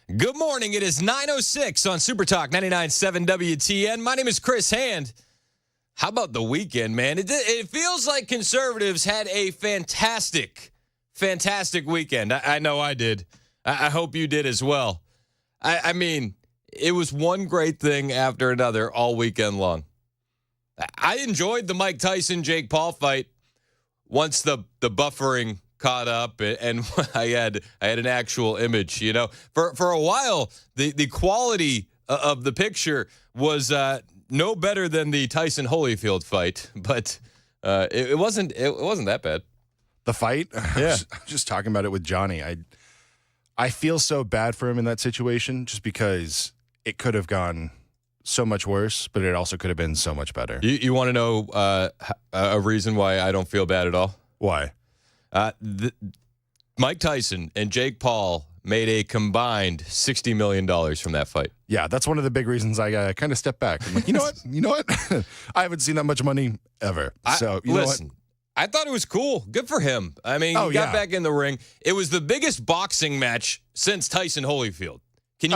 Good morning. It is 9:06 on Super Talk 99.7 WTN. My name is Chris Hand. How about the weekend, man? It feels like conservatives had a fantastic weekend. I know I did. I hope you did as well. I mean, it was one great thing after another all weekend long. I enjoyed the Mike Tyson-Jake Paul fight once the buffering caught up and I had an actual image. You know, for a while the quality of the picture was no better than the Tyson Holyfield fight, but it wasn't that bad. The fight? Yeah. I was just talking about it with Johnny. I feel so bad for him in that situation just because it could have gone so much worse, but it also could have been so much better. You want to know a reason why I don't feel bad at all? Why? Mike Tyson and Jake Paul made a combined $60 million from that fight. Yeah, that's one of the big reasons I kind of stepped back. I'm like, you know what? I haven't seen that much money ever. So, you know what? I thought it was cool. Good for him. I mean, he got back in the ring. It was the biggest boxing match since Tyson Holyfield. Can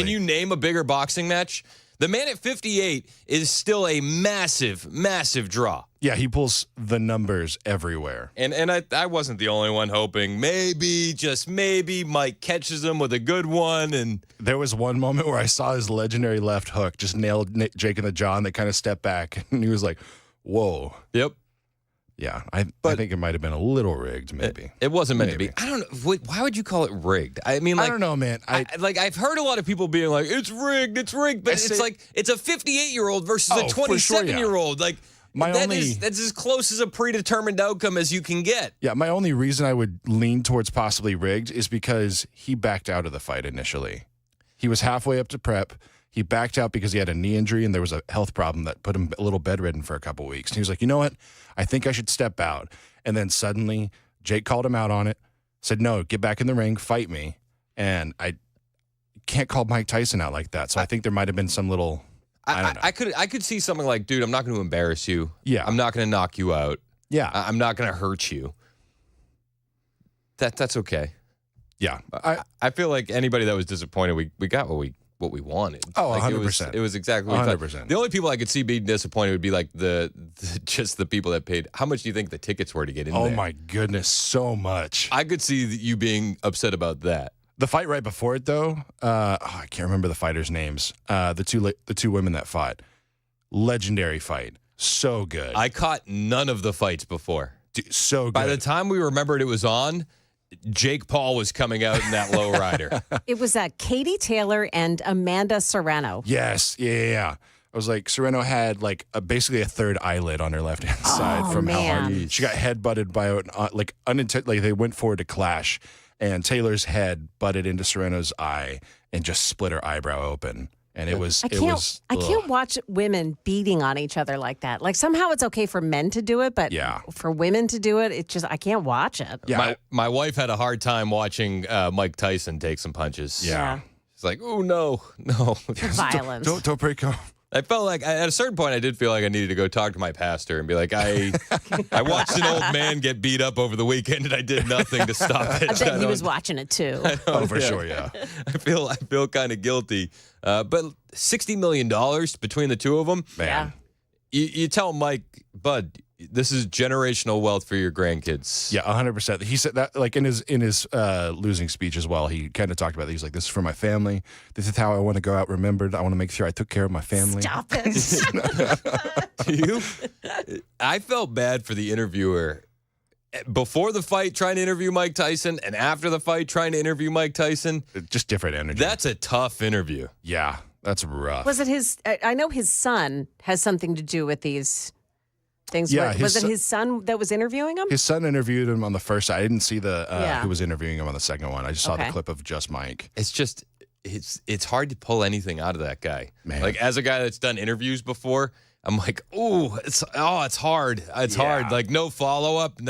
you name a bigger boxing match? The man at 58 is still a massive, massive draw. Yeah, he pulls the numbers everywhere. And I wasn't the only one hoping maybe, just maybe, Mike catches him with a good one. And there was one moment where I saw his legendary left hook just nailed Jake in the jaw, and they kind of stepped back. And he was like, whoa. Yep. Yeah, I think it might have been a little rigged, maybe. It wasn't meant to be. I don't know. Why would you call it rigged? I mean, like, I don't know, man. I've heard a lot of people being like, it's rigged, but it's like it's a 58-year-old versus a 27-year-old. Like, that's as close as a predetermined outcome as you can get. Yeah, my only reason I would lean towards possibly rigged is because he backed out of the fight initially. He was halfway up to prep. He backed out because he had a knee injury and there was a health problem that put him a little bedridden for a couple weeks. And he was like, you know what? I think I should step out. And then suddenly Jake called him out on it, said, no, get back in the ring, fight me. And I can't call Mike Tyson out like that. So I think there might have been some little, I don't know. I could see something like, dude, I'm not going to embarrass you. Yeah. I'm not going to knock you out. Yeah. I'm not going to hurt you. That's okay. Yeah. I feel like anybody that was disappointed, we got what we wanted. Oh, like 100%. It was exactly what we 100%. thought. The only people I could see being disappointed would be like just the people that paid. How much do you think the tickets were to get in there? Oh my goodness, so much. I could see you being upset about that. The fight right before it, though, I can't remember the fighters' names. The two women that fought, legendary fight, so good. I caught none of the fights before. Dude, so good. By the time we remembered it was on, Jake Paul was coming out in that lowrider. It was Katie Taylor and Amanda Serrano. Yes, yeah. I was like, Serrano had like basically a third eyelid on her left-hand side from how hard she got head-butted by they went forward to clash, and Taylor's head butted into Serrano's eye and just split her eyebrow open. And I can't watch women beating on each other like that. Like somehow it's okay for men to do it, but for women to do it, I can't watch it. Yeah. My wife had a hard time watching Mike Tyson take some punches. Yeah. She's like, oh, no. Violence. Don't break up. I felt like at a certain point I did feel like I needed to go talk to my pastor and be like, I watched an old man get beat up over the weekend and I did nothing to stop it. I bet he was watching it too. For sure, yeah. I feel kind of guilty. But $60 million between the two of them, man. You tell Mike, bud, this is generational wealth for your grandkids. Yeah, 100%. He said that like in his losing speech as well. He kind of talked about that. He's like, this is for my family. This is how I want to go out remembered. I want to make sure I took care of my family. Stop it. I felt bad for the interviewer. Before the fight, trying to interview Mike Tyson, and after the fight, trying to interview Mike Tyson. Just different energy. That's a tough interview. Yeah, that's rough. Was it I know his son has something to do with these things. Yeah, was it his son that was interviewing him? His son interviewed him on the first. I didn't see who was interviewing him on the second one. I just saw the clip of just Mike. It's hard to pull anything out of that guy. Man. Like as a guy that's done interviews before, I'm like, it's hard. It's hard. Like no follow up,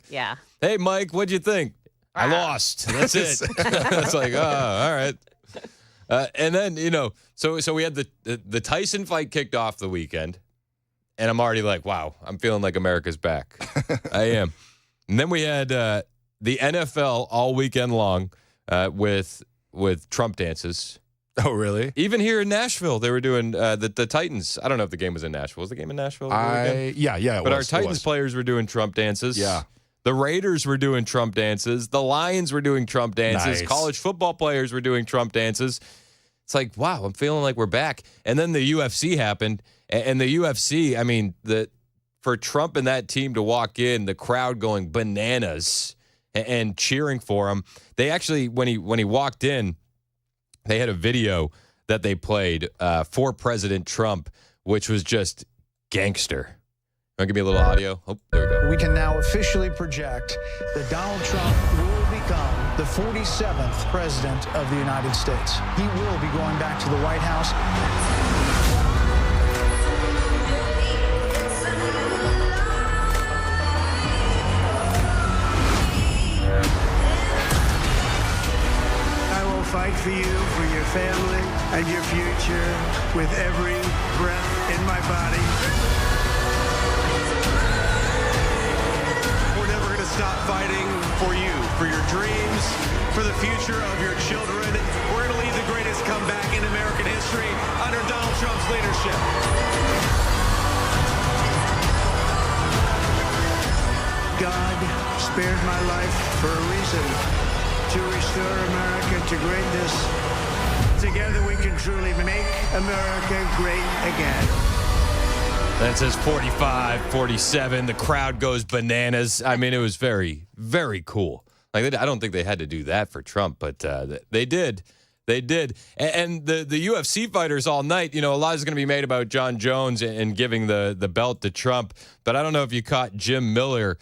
Yeah. Hey Mike, what'd you think? I lost. That's it. It's like, all right. And then so we had the Tyson fight kicked off the weekend. And I'm already like, wow, I'm feeling like America's back. I am. And then we had the NFL all weekend long with with Trump dances. Oh, really? Even here in Nashville, they were doing the Titans. I don't know if the game was in Nashville. Was the game in Nashville? Yeah. But our Titans players were doing Trump dances. Yeah. The Raiders were doing Trump dances. The Lions were doing Trump dances. Nice. College football players were doing Trump dances. It's like, wow, I'm feeling like we're back. And then the UFC happened. And the UFC, I mean, for Trump and that team to walk in, the crowd going bananas and cheering for him. They actually, when he walked in, they had a video that they played for President Trump, which was just gangster. Want to give me a little audio? Oh, there we go. We can now officially project that Donald Trump will become the 47th president of the United States. He will be going back to the White House. Fight for you, for your family, and your future with every breath in my body. We're never going to stop fighting for you, for your dreams, for the future of your children. We're going to lead the greatest comeback in American history under Donald Trump's leadership. God spared my life for a reason. To restore America to greatness. Together we can truly make America great again. That says 45, 47. The crowd goes bananas. I mean, it was very, very cool. Like, I don't think they had to do that for Trump, but they did. They did. And the UFC fighters all night, a lot is going to be made about John Jones and giving the belt to Trump. But I don't know if you caught Jim Miller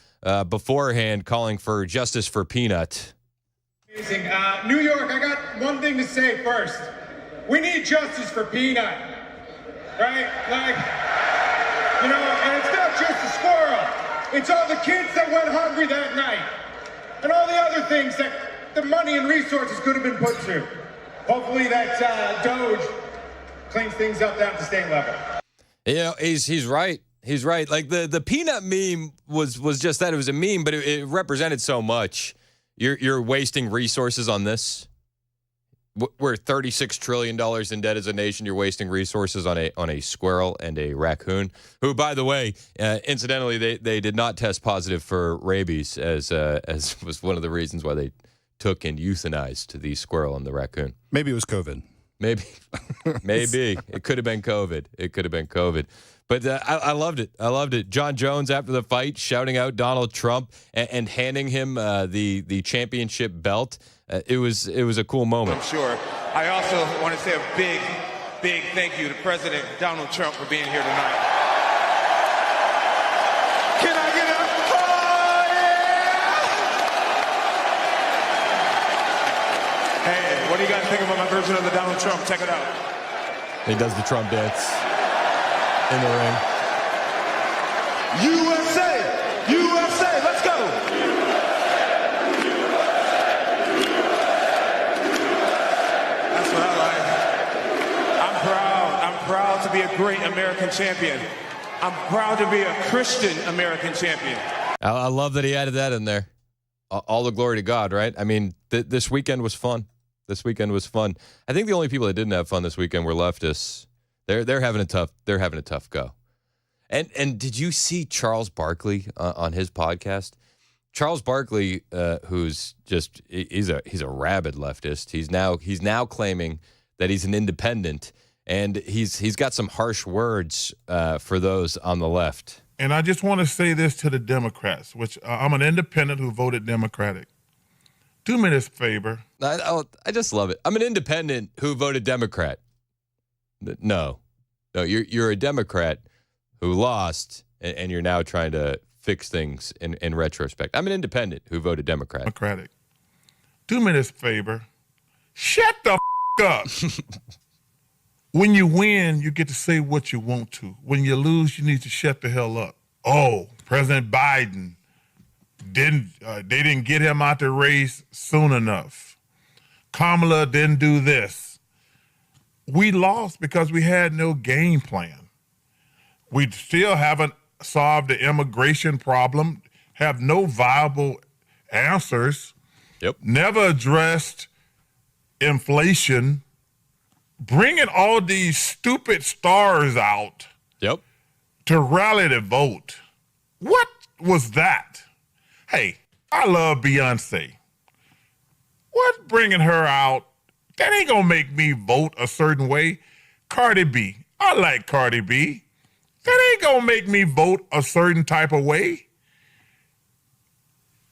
beforehand calling for justice for Peanut. Amazing. New York, I got one thing to say first. We need justice for Peanut, right? And it's not just a squirrel. It's all the kids that went hungry that night and all the other things that the money and resources could have been put to. Hopefully that Doge cleans things up down at the state level. He's right. He's right. Like the Peanut meme was just that. It was a meme, but it represented so much. You're wasting resources on this. We're $36 trillion in debt as a nation. You're wasting resources on a squirrel and a raccoon, who, by the way, incidentally, they did not test positive for rabies, as was one of the reasons why they took and euthanized the squirrel and the raccoon. Maybe it was COVID. Maybe. It could have been COVID. But I loved it. John Jones, after the fight, shouting out Donald Trump and handing him the championship belt. It was a cool moment. I'm sure. I also want to say a big thank you to President Donald Trump for being here tonight. Can I get a oh, yeah? Hey, what do you guys think about my version of the Donald Trump? Check it out. He does the Trump dance in the ring. USA, let's go. That's what I like. I'm proud to be a great American champion. I'm proud to be a Christian American champion. I love that he added that in there. All the glory to God, right? I mean, this weekend was fun. I think the only people that didn't have fun this weekend were leftists. They're having a tough go. And did you see Charles Barkley on his podcast? Charles Barkley, who's just he's a rabid leftist. He's now claiming that he's an independent, and he's got some harsh words for those on the left. And I just want to say this to the Democrats, which I'm an independent who voted Democratic. Do me this favor. I just love it. I'm an independent who voted Democrat. No, you're a Democrat who lost, and you're now trying to fix things in retrospect. I'm an independent who voted Democrat. Democratic. Do me this favor. Shut the up. When you win, you get to say what you want to. When you lose, you need to shut the hell up. Oh, President Biden they didn't get him out the race soon enough. Kamala didn't do this. We lost because we had no game plan. We still haven't solved the immigration problem, have no viable answers. Yep. Never addressed inflation, bringing all these stupid stars out to rally the vote. What was that? Hey, I love Beyonce. What bringing her out? That ain't gonna make me vote a certain way. Cardi B, I like Cardi B. That ain't gonna make me vote a certain type of way.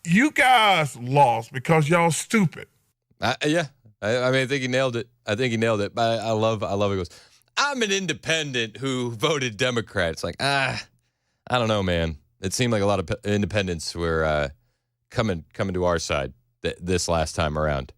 You guys lost because y'all stupid. Yeah. I mean, I think he nailed it. But I love it. He goes, I'm an independent who voted Democrat. It's like, I don't know, man. It seemed like a lot of independents were coming to our side this last time around.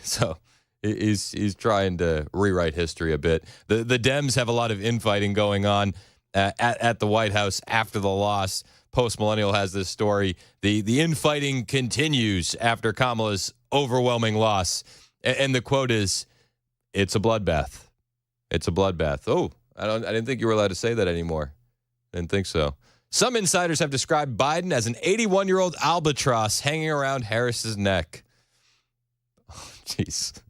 So he's trying to rewrite history a bit. The Dems have a lot of infighting going on at the White House after the loss. Post Millennial has this story. The infighting continues after Kamala's overwhelming loss. And the quote is, "It's a bloodbath. It's a bloodbath." Oh, I didn't think you were allowed to say that anymore. I didn't think so. Some insiders have described Biden as an 81-year-old albatross hanging around Harris's neck. Oh, jeez.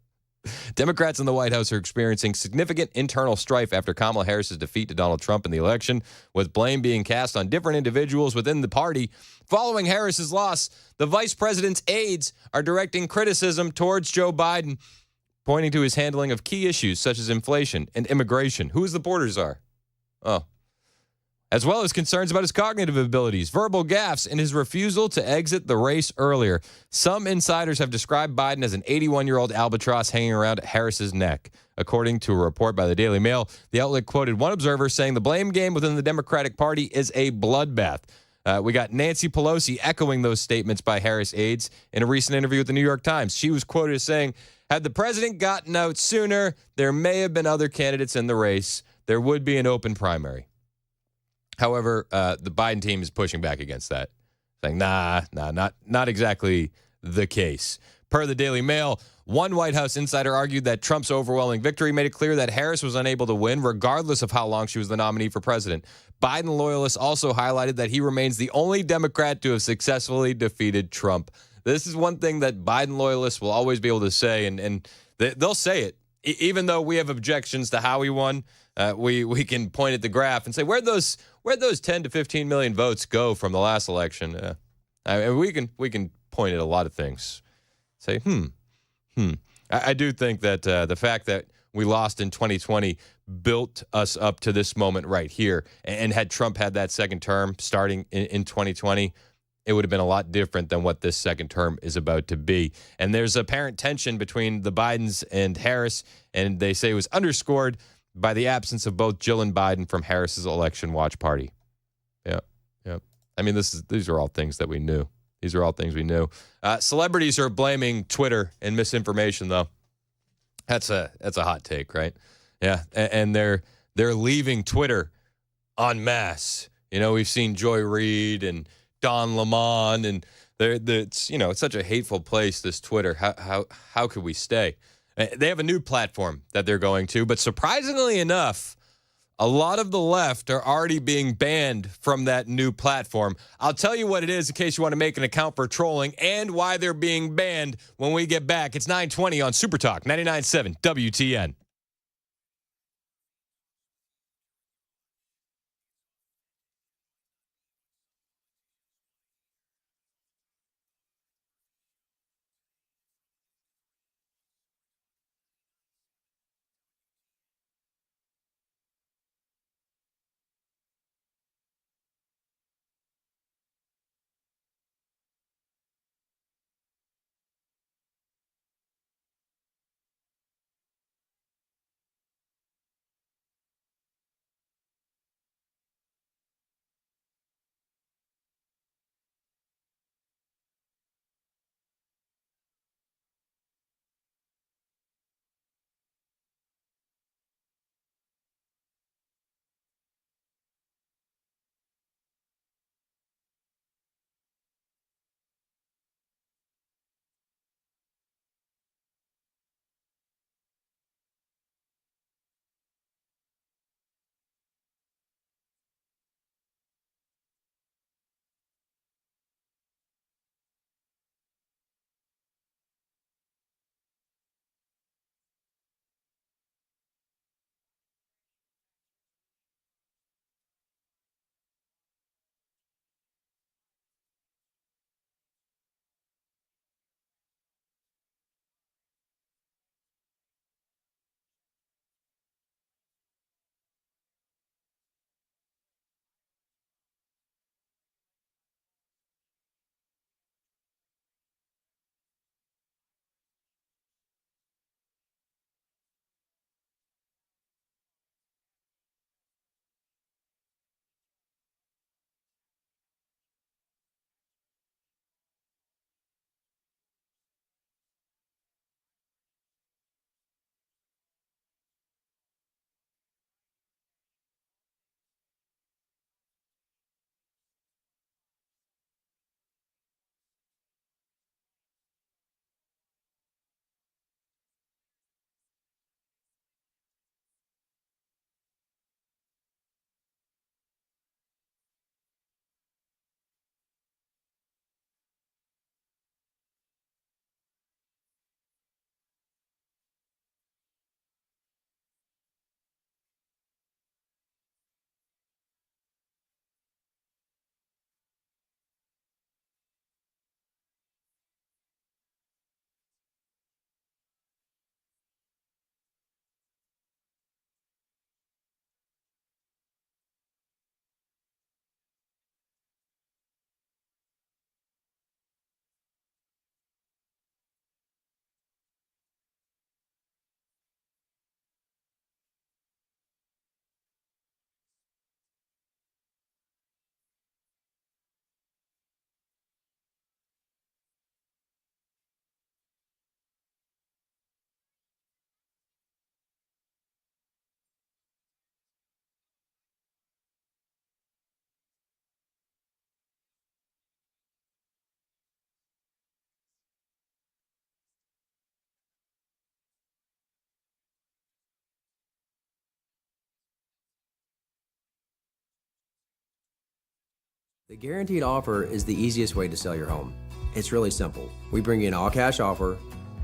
Democrats in the White House are experiencing significant internal strife after Kamala Harris's defeat to Donald Trump in the election, with blame being cast on different individuals within the party. Following Harris's loss, the vice president's aides are directing criticism towards Joe Biden, pointing to his handling of key issues such as inflation and immigration. Who the borders are? Oh. As well as concerns about his cognitive abilities, verbal gaffes, and his refusal to exit the race earlier. Some insiders have described Biden as an 81-year-old albatross hanging around Harris's neck. According to a report by the Daily Mail, the outlet quoted one observer saying the blame game within the Democratic Party is a bloodbath. We got Nancy Pelosi echoing those statements by Harris aides in a recent interview with the New York Times. She was quoted as saying, "Had the president gotten out sooner, there may have been other candidates in the race. There would be an open primary." However, the Biden team is pushing back against that, saying, not exactly the case. Per the Daily Mail, one White House insider argued that Trump's overwhelming victory made it clear that Harris was unable to win, regardless of how long she was the nominee for president. Biden loyalists also highlighted that he remains the only Democrat to have successfully defeated Trump. This is one thing that Biden loyalists will always be able to say, and they'll say it. Even though we have objections to how he won, we can point at the graph and say, where'd those 10 to 15 million votes go from the last election? We can point at a lot of things. Say, I do think that the fact that we lost in 2020 built us up to this moment right here. And had Trump had that second term starting in 2020, it would have been a lot different than what this second term is about to be. And there's apparent tension between the Bidens and Harris, and they say it was underscored by the absence of both Jill and Biden from Harris's election watch party. Yeah. I mean, these are all things that we knew. These are all things we knew. Celebrities are blaming Twitter and misinformation, though. That's a hot take, right? Yeah, and they're leaving Twitter en masse. You know, we've seen Joy Reid and Don Lemon, and it's such a hateful place, this Twitter. How could we stay? They have a new platform that they're going to, but surprisingly enough, a lot of the left are already being banned from that new platform. I'll tell you what it is in case you want to make an account for trolling and why they're being banned when we get back. It's 9:20 on Super Talk 99.7 WTN. The Guaranteed Offer is the easiest way to sell your home. It's really simple. We bring you an all-cash offer.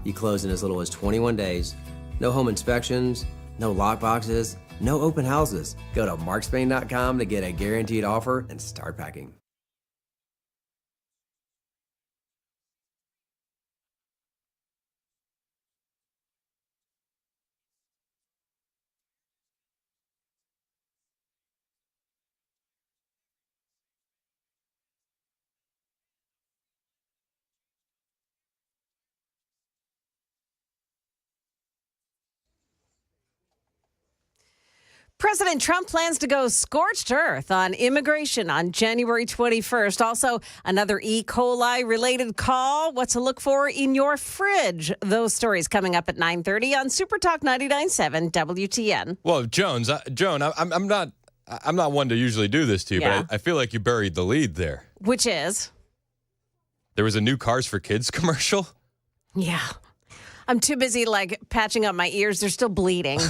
You close in as little as 21 days. No home inspections, no lockboxes, no open houses. Go to markspain.com to get a guaranteed offer and start packing. President Trump plans to go scorched earth on immigration on January 21st. Also, another E. coli-related call. What to look for in your fridge. Those stories coming up at 9:30 on Super Talk 99.7 WTN. Well, Joan, I'm not one to usually do this to you, Yeah. but I feel like you buried the lead there. Which is? There was a new Cars for Kids commercial. Yeah. I'm too busy, patching up my ears. They're still bleeding.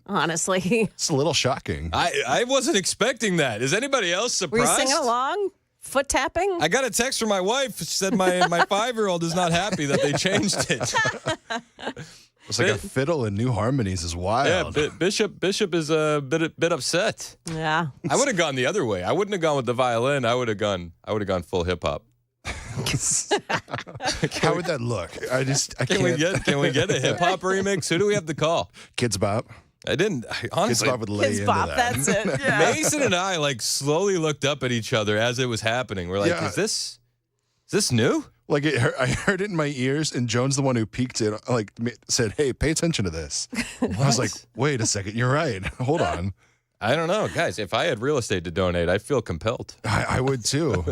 Honestly. It's a little shocking. I wasn't expecting that. Is anybody else Were surprised? you singing along? Foot tapping? I got a text from my wife. She said my 5-year-old is not happy that they changed it. It's like a fiddle and new harmonies is wild. Yeah, Bishop is a bit upset. Yeah. I would have gone the other way. I wouldn't have gone with the violin. I would have gone full hip hop. How would that look? I can't. Can we get a hip hop remix? Who do we have to call? Kids Bop. Honestly. Kids Bop would lay Kids into Bop, that. that's it. Yeah. Mason and I slowly looked up at each other as it was happening. We're like, Yeah. is this new? Like I heard it in my ears, and Joan's the one who peeked it. Said, "Hey, pay attention to this." I was like, "Wait a second, you're right. Hold on." I don't know, guys. If I had real estate to donate, I feel compelled. I would too.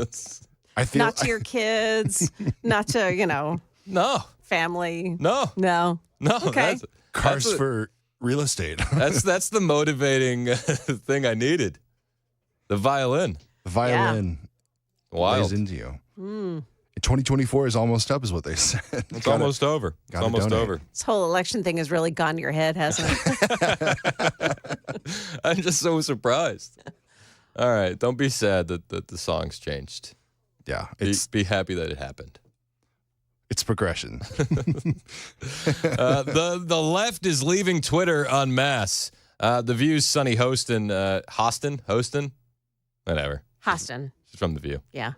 I feel Not to your kids, not to, No, family. no. Okay. cars for real estate. That's the motivating thing I needed. The violin. The violin Wild. lays into you. 2024 is almost up, is what they said. It's almost over. It's almost donate. over. This whole election thing has really gone to your head, hasn't it? I'm just so surprised. All right, don't be sad that the song's changed. Yeah, Be happy that it happened. It's progression. The left is leaving Twitter en masse. The View's Sunny Hostin, whatever. Hostin. She's from The View. Yeah.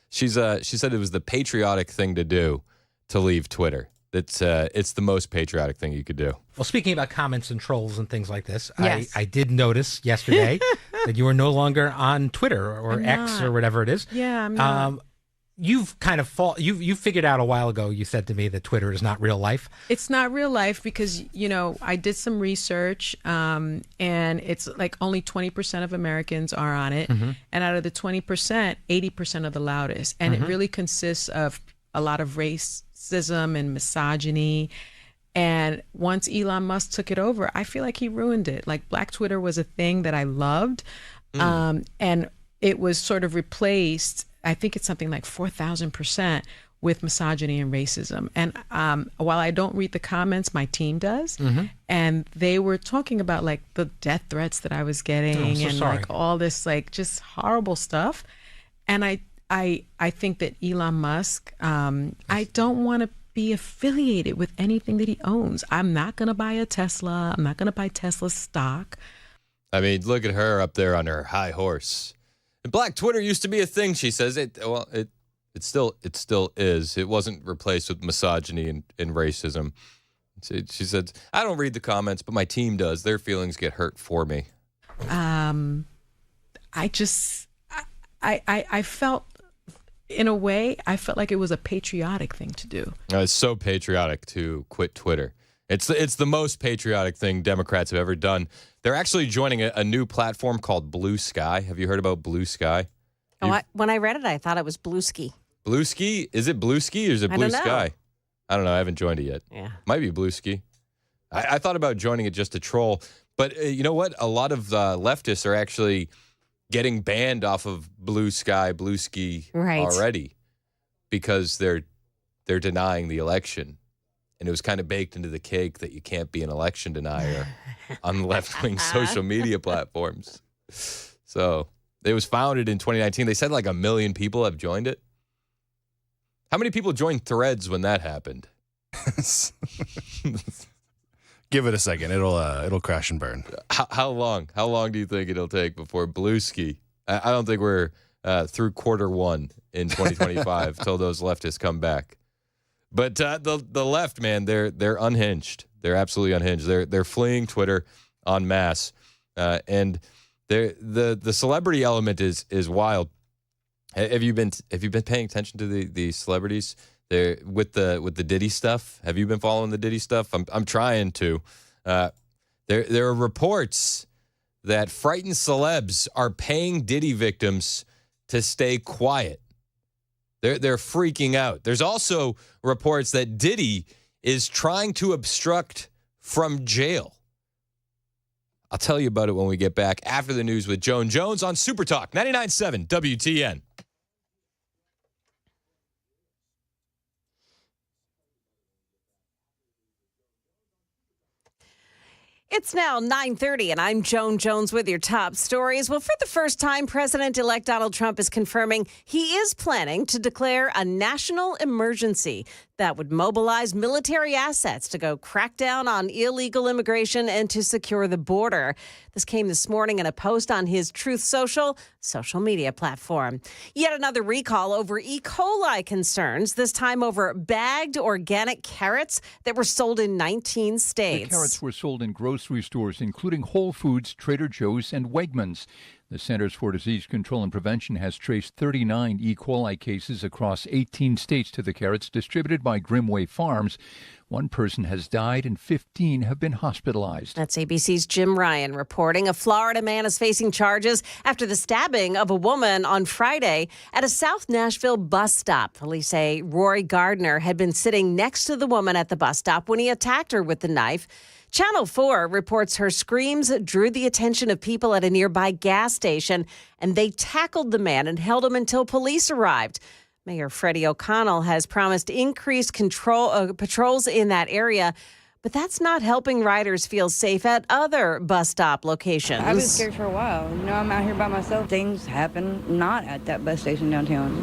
She said it was the patriotic thing to do to leave Twitter. It's the most patriotic thing you could do. Well, speaking about comments and trolls and things like this, Yes. I did notice yesterday that you are no longer on Twitter or X or whatever it is. Yeah, I'm not. You've kind of you figured out a while ago, you said to me, that Twitter is not real life. It's not real life because, I did some research and it's like only 20% of Americans are on it. Mm-hmm. And out of the 20%, 80% are the loudest. And it really consists of a lot of racism and misogyny. And once Elon Musk took it over, I feel like he ruined it. Like Black Twitter was a thing that I loved. And it was sort of replaced, I think it's something like 4,000% with misogyny and racism. And while I don't read the comments, my team does. Mm-hmm. And they were talking about like the death threats that I was getting and sorry. like all this like just horrible stuff. And I think that Elon Musk, I don't want to be affiliated with anything that he owns. I'm not going to buy a Tesla. I'm not going to buy Tesla stock. I mean, look at her up there on her high horse. And Black Twitter used to be a thing. She says it still is. It wasn't replaced with misogyny and racism. She said, I don't read the comments, but my team does. Their feelings get hurt for me. I felt, in a way, I felt like it was a patriotic thing to do. It's so patriotic to quit Twitter. It's the most patriotic thing Democrats have ever done. They're actually joining a new platform called Blue Sky. Have you heard about Blue Sky? When I read it, I thought it was Blue Ski. Blue Ski? Is it Blue Ski or is it Blue Sky? I don't know. I haven't joined it yet. Yeah. Might be Blue Ski. I thought about joining it just to troll. But you know what? A lot of leftists are actually getting banned off of Blue Sky, Blue Ski already because they're denying the election. And it was kind of baked into the cake that you can't be an election denier on left-wing social media platforms. So It was founded in 2019. They said like 1 million people have joined it. How many people joined Threads when that happened? Give it a second. It'll crash and burn. How long? How long do you think it'll take before Bluesky? I don't think we're through quarter one in 2025 till those leftists come back. But the left, man, they're unhinged. They're absolutely unhinged. They're fleeing Twitter en masse, and the celebrity element is wild. Have you been paying attention to the celebrities there with the Diddy stuff? Have you been following the Diddy stuff? I'm trying to. There are reports that frightened celebs are paying Diddy victims to stay quiet. They're freaking out. There's also reports that Diddy is trying to obstruct from jail. I'll tell you about it when we get back after the news with Joan Jones on Super Talk 99.7 WTN. It's now 9:30, and I'm Joan Jones with your top stories. Well, for the first time, President-elect Donald Trump is confirming he is planning to declare a national emergency that would mobilize military assets to go crack down on illegal immigration and to secure the border. This came this morning in a post on his Truth social media platform. Yet another recall over E. coli concerns, this time over bagged organic carrots that were sold in 19 states. The carrots were sold in grocery stores, including Whole Foods, Trader Joe's, and Wegmans. The Centers for Disease Control and Prevention has traced 39 E. coli cases across 18 states to the carrots distributed by Grimway Farms. One person has died and 15 have been hospitalized. That's ABC's Jim Ryan reporting. A Florida man is facing charges after the stabbing of a woman on Friday at a South Nashville bus stop. Police say Rory Gardner had been sitting next to the woman at the bus stop when he attacked her with the knife. Channel 4 reports her screams drew the attention of people at a nearby gas station, and they tackled the man and held him until police arrived. Mayor Freddie O'Connell has promised increased patrols in that area, but that's not helping riders feel safe at other bus stop locations. I've been scared for a while. I'm out here by myself. Things happen not at that bus station downtown.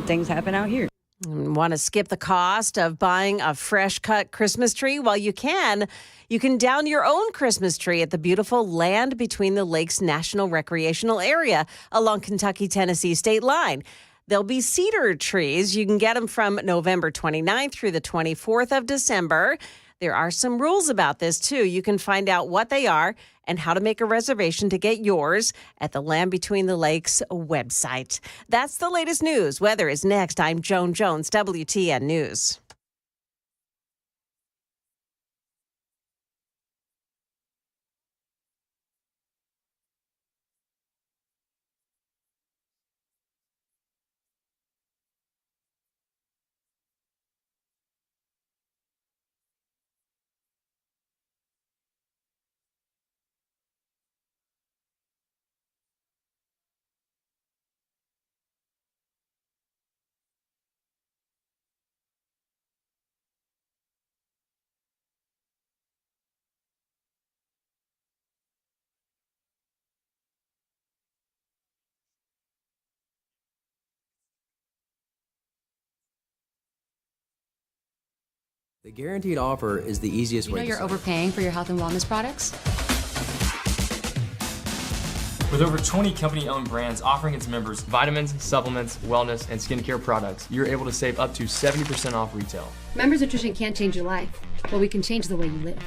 Things happen out here. Want to skip the cost of buying a fresh cut Christmas tree? Well, you can. You can down your own Christmas tree at the beautiful Land Between the Lakes National Recreational Area along Kentucky-Tennessee state line. There'll be cedar trees. You can get them from November 29th through the 24th of December. There are some rules about this, too. You can find out what they are and how to make a reservation to get yours at the Land Between the Lakes website. That's the latest news. Weather is next. I'm Joan Jones, WTN News. The guaranteed offer is the easiest way to you're overpaying for your health and wellness products? With over 20 company-owned brands offering its members vitamins, supplements, wellness, and skincare products, you're able to save up to 70% off retail. Members Nutrition can't change your life, but we can change the way you live.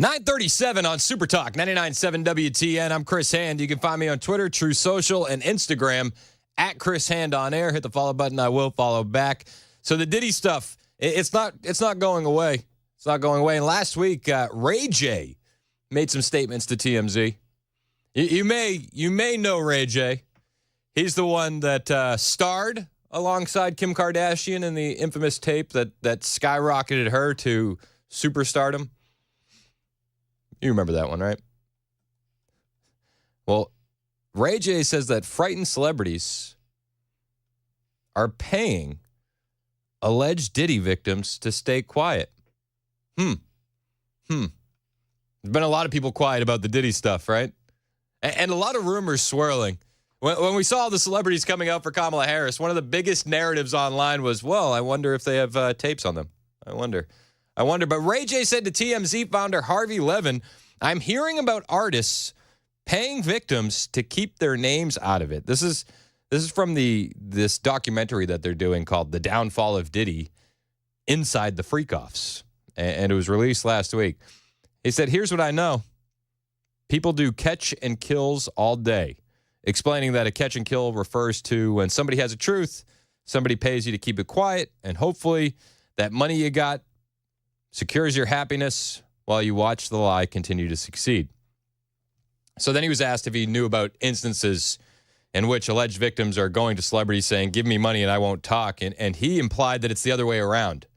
937 on Super Talk, 99.7 WTN. I'm Chris Hand. You can find me on Twitter, True Social, and Instagram at Chris Hand on air. Hit the follow button. I will follow back. So the Diddy stuff, it's not going away. It's not going away. And last week, Ray J made some statements to TMZ. You may know Ray J. He's the one that starred alongside Kim Kardashian in the infamous tape that skyrocketed her to superstardom. You remember that one, right? Well, Ray J says that frightened celebrities are paying alleged Diddy victims to stay quiet. There's been a lot of people quiet about the Diddy stuff, right? And a lot of rumors swirling. When we saw the celebrities coming out for Kamala Harris, one of the biggest narratives online was, well, I wonder if they have tapes on them. I wonder. But Ray J said to TMZ founder Harvey Levin, I'm hearing about artists paying victims to keep their names out of it. This is from this documentary that they're doing called The Downfall of Diddy, Inside the Freak-Offs. And it was released last week. He said, here's what I know. People do catch and kills all day, explaining that a catch and kill refers to when somebody has a truth, somebody pays you to keep it quiet, and hopefully that money you got secures your happiness while you watch the lie continue to succeed. So then he was asked if he knew about instances in which alleged victims are going to celebrities saying, give me money and I won't talk. And he implied that it's the other way around,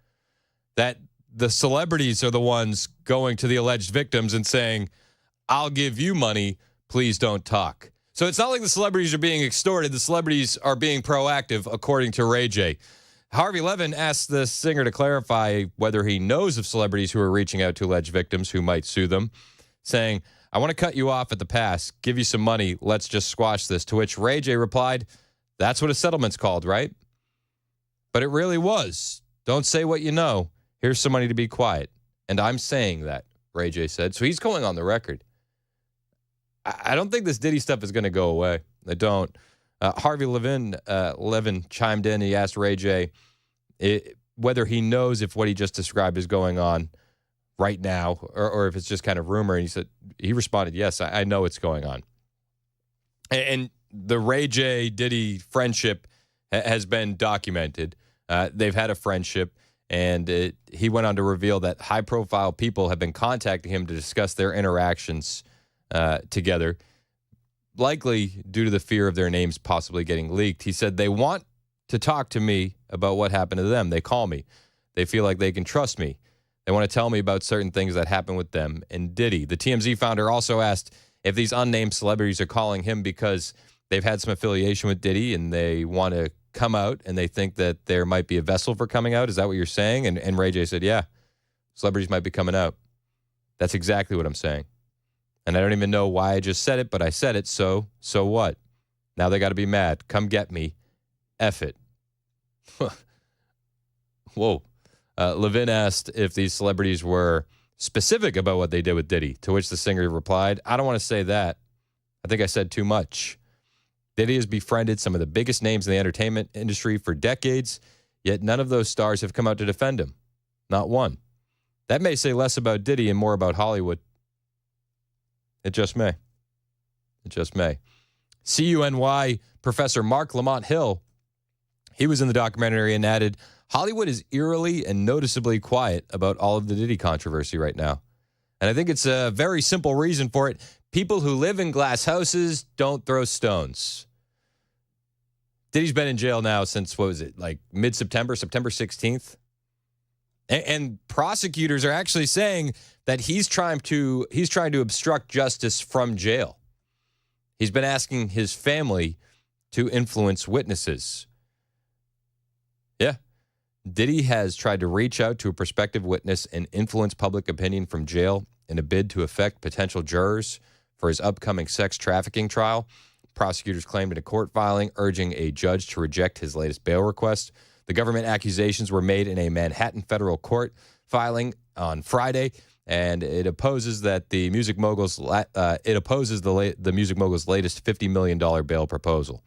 that the celebrities are the ones going to the alleged victims and saying, I'll give you money, please don't talk. So it's not like the celebrities are being extorted. The celebrities are being proactive, according to Ray J. Harvey Levin asked the singer to clarify whether he knows of celebrities who are reaching out to alleged victims who might sue them, saying, I want to cut you off at the pass, give you some money, let's just squash this. To which Ray J replied, that's what a settlement's called, right? But it really was. Don't say what you know. Here's some money to be quiet. And I'm saying that, Ray J said. So he's going on the record. I don't think this Diddy stuff is going to go away. I don't. Harvey Levin chimed in. He asked Ray J whether he knows if what he just described is going on right now or if it's just kind of rumor. And he responded, yes, I know it's going on. And the Ray J Diddy friendship has been documented. They've had a friendship, and he went on to reveal that high-profile people have been contacting him to discuss their interactions together, likely due to the fear of their names possibly getting leaked. He said they want to talk to me about what happened to them. They call me. They feel like they can trust me. They want to tell me about certain things that happened with them and Diddy. The TMZ founder also asked if these unnamed celebrities are calling him because they've had some affiliation with Diddy and they want to come out and they think that there might be a vessel for coming out. Is that what you're saying? And Ray J said, yeah, celebrities might be coming out. That's exactly what I'm saying. And I don't even know why I just said it, but I said it, so what? Now they got to be mad. Come get me. F it. Whoa. Levin asked if these celebrities were specific about what they did with Diddy, to which the singer replied, I don't want to say that. I think I said too much. Diddy has befriended some of the biggest names in the entertainment industry for decades, yet none of those stars have come out to defend him. Not one. That may say less about Diddy and more about Hollywood. It just may. It just may. CUNY professor Mark Lamont Hill, he was in the documentary and added, Hollywood is eerily and noticeably quiet about all of the Diddy controversy right now. And I think it's a very simple reason for it. People who live in glass houses don't throw stones. Diddy's been in jail now since, what was it, like mid-September, September 16th? And prosecutors are actually saying that he's trying to obstruct justice from jail. He's been asking his family to influence witnesses. Yeah. Diddy has tried to reach out to a prospective witness and influence public opinion from jail in a bid to affect potential jurors for his upcoming sex trafficking trial. Prosecutors claimed in a court filing urging a judge to reject his latest bail request. The government accusations were made in a Manhattan federal court filing on Friday, and it opposes that the music mogul's the music mogul's latest $50 million bail proposal.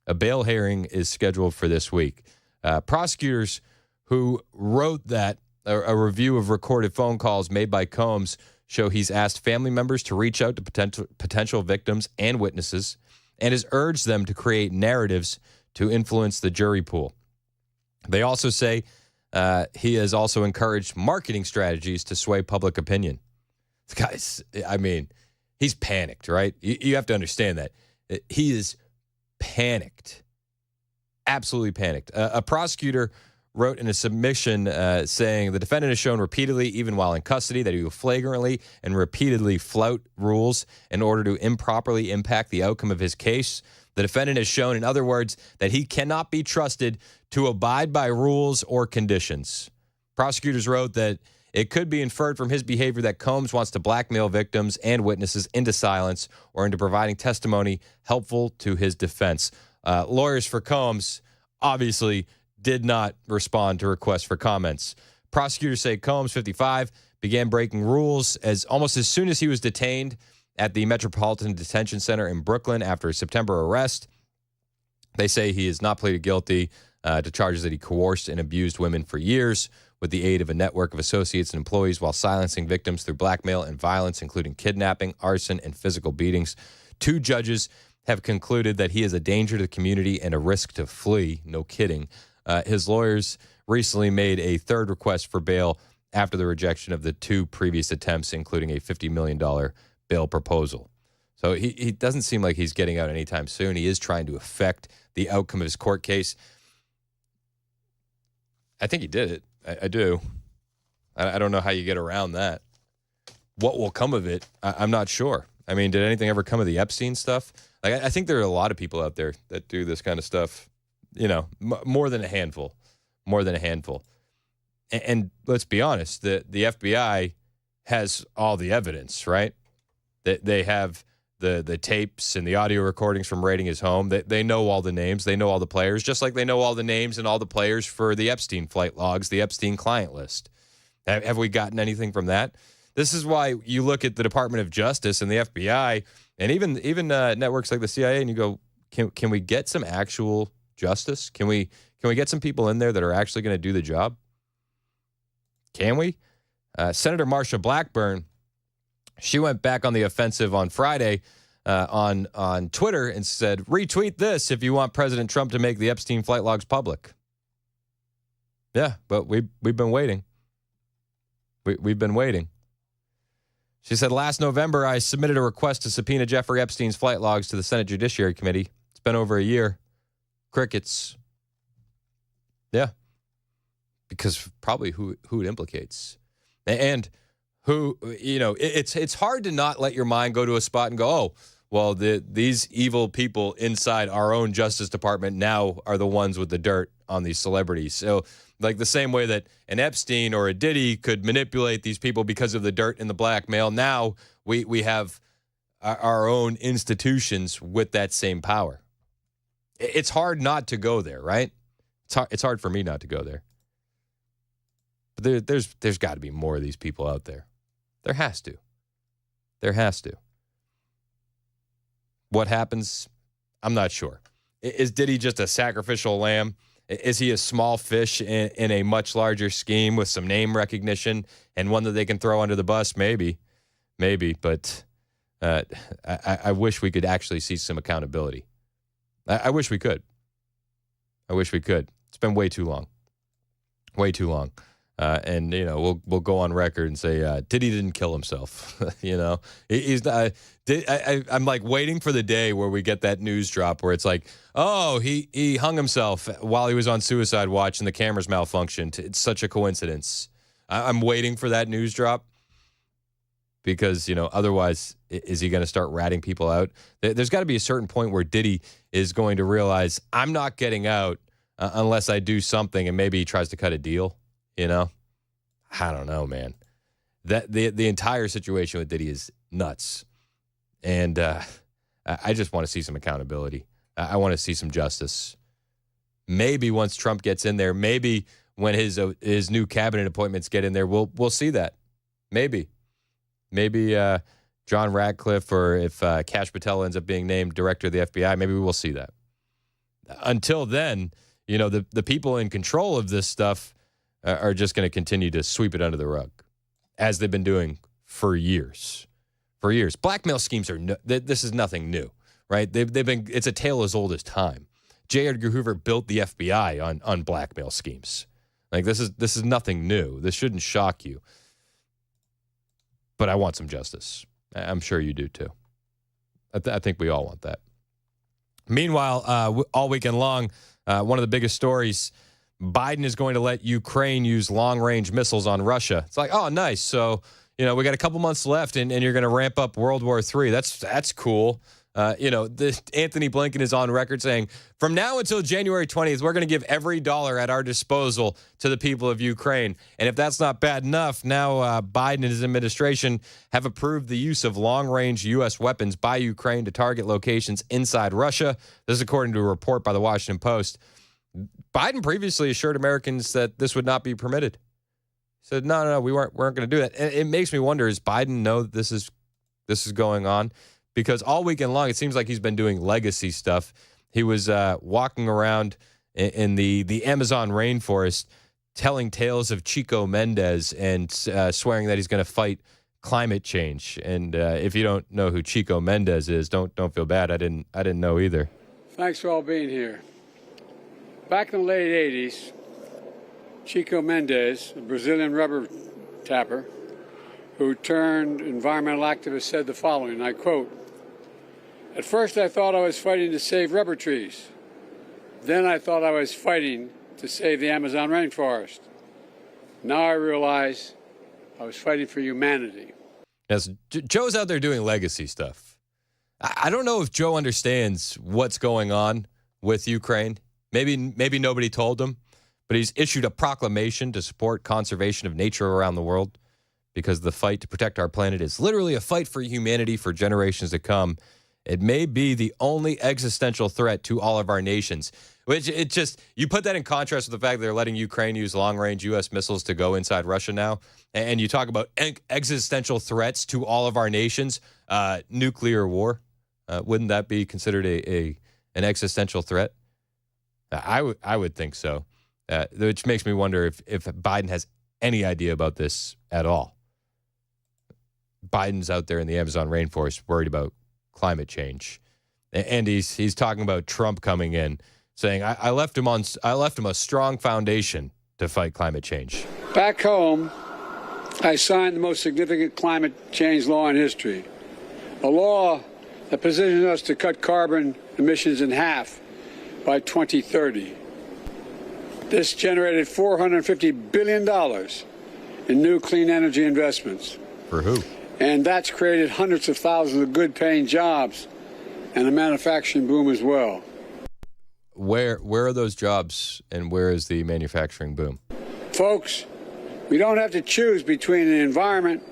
A bail hearing is scheduled for this week. Prosecutors who wrote that a review of recorded phone calls made by Combs show he's asked family members to reach out to potential victims and witnesses and has urged them to create narratives to influence the jury pool. They also say he has also encouraged marketing strategies to sway public opinion. Guys, I mean, he's panicked, right? You have to understand that. He is panicked, absolutely panicked. A prosecutor wrote in a submission saying the defendant has shown repeatedly, even while in custody, that he will flagrantly and repeatedly flout rules in order to improperly impact the outcome of his case. The defendant has shown, in other words, that he cannot be trusted to abide by rules or conditions. Prosecutors wrote that it could be inferred from his behavior that Combs wants to blackmail victims and witnesses into silence or into providing testimony helpful to his defense. Lawyers for Combs obviously did not respond to requests for comments. Prosecutors say Combs, 55, began breaking rules almost as soon as he was detained at the Metropolitan Detention Center in Brooklyn after a September arrest. They say he has not pleaded guilty to charges that he coerced and abused women for years with the aid of a network of associates and employees while silencing victims through blackmail and violence, including kidnapping, arson, and physical beatings. 2 judges have concluded that he is a danger to the community and a risk to flee. No kidding. His lawyers recently made a 3rd request for bail after the rejection of the 2 previous attempts, including a $50 million bail proposal. So he doesn't seem like he's getting out anytime soon. He is trying to affect the outcome of his court case. I think he did it. I do. I don't know how you get around that. What will come of it, I'm not sure. I mean, did anything ever come of the Epstein stuff? Like, I think there are a lot of people out there that do this kind of stuff, you know, more than a handful. And let's be honest, the FBI has all the evidence, right? They have the tapes and the audio recordings from raiding his home. They know all the names. They know all the players, just like they know all the names and all the players for the Epstein flight logs, the Epstein client list. Have we gotten anything from that? This is why you look at the Department of Justice and the FBI and even networks like the CIA and you go, can we get some actual justice? Can we get some people in there that are actually going to do the job? Can we? Senator Marsha Blackburn, she went back on the offensive on Friday on Twitter and said, retweet this if you want President Trump to make the Epstein flight logs public. Yeah, but we've been waiting. We've been waiting. She said, last November, I submitted a request to subpoena Jeffrey Epstein's flight logs to the Senate Judiciary Committee. It's been over a year. Crickets. Yeah. Because probably who it implicates. And who, you know, it's hard to not let your mind go to a spot and go, oh, well, these evil people inside our own Justice Department now are the ones with the dirt on these celebrities. So, like the same way that an Epstein or a Diddy could manipulate these people because of the dirt and the blackmail, now we have our own institutions with that same power. It's hard not to go there, right? It's hard for me not to go there. But there's got to be more of these people out there. There has to. There has to. What happens? I'm not sure. Is Diddy just a sacrificial lamb? Is he a small fish in a much larger scheme with some name recognition and one that they can throw under the bus? Maybe. But I wish we could actually see some accountability. I wish we could. It's been way too long. And, you know, we'll go on record and say Diddy didn't kill himself. You know, he's not. I'm like waiting for the day where we get that news drop where it's like, oh, he hung himself while he was on suicide watch and the cameras malfunctioned. It's such a coincidence. I'm waiting for that news drop because, you know, otherwise, is he going to start ratting people out? There's got to be a certain point where Diddy is going to realize I'm not getting out unless I do something, and maybe he tries to cut a deal. You know, I don't know, man. That the entire situation with Diddy is nuts, and I just want to see some accountability. I want to see some justice. Maybe once Trump gets in there, maybe when his new cabinet appointments get in there, we'll see that. Maybe John Radcliffe, or if Kash Patel ends up being named director of the FBI, maybe we will see that. Until then, you know, the people in control of this stuff are just going to continue to sweep it under the rug, as they've been doing for years. For years. Blackmail schemes are this is nothing new, right? They've been, it's a tale as old as time. J. Edgar Hoover built the FBI on blackmail schemes. Like this is nothing new. This shouldn't shock you. But I want some justice. I'm sure you do too. I think we all want that. Meanwhile, all weekend long, one of the biggest stories, Biden is going to let Ukraine use long-range missiles on Russia. It's like, oh, nice. So, we got a couple months left, and you're going to ramp up World War III. That's cool. Anthony Blinken is on record saying, from now until January 20th, we're going to give every dollar at our disposal to the people of Ukraine. And if that's not bad enough, now Biden and his administration have approved the use of long-range U.S. weapons by Ukraine to target locations inside Russia. This is according to a report by the Washington Post. Biden previously assured Americans that this would not be permitted. He said, no, we weren't going to do that. And it makes me wonder, does Biden know that this is going on? Because all weekend long, it seems like he's been doing legacy stuff. He was walking around in the Amazon rainforest telling tales of Chico Mendes and swearing that he's going to fight climate change. And if you don't know who Chico Mendes is, don't feel bad. I didn't know either. Thanks for all being here. Back in the late 80s, Chico Mendes, a Brazilian rubber tapper, who turned environmental activist, said the following, and I quote, "At first I thought I was fighting to save rubber trees. Then I thought I was fighting to save the Amazon rainforest. Now I realize I was fighting for humanity." Yes, Joe's out there doing legacy stuff. I don't know if Joe understands what's going on with Ukraine. Maybe nobody told him, but he's issued a proclamation to support conservation of nature around the world because the fight to protect our planet is literally a fight for humanity for generations to come. It may be the only existential threat to all of our nations, which you put that in contrast with the fact that they're letting Ukraine use long-range U.S. missiles to go inside Russia now. And you talk about existential threats to all of our nations, nuclear war. Wouldn't that be considered an existential threat? I would think so, which makes me wonder if Biden has any idea about this at all. Biden's out there in the Amazon rainforest worried about climate change, and he's talking about Trump coming in, saying I left him a strong foundation to fight climate change. Back home, I signed the most significant climate change law in history, a law that positions us to cut carbon emissions in half by 2030. This generated $450 billion in new clean energy investments. For who? And that's created hundreds of thousands of good-paying jobs and a manufacturing boom as well. Where are those jobs and where is the manufacturing boom? Folks, we don't have to choose between the environment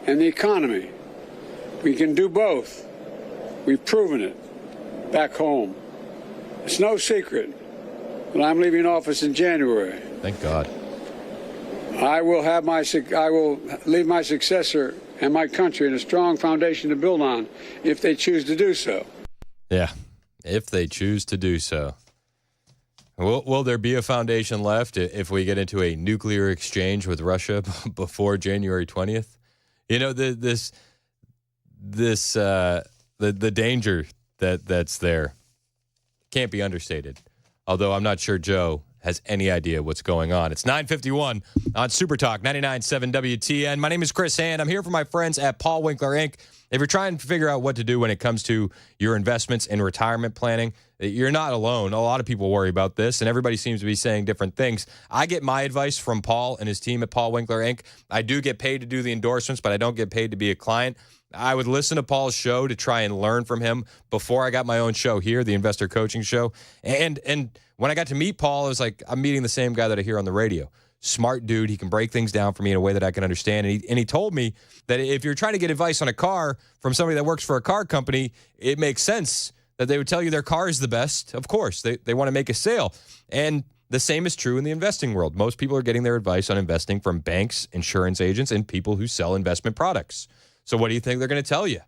and the economy. We can do both. We've proven it back home. It's no secret that I'm leaving office in January. Thank God. I will leave my successor and my country in a strong foundation to build on if they choose to do so. Yeah, if they choose to do so. Will there be a foundation left if we get into a nuclear exchange with Russia before January 20th? You know, the danger that's there can't be understated. Although I'm not sure Joe has any idea what's going on. It's 9:51 on Super Talk 99.7 WTN. My name is Chris Hand. I'm here for my friends at Paul Winkler Inc. If you're trying to figure out what to do when it comes to your investments and retirement planning, you're not alone. A lot of people worry about this, and everybody seems to be saying different things. I get my advice from Paul and his team at Paul Winkler Inc. I do get paid to do the endorsements, but I don't get paid to be a client. I would listen to Paul's show to try and learn from him before I got my own show here, the Investor Coaching Show. And when I got to meet Paul, it was like I'm meeting the same guy that I hear on the radio. Smart dude. He can break things down for me in a way that I can understand. And he told me that if you're trying to get advice on a car from somebody that works for a car company, it makes sense that they would tell you their car is the best. Of course, they want to make a sale. And the same is true in the investing world. Most people are getting their advice on investing from banks, insurance agents, and people who sell investment products. So what do you think they're going to tell you?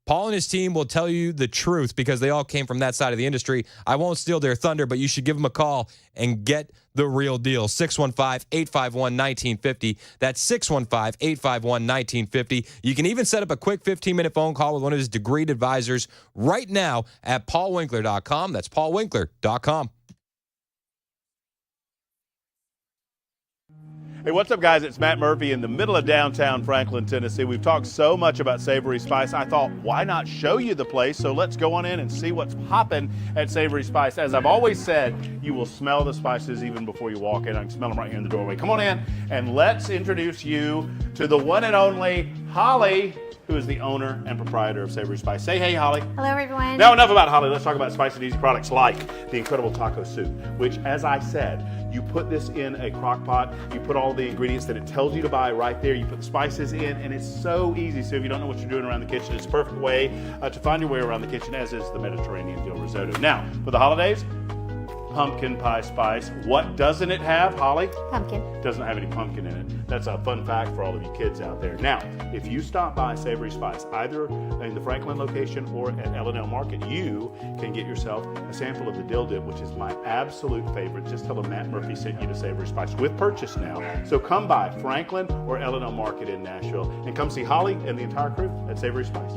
Paul and his team will tell you the truth because they all came from that side of the industry. I won't steal their thunder, but you should give them a call and get the real deal. 615-851-1950. That's 615-851-1950. You can even set up a quick 15-minute phone call with one of his degreed advisors right now at paulwinkler.com. That's paulwinkler.com. Hey, what's up, guys? It's Matt Murphy in the middle of downtown Franklin, Tennessee. We've talked so much about Savory Spice. I thought, why not show you the place? So let's go on in and see what's popping at Savory Spice. As I've always said, you will smell the spices even before you walk in. I can smell them right here in the doorway. Come on in and let's introduce you to the one and only Holly, who is the owner and proprietor of Savory Spice. Say hey, Holly. Hello, everyone. Now, enough about Holly. Let's talk about spicy and easy products like the incredible taco soup, which, as I said, you put this in a crock pot, you put all the ingredients that it tells you to buy right there, you put the spices in, and it's so easy. So if you don't know what you're doing around the kitchen, it's a perfect way to find your way around the kitchen, as is the Mediterranean dill risotto. Now, for the holidays, pumpkin pie spice. What doesn't it have, Holly? Pumpkin. Doesn't have any pumpkin in it. That's a fun fact for all of you kids out there. Now, if you stop by Savory Spice, either in the Franklin location or at L&L Market, you can get yourself a sample of the dill dip, which is my absolute favorite. Just tell them Matt Murphy sent you to Savory Spice with purchase now. So come by Franklin or L&L Market in Nashville and come see Holly and the entire crew at Savory Spice.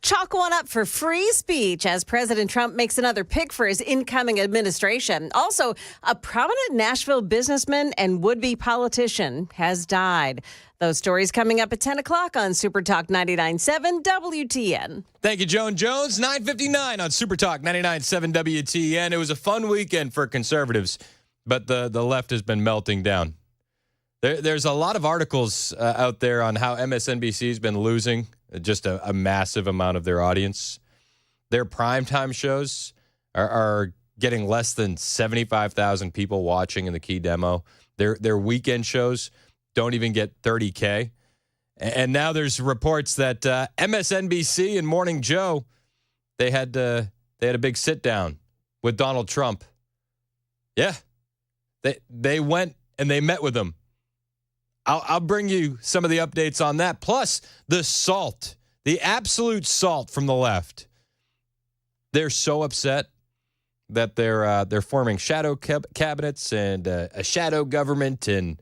Chalk one up for free speech as President Trump makes another pick for his incoming administration. Also, a prominent Nashville businessman and would-be politician has died. Those stories coming up at 10 o'clock on Super Talk 99.7 WTN. Thank you, Joan Jones. 9:59 on Super Talk 99.7 WTN. It was a fun weekend for conservatives, but the left has been melting down. There's a lot of articles out there on how MSNBC has been losing just a massive amount of their audience. Their primetime shows are getting less than 75,000 people watching in the key demo. Their weekend shows don't even get 30K. And now there's reports that MSNBC and Morning Joe, they had a big sit down with Donald Trump. Yeah, they went and they met with him. I'll bring you some of the updates on that. Plus the salt, the absolute salt from the left. They're so upset that they're forming shadow cabinets and a shadow government, and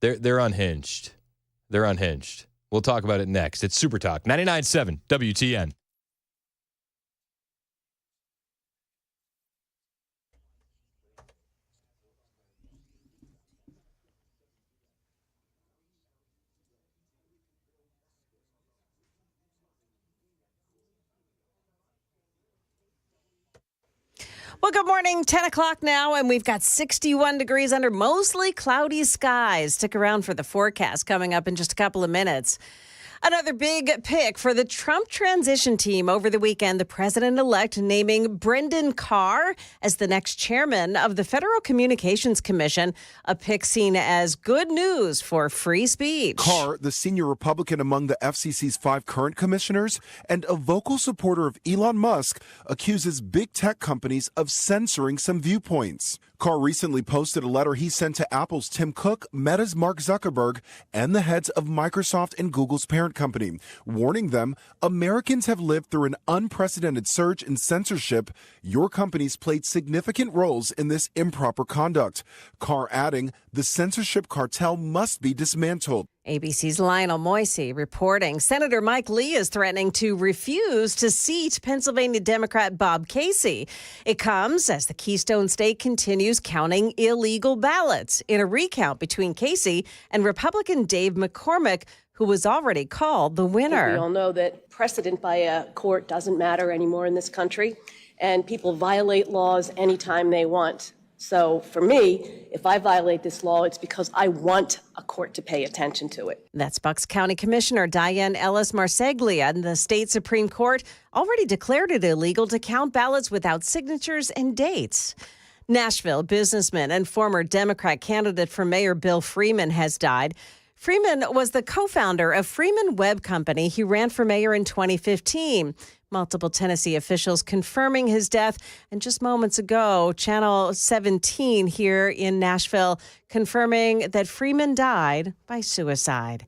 they're unhinged. They're unhinged. We'll talk about it next. It's Super Talk 99.7 WTN. Well, good morning. 10 o'clock now, and we've got 61 degrees under mostly cloudy skies. Stick around for the forecast coming up in just a couple of minutes. Another big pick for the Trump transition team over the weekend, the president-elect naming Brendan Carr as the next chairman of the Federal Communications Commission, a pick seen as good news for free speech. Carr, the senior Republican among the FCC's 5 current commissioners and a vocal supporter of Elon Musk, accuses big tech companies of censoring some viewpoints. Carr recently posted a letter he sent to Apple's Tim Cook, Meta's Mark Zuckerberg, and the heads of Microsoft and Google's parent company, warning them Americans have lived through an unprecedented surge in censorship. Your companies played significant roles in this improper conduct. Carr adding, the censorship cartel must be dismantled. ABC's Lionel Moisey reporting Senator Mike Lee is threatening to refuse to seat Pennsylvania Democrat Bob Casey. It comes as the Keystone State continues counting illegal ballots in a recount between Casey and Republican Dave McCormick, who was already called the winner. We all know that precedent by a court doesn't matter anymore in this country, and people violate laws anytime they want. So for me, if I violate this law, it's because I want a court to pay attention to it. That's Bucks County Commissioner Diane Ellis Marseglia, and the state Supreme Court already declared it illegal to count ballots without signatures and dates. Nashville businessman and former Democrat candidate for mayor Bill Freeman has died. Freeman was the co-founder of Freeman Web Company. He ran for mayor in 2015. Multiple Tennessee officials confirming his death. And just moments ago, Channel 17 here in Nashville confirming that Freeman died by suicide.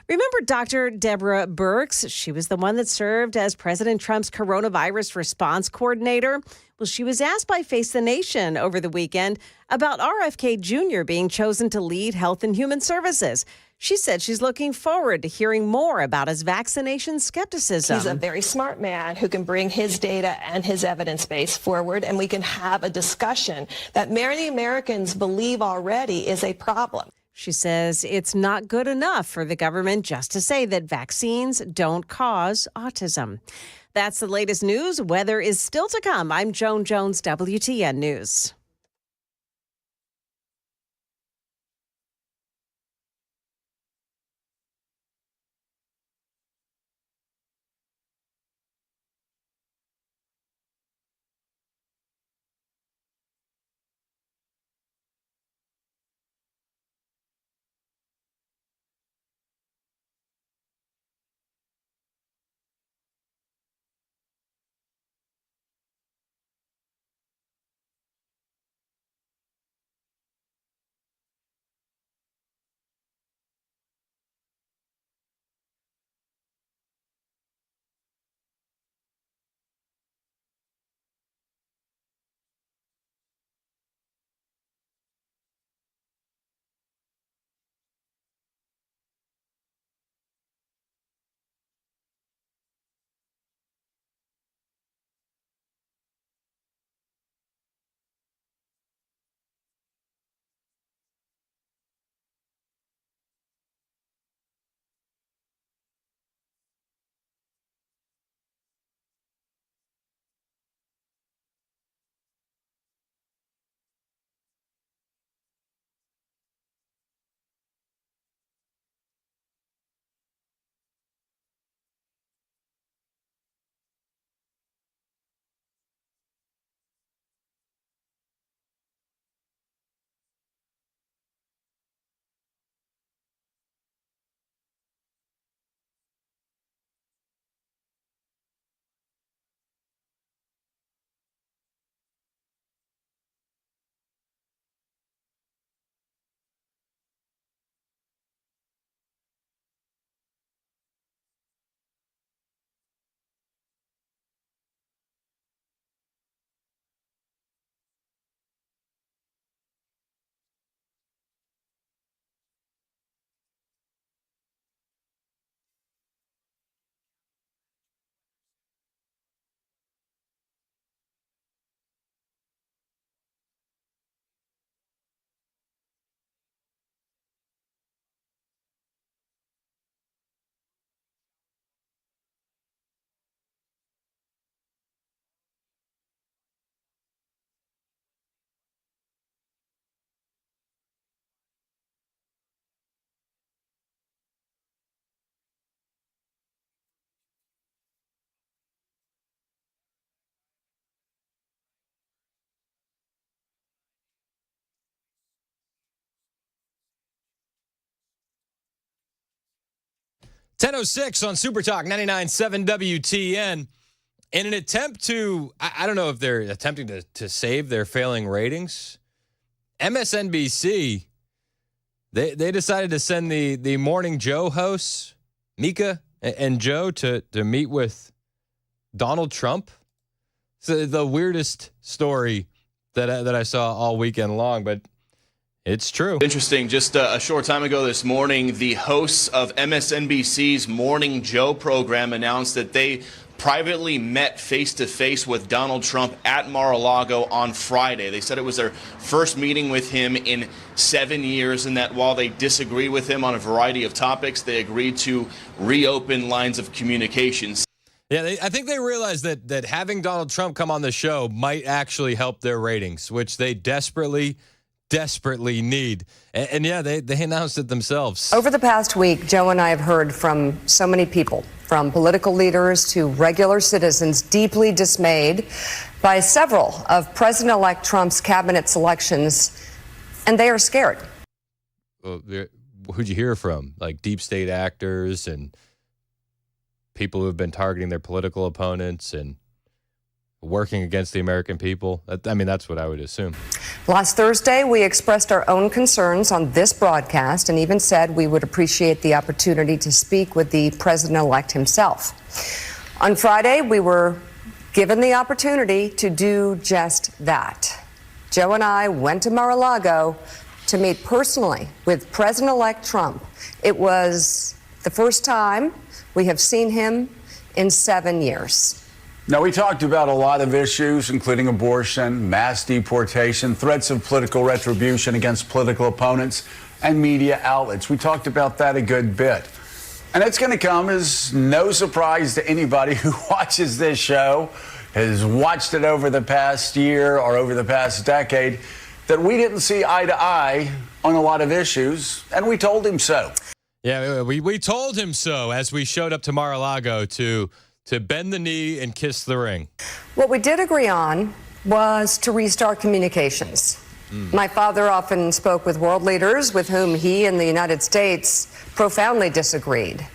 Remember Dr. Deborah Birx? She was the one that served as President Trump's coronavirus response coordinator. Well, she was asked by Face the Nation over the weekend about RFK Jr. being chosen to lead Health and Human Services. She said she's looking forward to hearing more about his vaccination skepticism. He's a very smart man who can bring his data and his evidence base forward, and we can have a discussion that many Americans believe already is a problem. She says it's not good enough for the government just to say that vaccines don't cause autism. That's the latest news. Weather is still to come. I'm Joan Jones, WTN News. 10:06 on Super Talk 99.7 WTN. In an attempt to, I don't know if they're attempting to save their failing ratings, MSNBC, they decided to send the Morning Joe hosts, Mika and Joe, to meet with Donald Trump. It's the weirdest story that I saw all weekend long, but it's true. Interesting. Just a short time ago this morning, the hosts of MSNBC's Morning Joe program announced that they privately met face-to-face with Donald Trump at Mar-a-Lago on Friday. They said it was their first meeting with him in 7 years, and that while they disagree with him on a variety of topics, they agreed to reopen lines of communications. Yeah, I think they realized that having Donald Trump come on the show might actually help their ratings, which they desperately need. And yeah, they announced it themselves. Over the past week, Joe and I have heard from so many people, from political leaders to regular citizens, deeply dismayed by several of President-elect Trump's cabinet selections, and they are scared. Well, who'd you hear from? Like deep state actors and people who have been targeting their political opponents and working against the American people? I mean, that's what I would assume. Last Thursday, we expressed our own concerns on this broadcast and even said we would appreciate the opportunity to speak with the president-elect himself. On Friday, we were given the opportunity to do just that. Joe and I went to Mar-a-Lago to meet personally with President-elect Trump. It was the first time we have seen him in 7 years. Now, we talked about a lot of issues, including abortion, mass deportation, threats of political retribution against political opponents, and media outlets. We talked about that a good bit. And it's going to come as no surprise to anybody who watches this show, has watched it over the past year or over the past decade, that we didn't see eye to eye on a lot of issues, and we told him so. Yeah, we told him so as we showed up to Mar-a-Lago to bend the knee and kiss the ring. What we did agree on was to restart communications. My father often spoke with world leaders with whom he and the United States profoundly disagreed.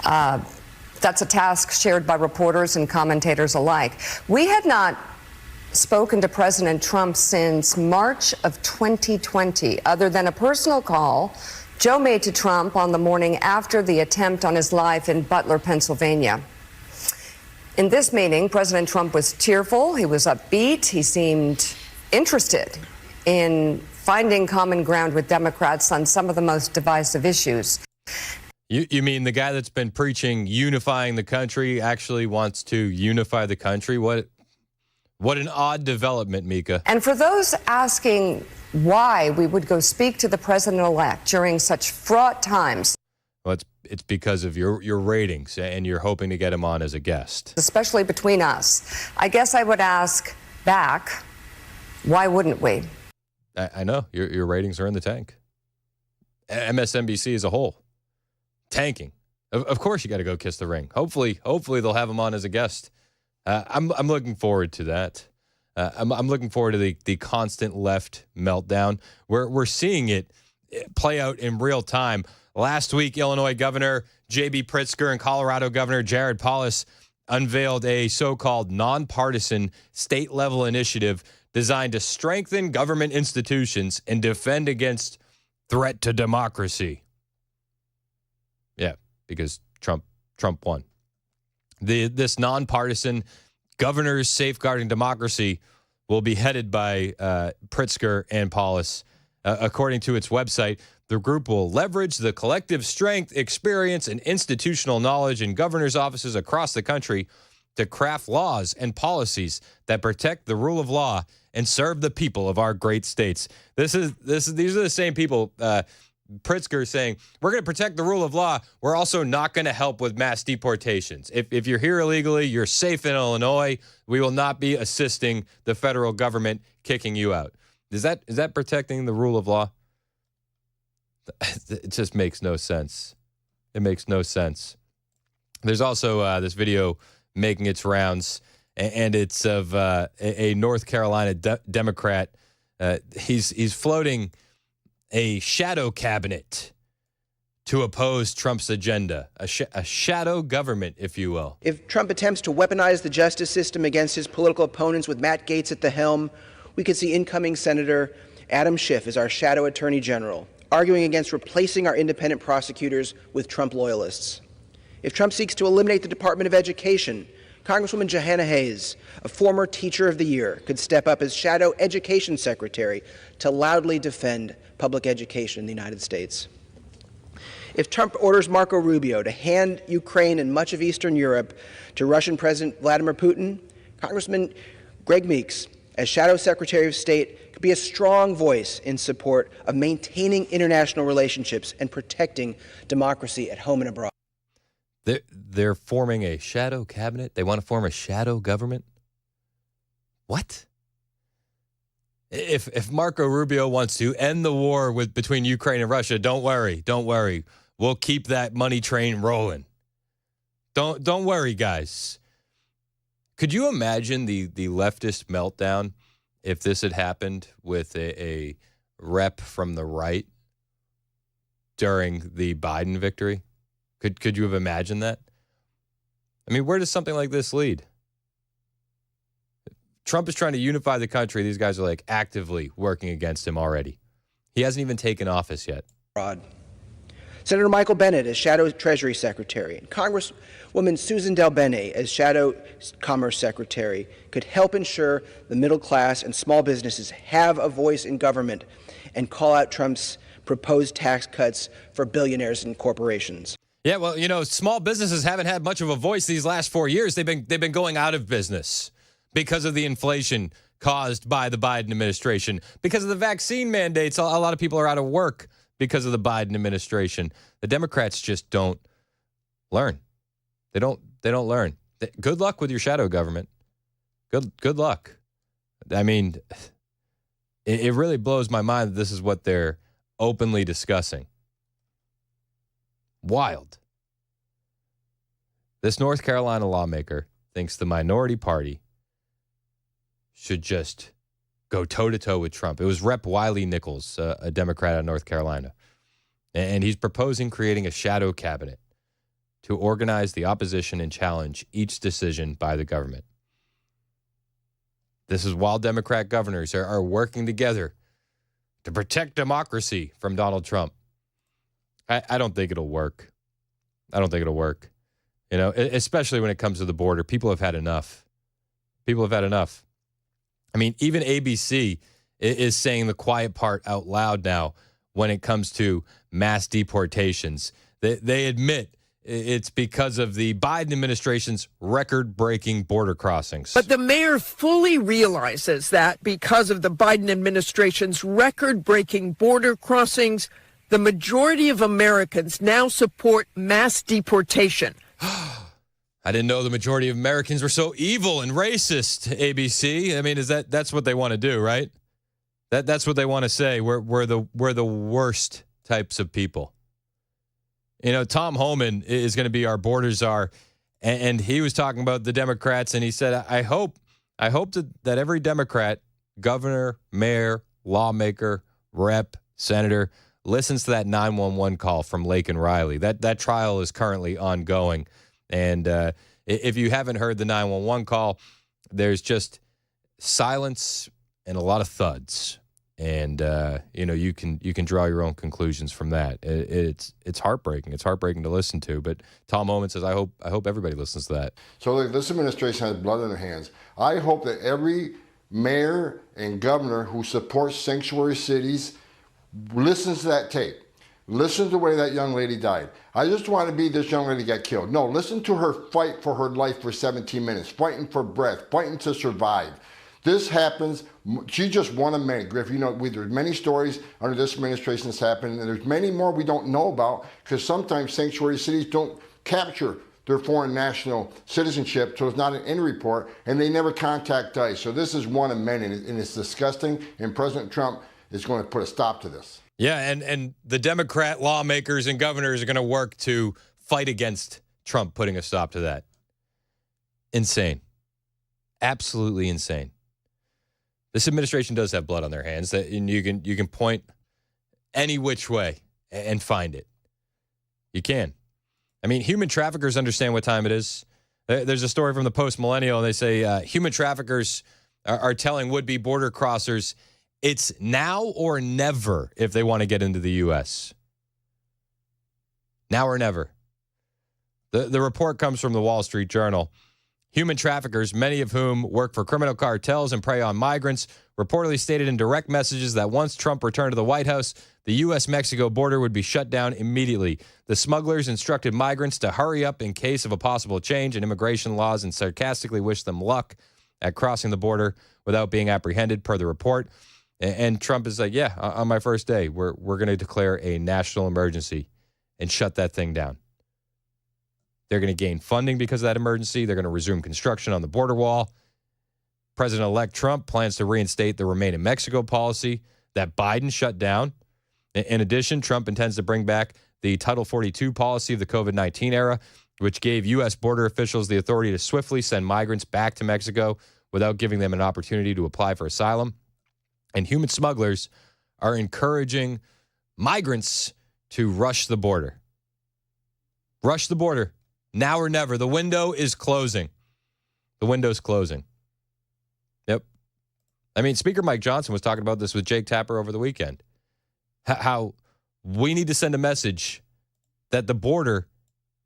That's a task shared by reporters and commentators alike. We had not spoken to President Trump since March of 2020, other than a personal call Joe made to Trump on the morning after the attempt on his life in Butler, Pennsylvania. In this meeting, President Trump was cheerful, he was upbeat, he seemed interested in finding common ground with Democrats on some of the most divisive issues. You mean the guy that's been preaching unifying the country actually wants to unify the country? What an odd development, Mika. And for those asking why we would go speak to the president-elect during such fraught times, well, it's because of your ratings, and you're hoping to get him on as a guest. Especially between us. I guess I would ask back, why wouldn't we? I know. Your ratings are in the tank. MSNBC as a whole, tanking. Of course you got to go kiss the ring. Hopefully they'll have him on as a guest. I'm looking forward to that. I'm looking forward to the constant left meltdown. We're seeing it play out in real time. Last week, Illinois Governor J.B. Pritzker and Colorado Governor Jared Polis unveiled a so-called nonpartisan state-level initiative designed to strengthen government institutions and defend against threat to democracy. Yeah, because Trump won. This nonpartisan Governors Safeguarding Democracy will be headed by Pritzker and Polis. According to its website, the group will leverage the collective strength, experience, and institutional knowledge in governors' offices across the country to craft laws and policies that protect the rule of law and serve the people of our great states. These are the same people. Pritzker saying, we're going to protect the rule of law. We're also not going to help with mass deportations. If you're here illegally, you're safe in Illinois. We will not be assisting the federal government kicking you out. Is that protecting the rule of law? It just makes no sense. It makes no sense. There's also this video making its rounds, and it's of a North Carolina Democrat. He's floating a shadow cabinet to oppose Trump's agenda, a shadow government, if you will. If Trump attempts to weaponize the justice system against his political opponents with Matt Gaetz at the helm, we could see incoming Senator Adam Schiff as our shadow attorney general, arguing against replacing our independent prosecutors with Trump loyalists. If Trump seeks to eliminate the Department of Education, Congresswoman Johanna Hayes, a former Teacher of the Year, could step up as shadow education secretary to loudly defend public education in the United States. If Trump orders Marco Rubio to hand Ukraine and much of Eastern Europe to Russian President Vladimir Putin, Congressman Greg Meeks, as Shadow Secretary of State, could be a strong voice in support of maintaining international relationships and protecting democracy at home and abroad. They're forming a shadow cabinet? They want to form a shadow government? What? If Marco Rubio wants to end the war between Ukraine and Russia, don't worry. We'll keep that money train rolling. Don't worry, guys. Could you imagine the leftist meltdown if this had happened with a rep from the right during the Biden victory? Could you have imagined that? I mean, where does something like this lead? Trump is trying to unify the country. These guys are like actively working against him already. He hasn't even taken office yet. Senator Michael Bennet as Shadow Treasury Secretary and Congresswoman Susan DelBene as Shadow Commerce Secretary could help ensure the middle class and small businesses have a voice in government and call out Trump's proposed tax cuts for billionaires and corporations. Yeah, well, small businesses haven't had much of a voice these last 4 years. They've been going out of business because of the inflation caused by the Biden administration. Because of the vaccine mandates, a lot of people are out of work because of the Biden administration. The Democrats just don't learn. They don't learn. Good luck with your shadow government. Good luck. I mean, it really blows my mind that this is what they're openly discussing. Wild. This North Carolina lawmaker thinks the minority party should just go toe-to-toe with Trump. It was Rep. Wiley Nichols, a Democrat out of North Carolina. And he's proposing creating a shadow cabinet to organize the opposition and challenge each decision by the government. This is while Democrat governors are working together to protect democracy from Donald Trump. I don't think it'll work. Especially when it comes to the border. People have had enough. I mean, even ABC is saying the quiet part out loud now when it comes to mass deportations. They admit it's because of the Biden administration's record-breaking border crossings. But the mayor fully realizes that because of the Biden administration's record-breaking border crossings, the majority of Americans now support mass deportation. I didn't know the majority of Americans were so evil and racist, ABC. I mean, that's what they want to do, right? That's what they want to say. We're the worst types of people. Tom Homan is going to be our border czar, and he was talking about the Democrats, and he said, I hope that every Democrat, governor, mayor, lawmaker, rep, senator, listens to that 911 call from Laken Riley. That trial is currently ongoing. And if you haven't heard the 911 call, there's just silence and a lot of thuds. And, you can draw your own conclusions from that. It's heartbreaking. It's heartbreaking to listen to. But Tom Homan says, I hope everybody listens to that. So look, this administration has blood in their hands. I hope that every mayor and governor who supports sanctuary cities listens to that tape. Listen to the way that young lady died. I just want to be this young lady got killed. No, listen to her fight for her life for 17 minutes, fighting for breath, fighting to survive. This happens. She just one of many. Griff, there's many stories under this administration that's happened, and there's many more we don't know about because sometimes sanctuary cities don't capture their foreign national citizenship, so it's not an end report, and they never contact ICE. So this is one of many, and it's disgusting, and President Trump is going to put a stop to this. Yeah, and the Democrat lawmakers and governors are going to work to fight against Trump putting a stop to that. Insane. Absolutely insane. This administration does have blood on their hands, and you can point any which way and find it. You can. I mean, human traffickers understand what time it is. There's a story from the Post Millennial, and they say human traffickers are telling would-be border crossers it's now or never if they want to get into the U.S. Now or never. The report comes from the Wall Street Journal. Human traffickers, many of whom work for criminal cartels and prey on migrants, reportedly stated in direct messages that once Trump returned to the White House, the U.S.-Mexico border would be shut down immediately. The smugglers instructed migrants to hurry up in case of a possible change in immigration laws and sarcastically wished them luck at crossing the border without being apprehended, per the report. And Trump is like, yeah, on my first day, we're going to declare a national emergency and shut that thing down. They're going to gain funding because of that emergency. They're going to resume construction on the border wall. President-elect Trump plans to reinstate the Remain in Mexico policy that Biden shut down. In addition, Trump intends to bring back the Title 42 policy of the COVID-19 era, which gave U.S. border officials the authority to swiftly send migrants back to Mexico without giving them an opportunity to apply for asylum. And human smugglers are encouraging migrants to rush the border. Rush the border. Now or never. The window is closing. The window's closing. Yep. I mean, Speaker Mike Johnson was talking about this with Jake Tapper over the weekend. How we need to send a message that the border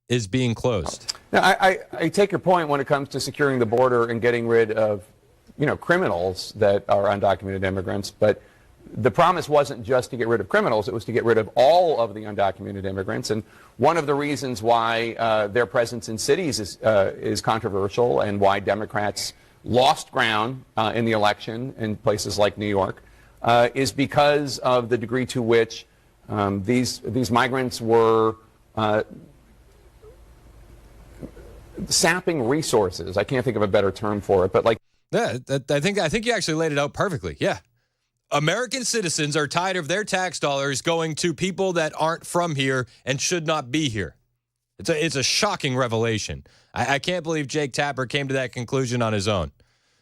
is being closed. Now, I take your point when it comes to securing the border and getting rid of, criminals that are undocumented immigrants, but the promise wasn't just to get rid of criminals, it was to get rid of all of the undocumented immigrants. And one of the reasons why their presence in cities is controversial and why Democrats lost ground in the election in places like New York is because of the degree to which these migrants were sapping resources. I can't think of a better term for it, but I think you actually laid it out perfectly. Yeah. American citizens are tired of their tax dollars going to people that aren't from here and should not be here. It's a shocking revelation. I can't believe Jake Tapper came to that conclusion on his own.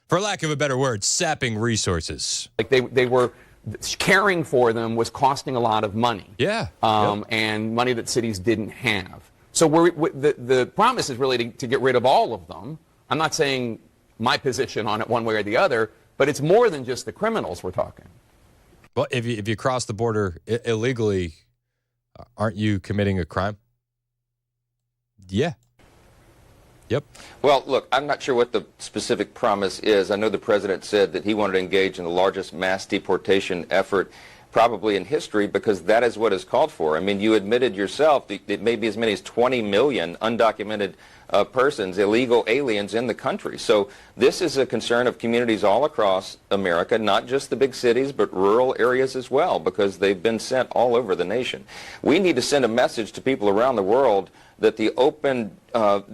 For lack of a better word, sapping resources. They were caring for them was costing a lot of money. Yeah. And money that cities didn't have. So the promise is really to get rid of all of them. I'm not saying my position on it one way or the other, but it's more than just the criminals we're talking. Well, if you cross the border illegally, aren't you committing a crime? Yeah. Yep. Well, look, I'm not sure what the specific promise is. I know the president said that he wanted to engage in the largest mass deportation effort probably in history because that is what is called for. I mean, you admitted yourself it may be as many as 20 million undocumented persons, illegal aliens in the country. So this is a concern of communities all across America, not just the big cities, but rural areas as well, because they've been sent all over the nation. We need to send a message to people around the world that the open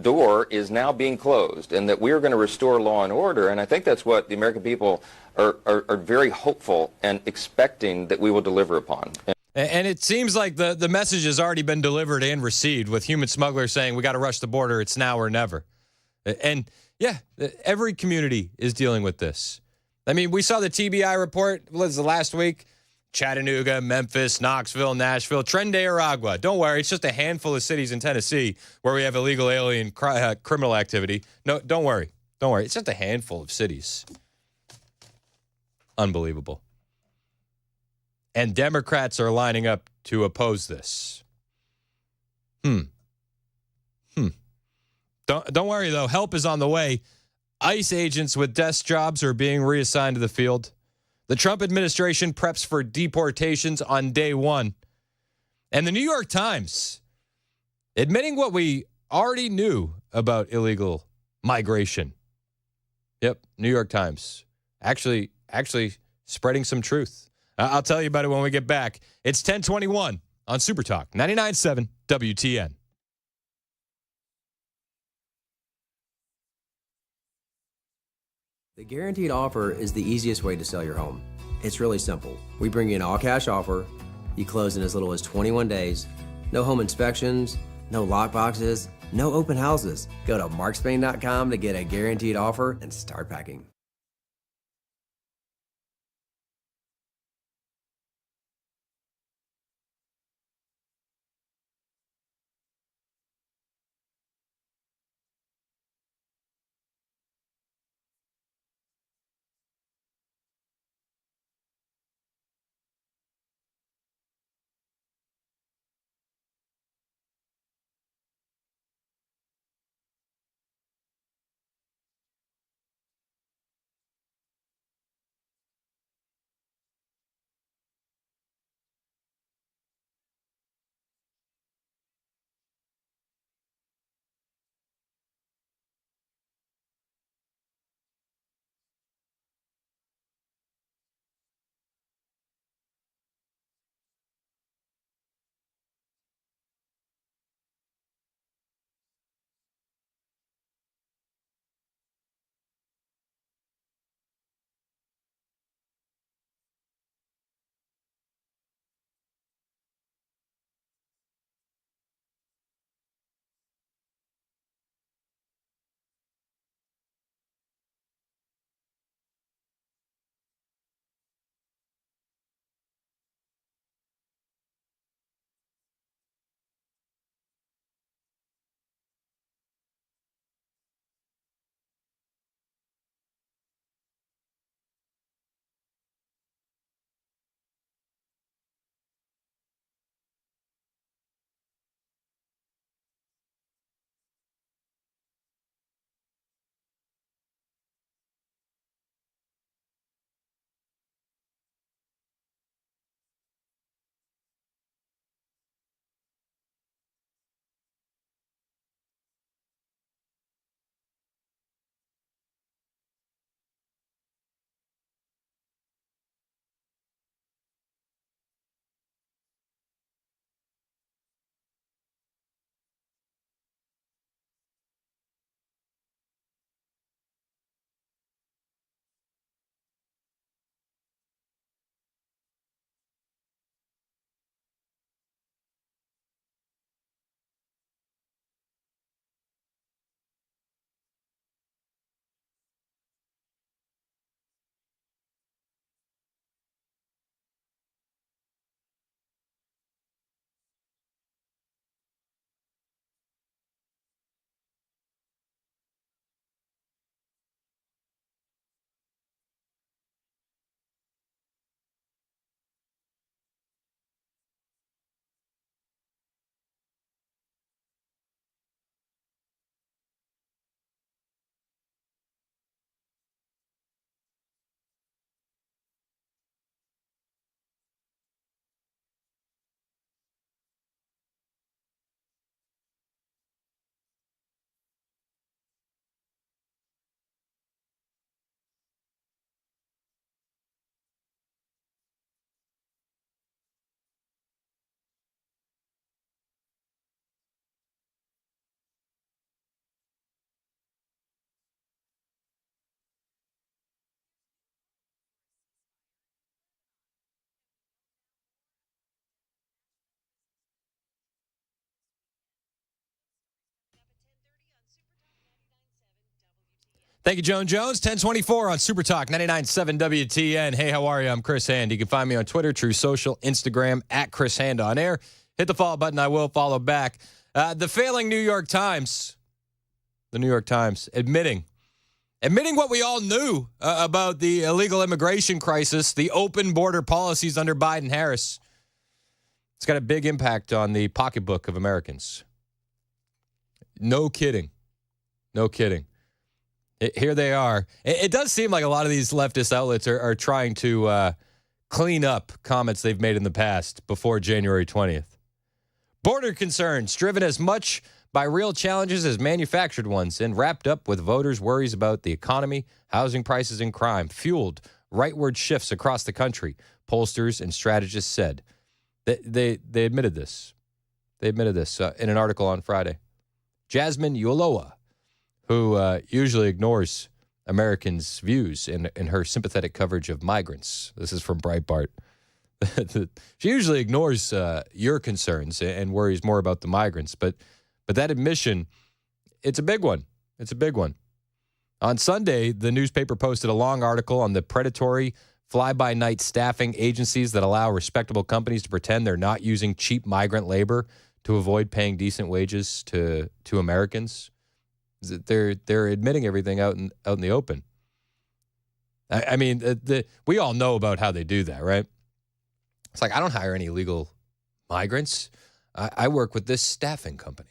door is now being closed and that we are going to restore law and order. And I think that's what the American people are very hopeful and expecting that we will deliver upon. And it seems like the message has already been delivered and received with human smugglers saying we got to rush the border. It's now or never. And yeah, every community is dealing with this. I mean, we saw the TBI report, what was the last week? Chattanooga, Memphis, Knoxville, Nashville, Tren de Aragua. Don't worry, it's just a handful of cities in Tennessee where we have illegal alien criminal activity. No, don't worry. Don't worry. It's just a handful of cities. Unbelievable. And Democrats are lining up to oppose this. Don't worry, though. Help is on the way. ICE agents with desk jobs are being reassigned to the field. The Trump administration preps for deportations on day one. And the New York Times admitting what we already knew about illegal migration. Yep, New York Times. Actually spreading some truth. I'll tell you about it when we get back. It's 10:21 on Super Talk 99.7 WTN. The guaranteed offer is the easiest way to sell your home. It's really simple. We bring you an all-cash offer. You close in as little as 21 days. No home inspections, no lockboxes, no open houses. Go to markspain.com to get a guaranteed offer and start packing. Thank you, Joan Jones. 1024 on Super Talk 99.7 WTN. Hey, how are you? I'm Chris Hand. You can find me on Twitter, True Social, Instagram, at Chris Hand on air. Hit the follow button. I will follow back. The failing New York Times, admitting what we all knew about the illegal immigration crisis, the open border policies under Biden-Harris. It's got a big impact on the pocketbook of Americans. No kidding. Here they are. It does seem like a lot of these leftist outlets are trying to clean up comments they've made in the past before January 20th. Border concerns driven as much by real challenges as manufactured ones and wrapped up with voters' worries about the economy, housing prices, and crime, fueled rightward shifts across the country, pollsters and strategists said. They admitted this. They admitted this in an article on Friday. Jasmine Ulloa, who usually ignores Americans' views in her sympathetic coverage of migrants. This is from Breitbart. She usually ignores your concerns and worries more about the migrants. But that admission, it's a big one. It's a big one. On Sunday, the newspaper posted a long article on the predatory fly-by-night staffing agencies that allow respectable companies to pretend they're not using cheap migrant labor to avoid paying decent wages to Americans. They're admitting everything out in the open. I mean, we all know about how they do that, right? It's like, I don't hire any illegal migrants. I work with this staffing company.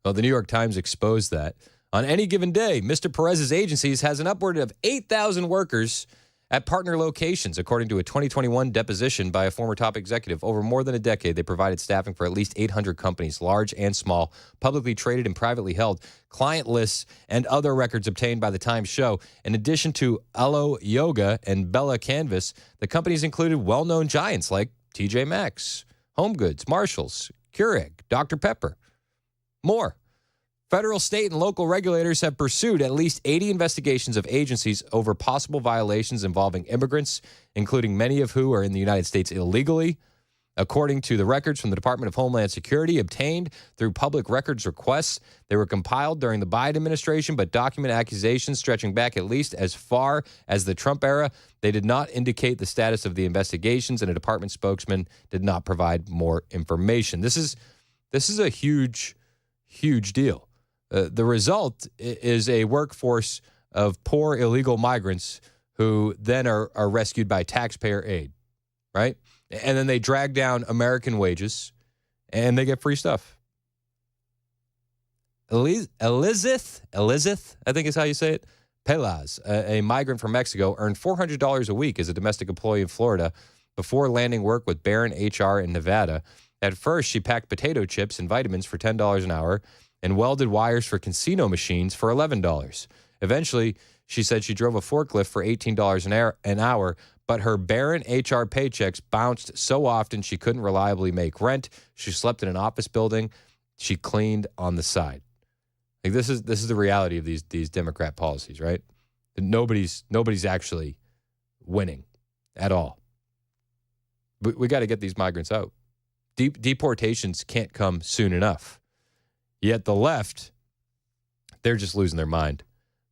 Well, the New York Times exposed that. On any given day, Mr. Perez's agencies has an upward of 8,000 workers at partner locations, according to a 2021 deposition by a former top executive. Over more than a decade, they provided staffing for at least 800 companies, large and small, publicly traded and privately held, client lists, and other records obtained by the Times show. In addition to Alo Yoga and Bella Canvas, the companies included well-known giants like TJ Maxx, Home Goods, Marshalls, Keurig, Dr. Pepper. More. Federal, state, and local regulators have pursued at least 80 investigations of agencies over possible violations involving immigrants, including many of who are in the United States illegally. According to the records from the Department of Homeland Security obtained through public records requests, they were compiled during the Biden administration, but document accusations stretching back at least as far as the Trump era. They did not indicate the status of the investigations, and a department spokesman did not provide more information. This is a huge deal. The result is a workforce of poor illegal migrants who then are rescued by taxpayer aid, right? And then they drag down American wages and they get free stuff. Elizeth, I think is how you say it, Pelaz, a migrant from Mexico, earned $400 a week as a domestic employee in Florida before landing work with Barron HR in Nevada. At first, she packed potato chips and vitamins for $10 an hour and welded wires for casino machines for $11. Eventually, she said she drove a forklift for $18 an hour, but her Barron HR paychecks bounced so often she couldn't reliably make rent. She slept in an office building. She cleaned on the side. Like this is the reality of these Democrat policies, right? Nobody's actually winning at all. We got to get these migrants out. Deportations can't come soon enough. Yet the left, they're just losing their mind.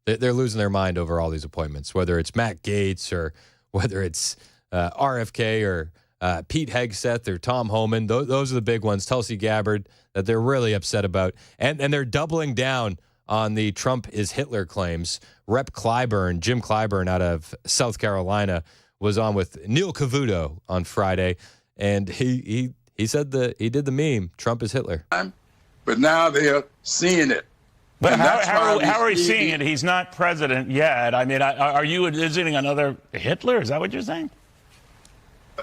They're losing their mind over all these appointments, whether it's Matt Gaetz or whether it's RFK or Pete Hegseth or Tom Homan. Those are the big ones, Tulsi Gabbard, that they're really upset about. And they're doubling down on the Trump is Hitler claims. Rep. Clyburn, Jim Clyburn out of South Carolina, was on with Neil Cavuto on Friday, and he said he did the meme, Trump is Hitler. But now they are seeing it. But how are we seeing it? He's not president yet. I mean, are you visiting another Hitler? Is that what you're saying?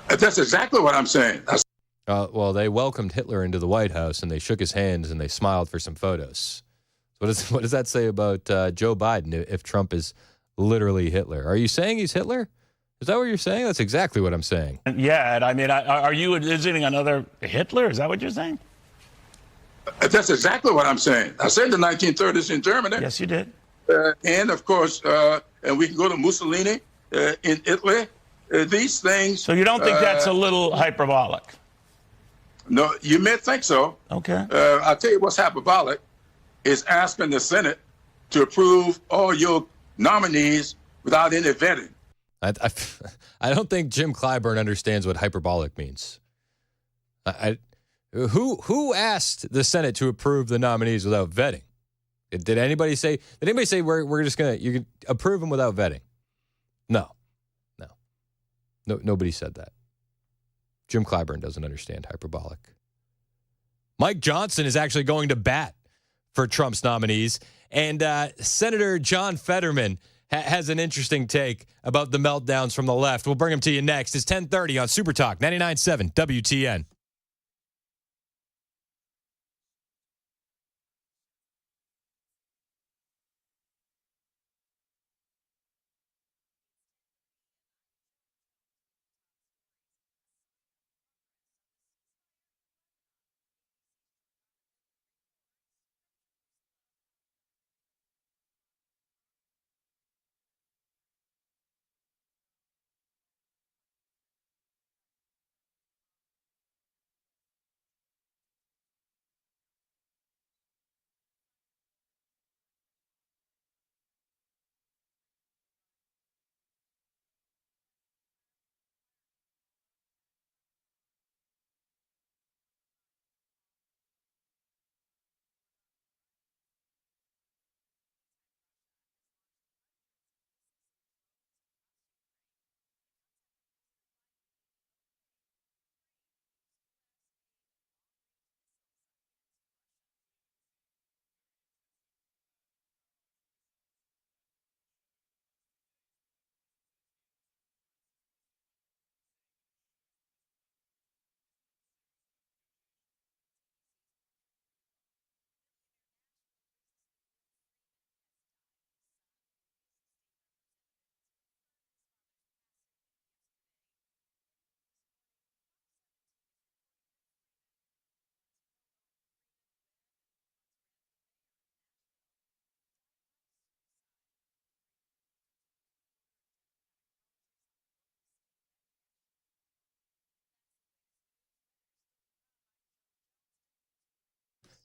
That's exactly what I'm saying. Well, they welcomed Hitler into the White House, and they shook his hands, and they smiled for some photos. What does that say about Joe Biden if Trump is literally Hitler? Are you saying he's Hitler? Is that what you're saying? That's exactly what I'm saying. Yeah, I mean, are you visiting another Hitler? Is that what you're saying? That's exactly what I'm saying. I said the 1930s in Germany. Yes, you did. And, of course, and we can go to Mussolini in Italy. These things... So you don't think that's a little hyperbolic? No, you may think so. Okay. I'll tell you what's hyperbolic is asking the Senate to approve all your nominees without any vetting. I don't think Jim Clyburn understands what hyperbolic means. Who asked the Senate to approve the nominees without vetting? Did anybody say we're just gonna you can approve them without vetting? No, nobody said that. Jim Clyburn doesn't understand hyperbolic. Mike Johnson is actually going to bat for Trump's nominees, and Senator John Fetterman has an interesting take about the meltdowns from the left. We'll bring him to you next. It's 10:30 on Super Talk 99.7 WTN.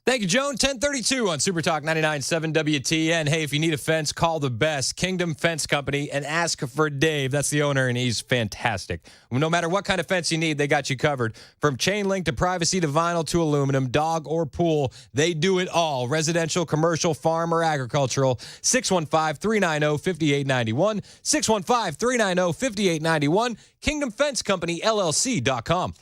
Thank you, Joan. 10:32 on Super Talk 99.7 WTN. Hey, if you need a fence, call the best, Kingdom Fence Company, and ask for Dave. That's the owner, and he's fantastic. No matter what kind of fence you need, they got you covered. From chain link to privacy to vinyl to aluminum, dog or pool, they do it all. Residential, commercial, farm, or agricultural. 615-390-5891. 615-390-5891. KingdomFenceCompanyLLC.com.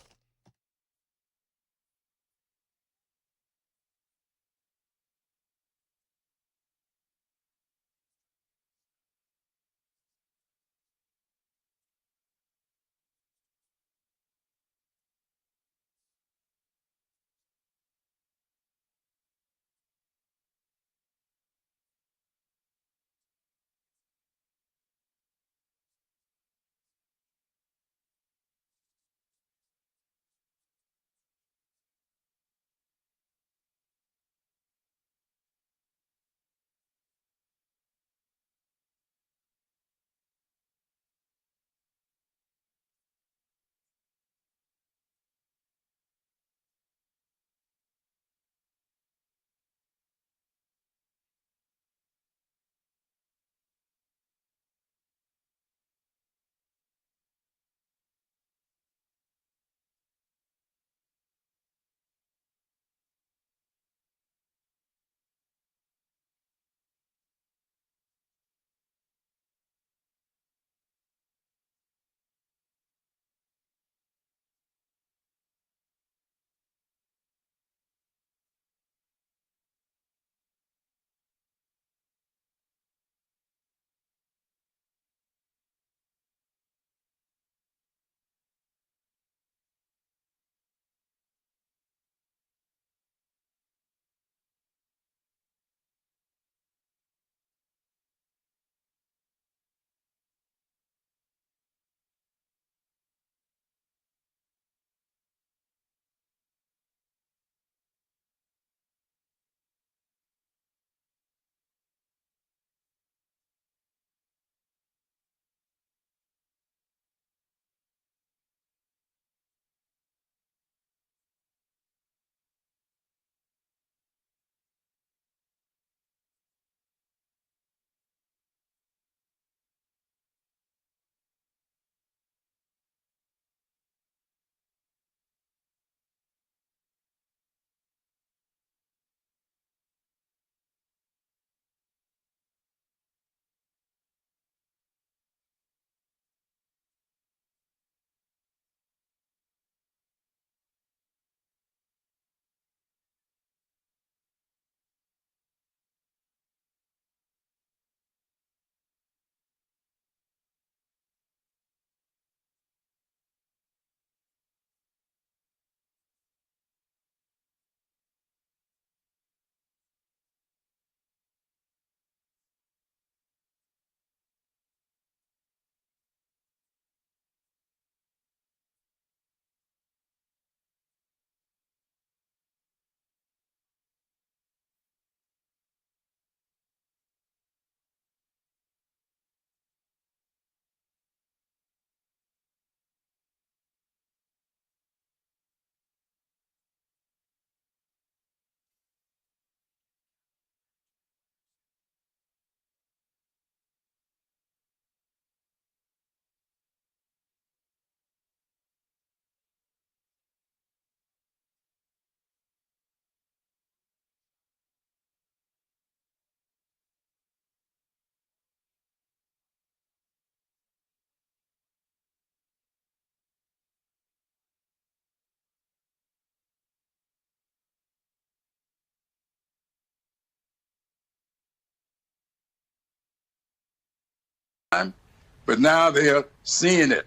but now they are seeing it.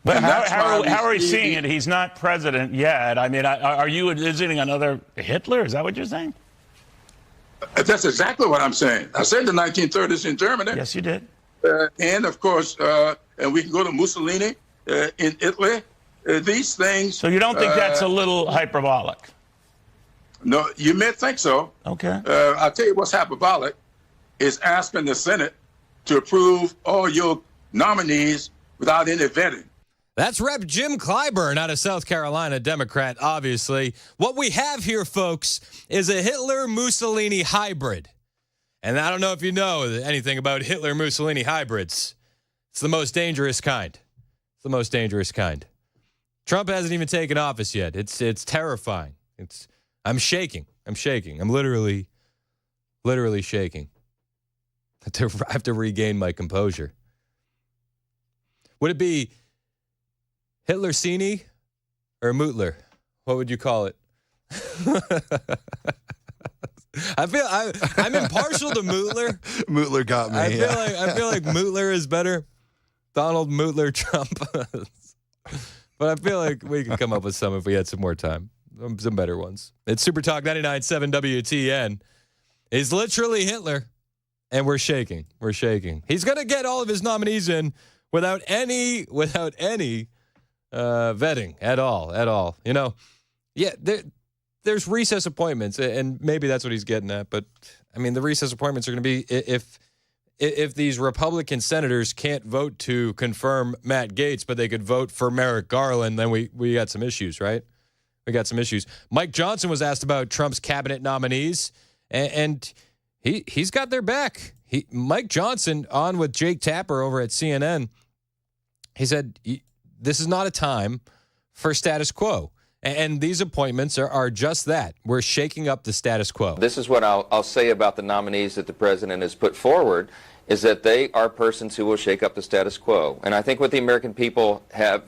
But And that's why we how are we see seeing it? He's not president yet. I mean, are you visiting another Hitler? Is that what you're saying? That's exactly what I'm saying. I said the 1930s in Germany. Yes, you did. And of course, and we can go to Mussolini in Italy. These things. So you don't think that's a little hyperbolic? No, you may think so. Okay. I'll tell you what's hyperbolic is asking the Senate to approve all your nominees without any vetting. That's Rep. Jim Clyburn out of South Carolina, Democrat, obviously. What we have here, folks, is a Hitler-Mussolini hybrid. And I don't know if you know anything about Hitler-Mussolini hybrids. It's the most dangerous kind. It's the most dangerous kind. Trump hasn't even taken office yet. It's terrifying. I'm shaking. I'm literally shaking. I have to regain my composure. Would it be Hitler-Cini or Mootler? What would you call it? I'm impartial to Mootler. Mootler got me. I feel like Mootler is better. Donald Mootler Trump. But I feel like we could come up with some if we had some more time. Some better ones. It's Super Talk 99.7 WTN. He's literally Hitler, and we're shaking. He's going to get all of his nominees in without any vetting at all. You know, yeah, there's recess appointments, and maybe that's what he's getting at. But I mean, the recess appointments are going to be if these Republican senators can't vote to confirm Matt Gaetz, but they could vote for Merrick Garland, then we got some issues, right? We got some issues. Mike Johnson was asked about Trump's cabinet nominees, and he's got their back. Mike Johnson on with Jake Tapper over at CNN. He said, this is not a time for status quo. And these appointments are just that. We're shaking up the status quo. This is what I'll say about the nominees that the president has put forward, is that they are persons who will shake up the status quo. And I think what the American people have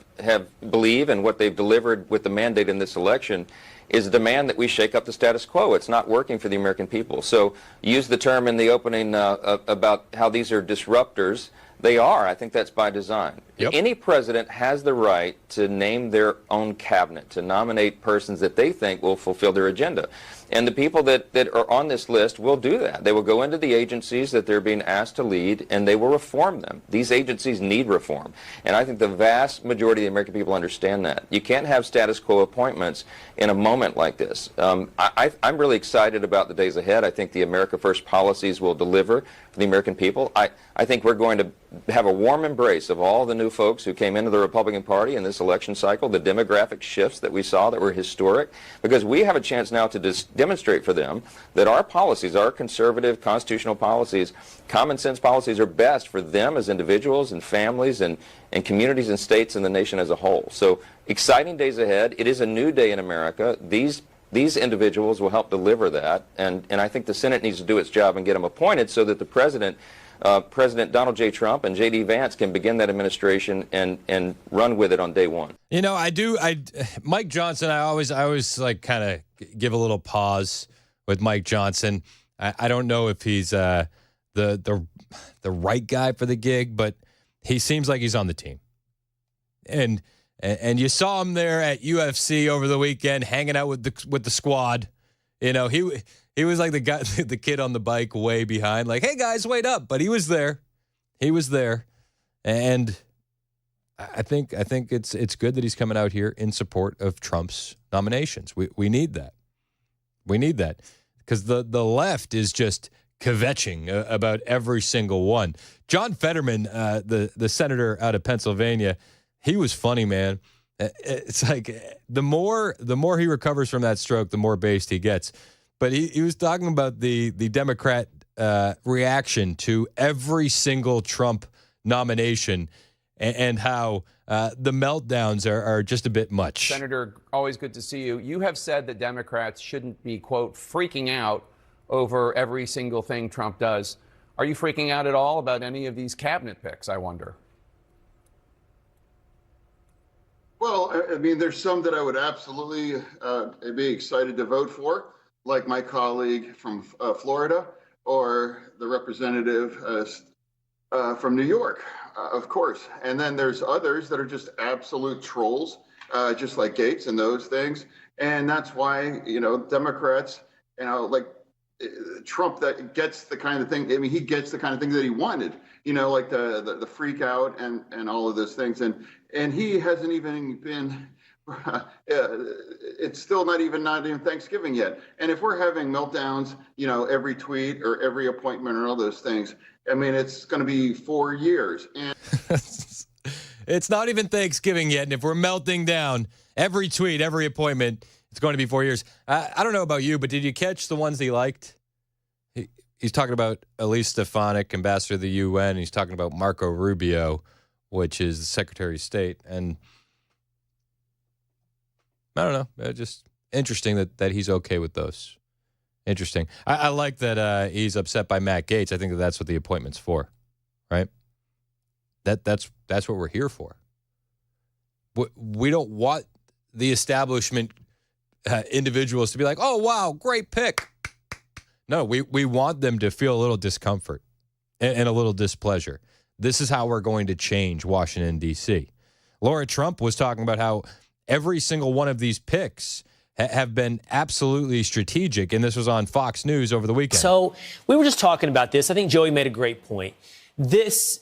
believe and what they've delivered with the mandate in this election is a demand that we shake up the status quo. It's not working for the American people. So use the term in the opening about how these are disruptors. They are. I think that's by design. Yep. Any president has the right to name their own cabinet, to nominate persons that they think will fulfill their agenda. And the people that are on this list will do that. They will go into the agencies that they're being asked to lead, and they will reform them. These agencies need reform. And I think the vast majority of the American people understand that. You can't have status quo appointments in a moment like this. I'm really excited about the days ahead. I think the America First policies will deliver for the American people. I think we're going to have a warm embrace of all the new folks who came into the Republican Party in this election cycle, the demographic shifts that we saw that were historic, because we have a chance now to demonstrate for them that our policies, our conservative constitutional policies, common sense policies are best for them as individuals and families and communities and states and the nation as a whole. So exciting days ahead. It is a new day in America. These individuals will help deliver that, and I think the Senate needs to do its job and get them appointed so that the President Donald J. Trump and J.D. Vance can begin that administration and run with it on day one. You know, Mike Johnson, I always like kind of give a little pause with Mike Johnson. I don't know if he's the right guy for the gig, but he seems like he's on the team. And you saw him there at UFC over the weekend, hanging out with the squad. You know, he was like the kid on the bike way behind, like, hey guys, wait up. But he was there. And I think it's good that he's coming out here in support of Trump's nominations. We need that. We need that because the left is just kvetching about every single one. John Fetterman, the senator out of Pennsylvania, he was funny, man. It's like the more he recovers from that stroke, the more based he gets. But he was talking about the Democrat reaction to every single Trump nomination and how the meltdowns are just a bit much. Senator, always good to see you. You have said that Democrats shouldn't be, quote, freaking out over every single thing Trump does. Are you freaking out at all about any of these cabinet picks, I wonder? Well, I mean, there's some that I would absolutely be excited to vote for, like my colleague from Florida or the representative from New York, of course. And then there's others that are just absolute trolls, just like Gates and those things. And that's why, Democrats, like Trump, that gets the kind of thing. I mean, he gets the kind of thing that he wanted, like the freak out and all of those things. And he hasn't even been, it's still not even Thanksgiving yet. And if we're having meltdowns, every tweet or every appointment or all those things, I mean, it's going to be 4 years. And it's not even Thanksgiving yet. And if we're melting down every tweet, every appointment, it's going to be 4 years. I don't know about you, but did you catch the ones he liked? He's talking about Elise Stefanik, ambassador of the UN. He's talking about Marco Rubio, which is the Secretary of State. And I don't know. Just interesting that he's okay with those. Interesting. I like that he's upset by Matt Gaetz. I think that's what the appointment's for, right? That's what we're here for. We don't want the establishment individuals to be like, oh, wow, great pick. No, we want them to feel a little discomfort and a little displeasure. This is how we're going to change Washington, D.C. Laura Trump was talking about how every single one of these picks have been absolutely strategic, and this was on Fox News over the weekend. So we were just talking about this. I think Joey made a great point. This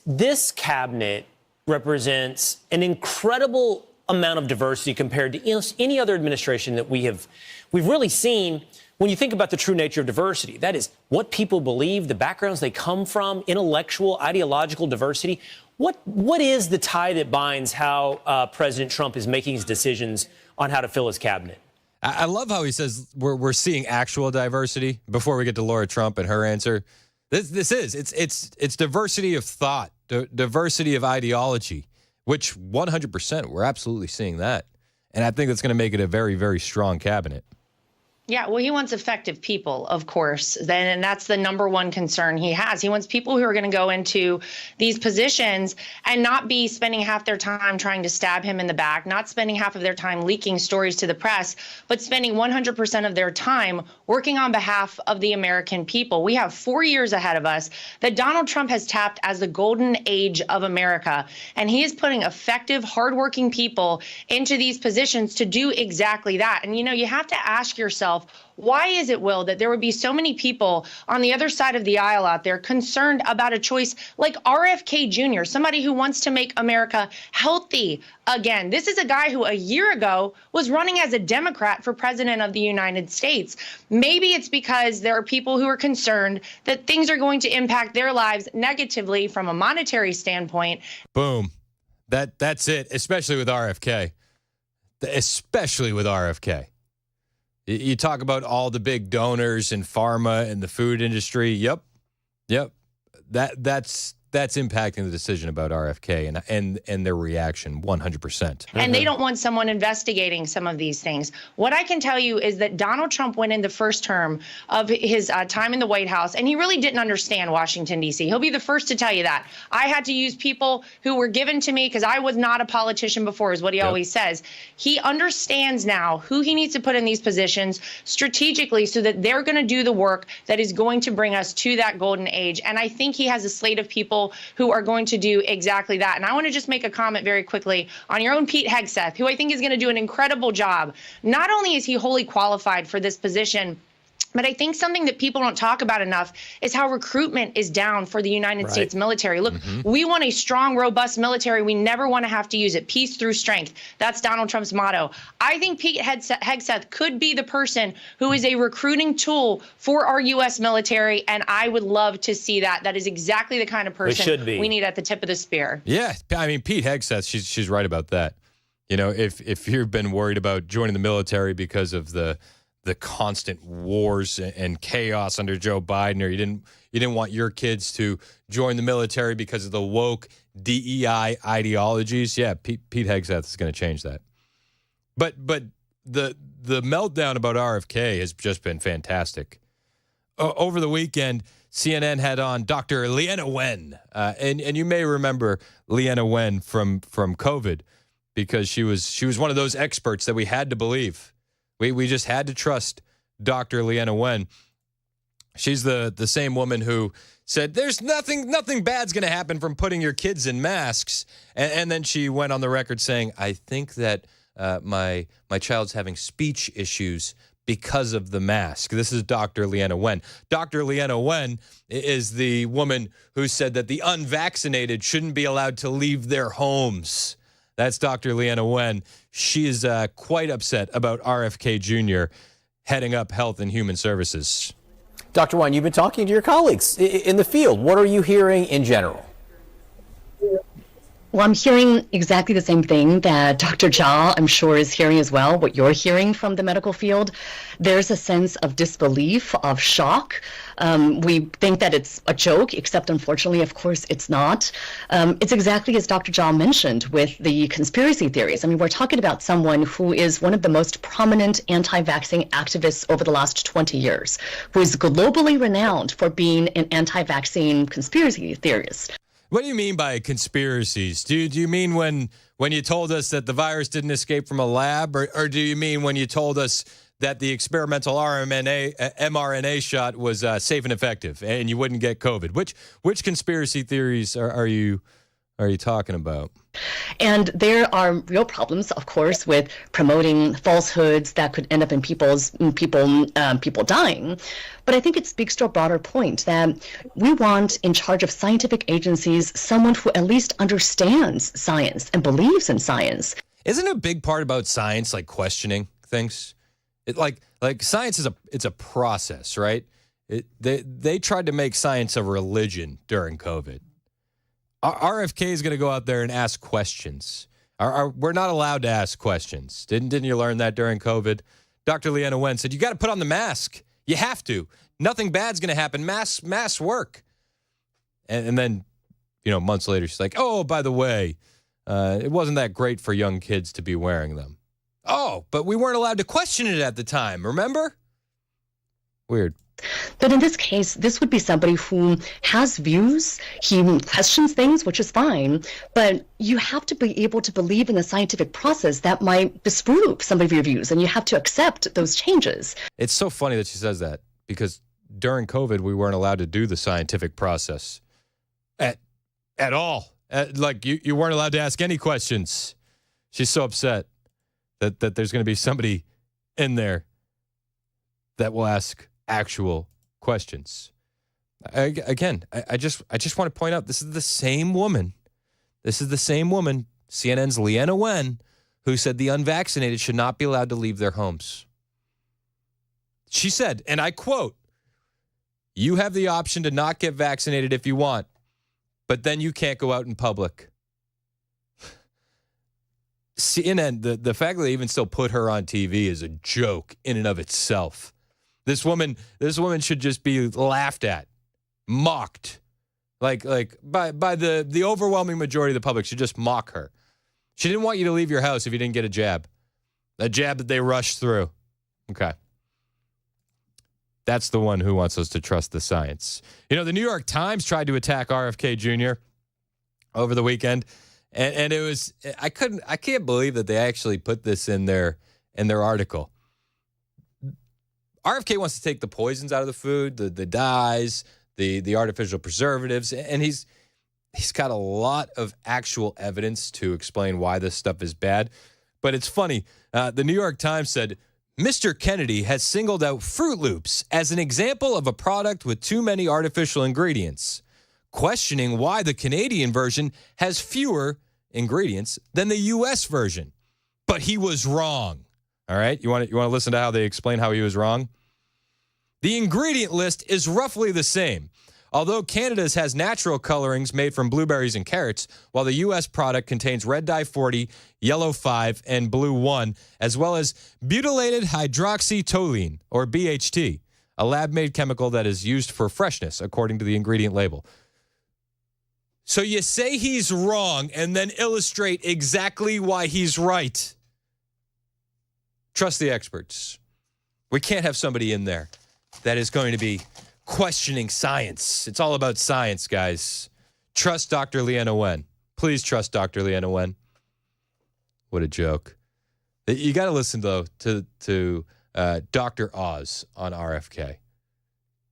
cabinet represents an incredible amount of diversity compared to any other administration that we've really seen. When you think about the true nature of diversity, that is what people believe, the backgrounds they come from, intellectual, ideological diversity. What is the tie that binds how President Trump is making his decisions on how to fill his cabinet? I love how he says we're seeing actual diversity before we get to Laura Trump and her answer. It's diversity of thought, diversity of ideology, which 100% we're absolutely seeing that. And I think that's going to make it a very, very strong cabinet. Yeah, well, he wants effective people, of course, and that's the number one concern he has. He wants people who are going to go into these positions and not be spending half their time trying to stab him in the back, not spending half of their time leaking stories to the press, but spending 100% of their time working on behalf of the American people. We have 4 years ahead of us that Donald Trump has tapped as the golden age of America, and he is putting effective, hardworking people into these positions to do exactly that. And, you have to ask yourself, why is it, Will, that there would be so many people on the other side of the aisle out there concerned about a choice like RFK Jr., somebody who wants to make America healthy again? This is a guy who a year ago was running as a Democrat for president of the United States. Maybe it's because there are people who are concerned that things are going to impact their lives negatively from a monetary standpoint. Boom. That's it, especially with RFK. Especially with RFK. You talk about all the big donors and pharma and the food industry. Yep. That's impacting the decision about RFK and their reaction 100%. And they don't want someone investigating some of these things. What I can tell you is that Donald Trump went in the first term of his time in the White House, and he really didn't understand Washington, D.C. He'll be the first to tell you that. I had to use people who were given to me because I was not a politician before, is what he always says. He understands now who he needs to put in these positions strategically so that they're going to do the work that is going to bring us to that golden age. And I think he has a slate of people who are going to do exactly that. And I want to just make a comment very quickly on your own Pete Hegseth, who I think is going to do an incredible job. Not only is he wholly qualified for this position, but I think something that people don't talk about enough is how recruitment is down for the United States military. Look, we want a strong, robust military. We never want to have to use it. Peace through strength. That's Donald Trump's motto. I think Pete Hegseth could be the person who is a recruiting tool for our U.S. military, and I would love to see that. That is exactly the kind of person we need at the tip of the spear. Yeah, I mean, Pete Hegseth, she's right about that. If you've been worried about joining the military because of the constant wars and chaos under Joe Biden, or you didn't want your kids to join the military because of the woke DEI ideologies. Yeah, Pete Hegseth is going to change that. But the meltdown about RFK has just been fantastic. Over the weekend, CNN had on Dr. Leana Wen, and you may remember Leana Wen from COVID because she was one of those experts that we had to believe. We just had to trust Dr. Leana Wen. She's the same woman who said, there's nothing bad's going to happen from putting your kids in masks. And then she went on the record saying, I think that my child's having speech issues because of the mask. This is Dr. Leana Wen. Dr. Leana Wen is the woman who said that the unvaccinated shouldn't be allowed to leave their homes. That's Dr. Leana Wen. She is quite upset about RFK Jr. heading up Health and Human Services. Dr. Wen, you've been talking to your colleagues in the field. What are you hearing in general? Well, I'm hearing exactly the same thing that Dr. Jha, I'm sure, is hearing as well, what you're hearing from the medical field. There's a sense of disbelief, of shock. We think that it's a joke, except unfortunately, of course, it's not. It's exactly as Dr. Jha mentioned with the conspiracy theories. I mean, we're talking about someone who is one of the most prominent anti-vaccine activists over the last 20 years, who is globally renowned for being an anti-vaccine conspiracy theorist. What do you mean by conspiracies? Do you mean when you told us that the virus didn't escape from a lab, or do you mean when you told us that the experimental mRNA shot was safe and effective and you wouldn't get COVID? Which conspiracy theories are you talking about? And there are real problems, of course, with promoting falsehoods that could end up in people dying. But I think it speaks to a broader point that we want in charge of scientific agencies someone who at least understands science and believes in science. Isn't a big part about science like questioning things? It like science is a process, right? They tried to make science a religion during COVID. RFK is going to go out there and ask questions. We're not allowed to ask questions. Didn't you learn that during COVID? Dr. Leana Wen said, you got to put on the mask. You have to. Nothing bad's going to happen. Masks work. And then, months later, she's like, oh, by the way, it wasn't that great for young kids to be wearing them. Oh, but we weren't allowed to question it at the time, remember? Weird. But in this case, this would be somebody who has views, he questions things, which is fine, but you have to be able to believe in the scientific process that might disprove some of your views, and you have to accept those changes. It's so funny that she says that, because during COVID, we weren't allowed to do the scientific process at all. You weren't allowed to ask any questions. She's so upset that there's going to be somebody in there that will ask actual questions. I just want to point out, this is the same woman, CNN's Leana Wen, who said the unvaccinated should not be allowed to leave their homes. She said, and I quote, you have the option to not get vaccinated if you want, but then you can't go out in public. CNN, the fact that they even still put her on TV is a joke in and of itself. This woman should just be laughed at, mocked, like by the overwhelming majority of the public should just mock her. She didn't want you to leave your house if you didn't get a jab that they rushed through. Okay. That's the one who wants us to trust the science. The New York Times tried to attack RFK Jr. over the weekend, and it was I can't believe that they actually put this in their article. RFK wants to take the poisons out of the food, the dyes, the artificial preservatives, and he's got a lot of actual evidence to explain why this stuff is bad. But it's funny. The New York Times said, Mr. Kennedy has singled out Fruit Loops as an example of a product with too many artificial ingredients, questioning why the Canadian version has fewer ingredients than the U.S. version. But he was wrong. All right, you want to listen to how they explain how he was wrong? The ingredient list is roughly the same. Although Canada's has natural colorings made from blueberries and carrots, while the U.S. product contains red dye 40, yellow 5, and blue 1, as well as butylated hydroxytoluene, or BHT, a lab-made chemical that is used for freshness, according to the ingredient label. So you say he's wrong and then illustrate exactly why he's right. Trust the experts. We can't have somebody in there that is going to be questioning science. It's all about science, guys. Trust Dr. Leana Wen. Please trust Dr. Leana Wen. What a joke. You got to listen, though, to Dr. Oz on RFK.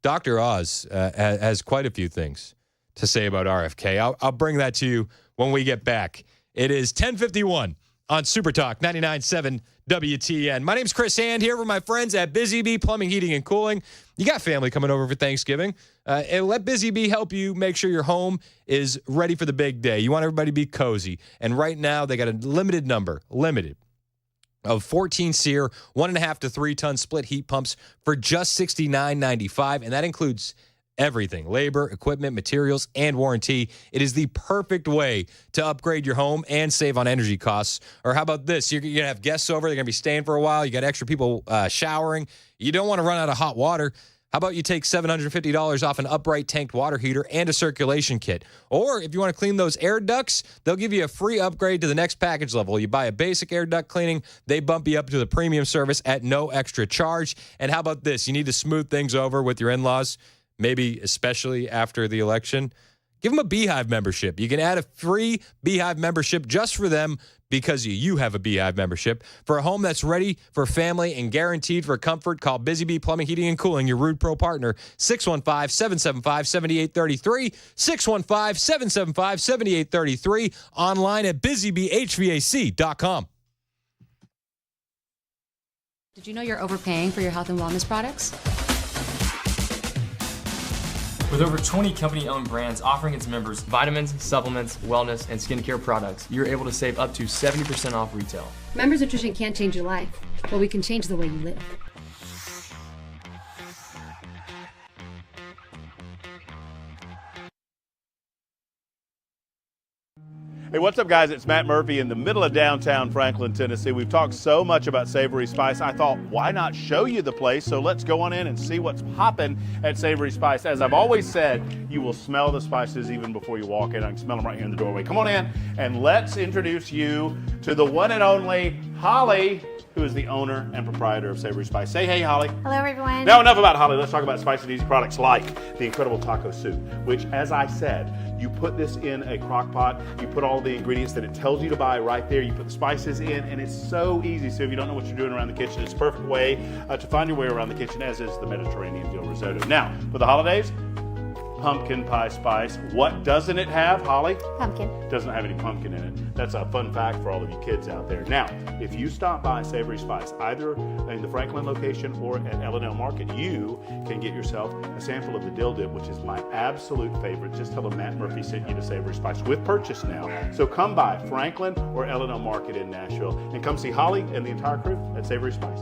Dr. Oz has quite a few things to say about RFK. I'll bring that to you when we get back. It is 10:51 on Super Talk 99.7 WTN. My name's Chris Hand here with my friends at Busy Bee Plumbing, Heating, and Cooling. You got family coming over for Thanksgiving. And let Busy Bee help you make sure your home is ready for the big day. You want everybody to be cozy. And right now, they got a limited of 14 SEER 1.5 to 3 ton split heat pumps for just $69.95. And that includes everything: labor, equipment, materials, and warranty. It is the perfect way to upgrade your home and save on energy costs. Or how about this? You're going to have guests over. They're going to be staying for a while. You got extra people showering. You don't want to run out of hot water. How about you take $750 off an upright tanked water heater and a circulation kit? Or if you want to clean those air ducts, they'll give you a free upgrade to the next package level. You buy a basic air duct cleaning, they bump you up to the premium service at no extra charge. And how about this? You need to smooth things over with your in-laws, maybe especially after the election. Give them a Beehive membership. You can add a free Beehive membership just for them because you have a Beehive membership. For a home that's ready for family and guaranteed for comfort, call Busy Bee Plumbing, Heating, and Cooling, your Rude Pro partner, 615-775-7833, 615-775-7833, online at busybehvac.com. Did you know you're overpaying for your health and wellness products? With over 20 company-owned brands offering its members vitamins, supplements, wellness, and skincare products, you're able to save up to 70% off retail. Members Nutrition can't change your life, but we can change the way you live. Hey, what's up, guys? It's Matt Murphy in the middle of downtown Franklin, Tennessee. We've talked so much about Savory Spice. I thought, why not show you the place? So let's go on in and see what's popping at Savory Spice. As I've always said, you will smell the spices even before you walk in. I can smell them right here in the doorway. Come on in and let's introduce you to the one and only Holly, who is the owner and proprietor of Savory Spice. Say hey, Holly. Hello, everyone. Now, enough about Holly. Let's talk about spicy and easy products like the incredible taco soup, which, as I said, you put this in a crock pot, you put all the ingredients that it tells you to buy right there, you put the spices in, and it's so easy. So if you don't know what you're doing around the kitchen, it's a perfect way to find your way around the kitchen, as is the Mediterranean dill risotto. Now, for the holidays, pumpkin pie spice. What doesn't it have, Holly? Pumpkin. Doesn't have any pumpkin in it. That's a fun fact for all of you kids out there. Now, if you stop by Savory Spice, either in the Franklin location or at L&L Market, you can get yourself a sample of the dill dip, which is my absolute favorite. Just tell them Matt Murphy sent you to Savory Spice with purchase now. So come by Franklin or L&L Market in Nashville and come see Holly and the entire crew at Savory Spice.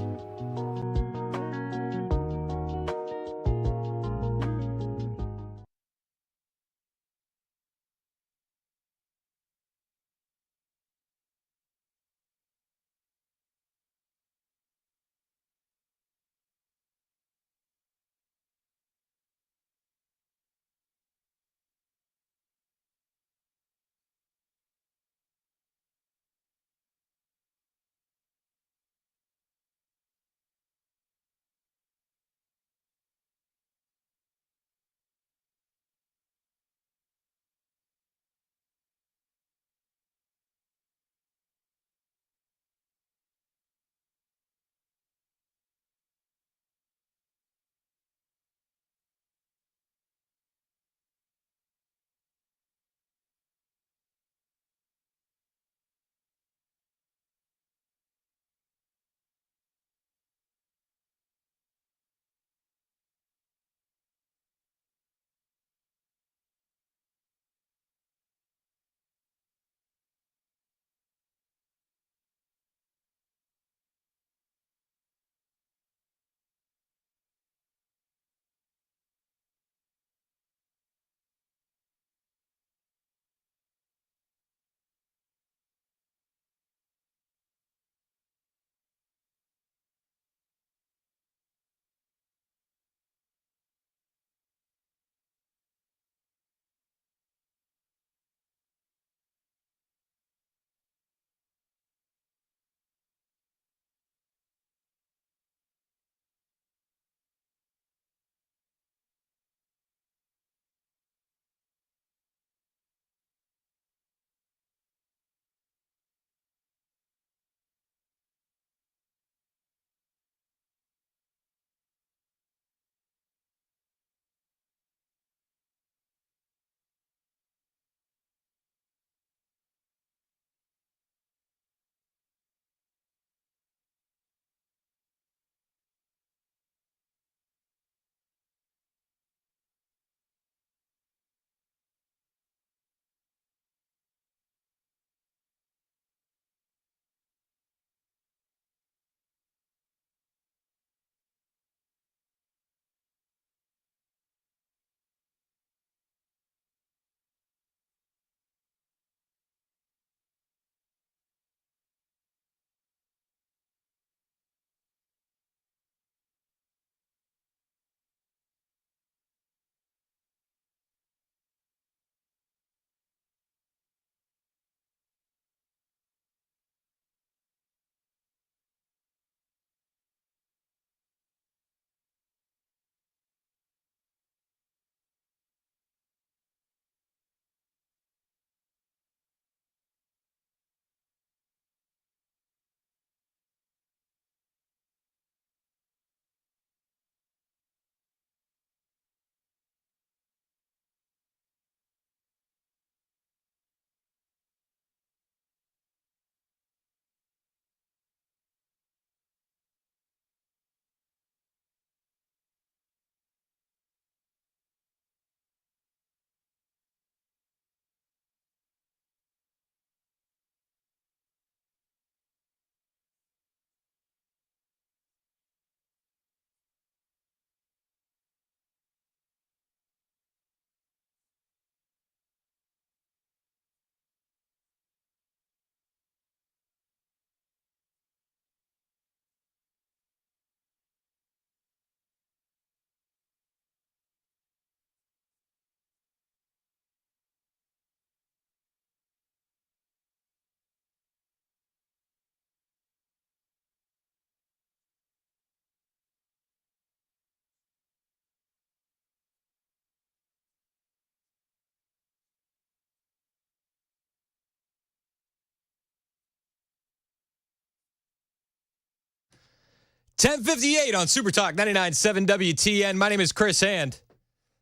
10:58 on Super Talk 99.7 WTN. My name is Chris Hand.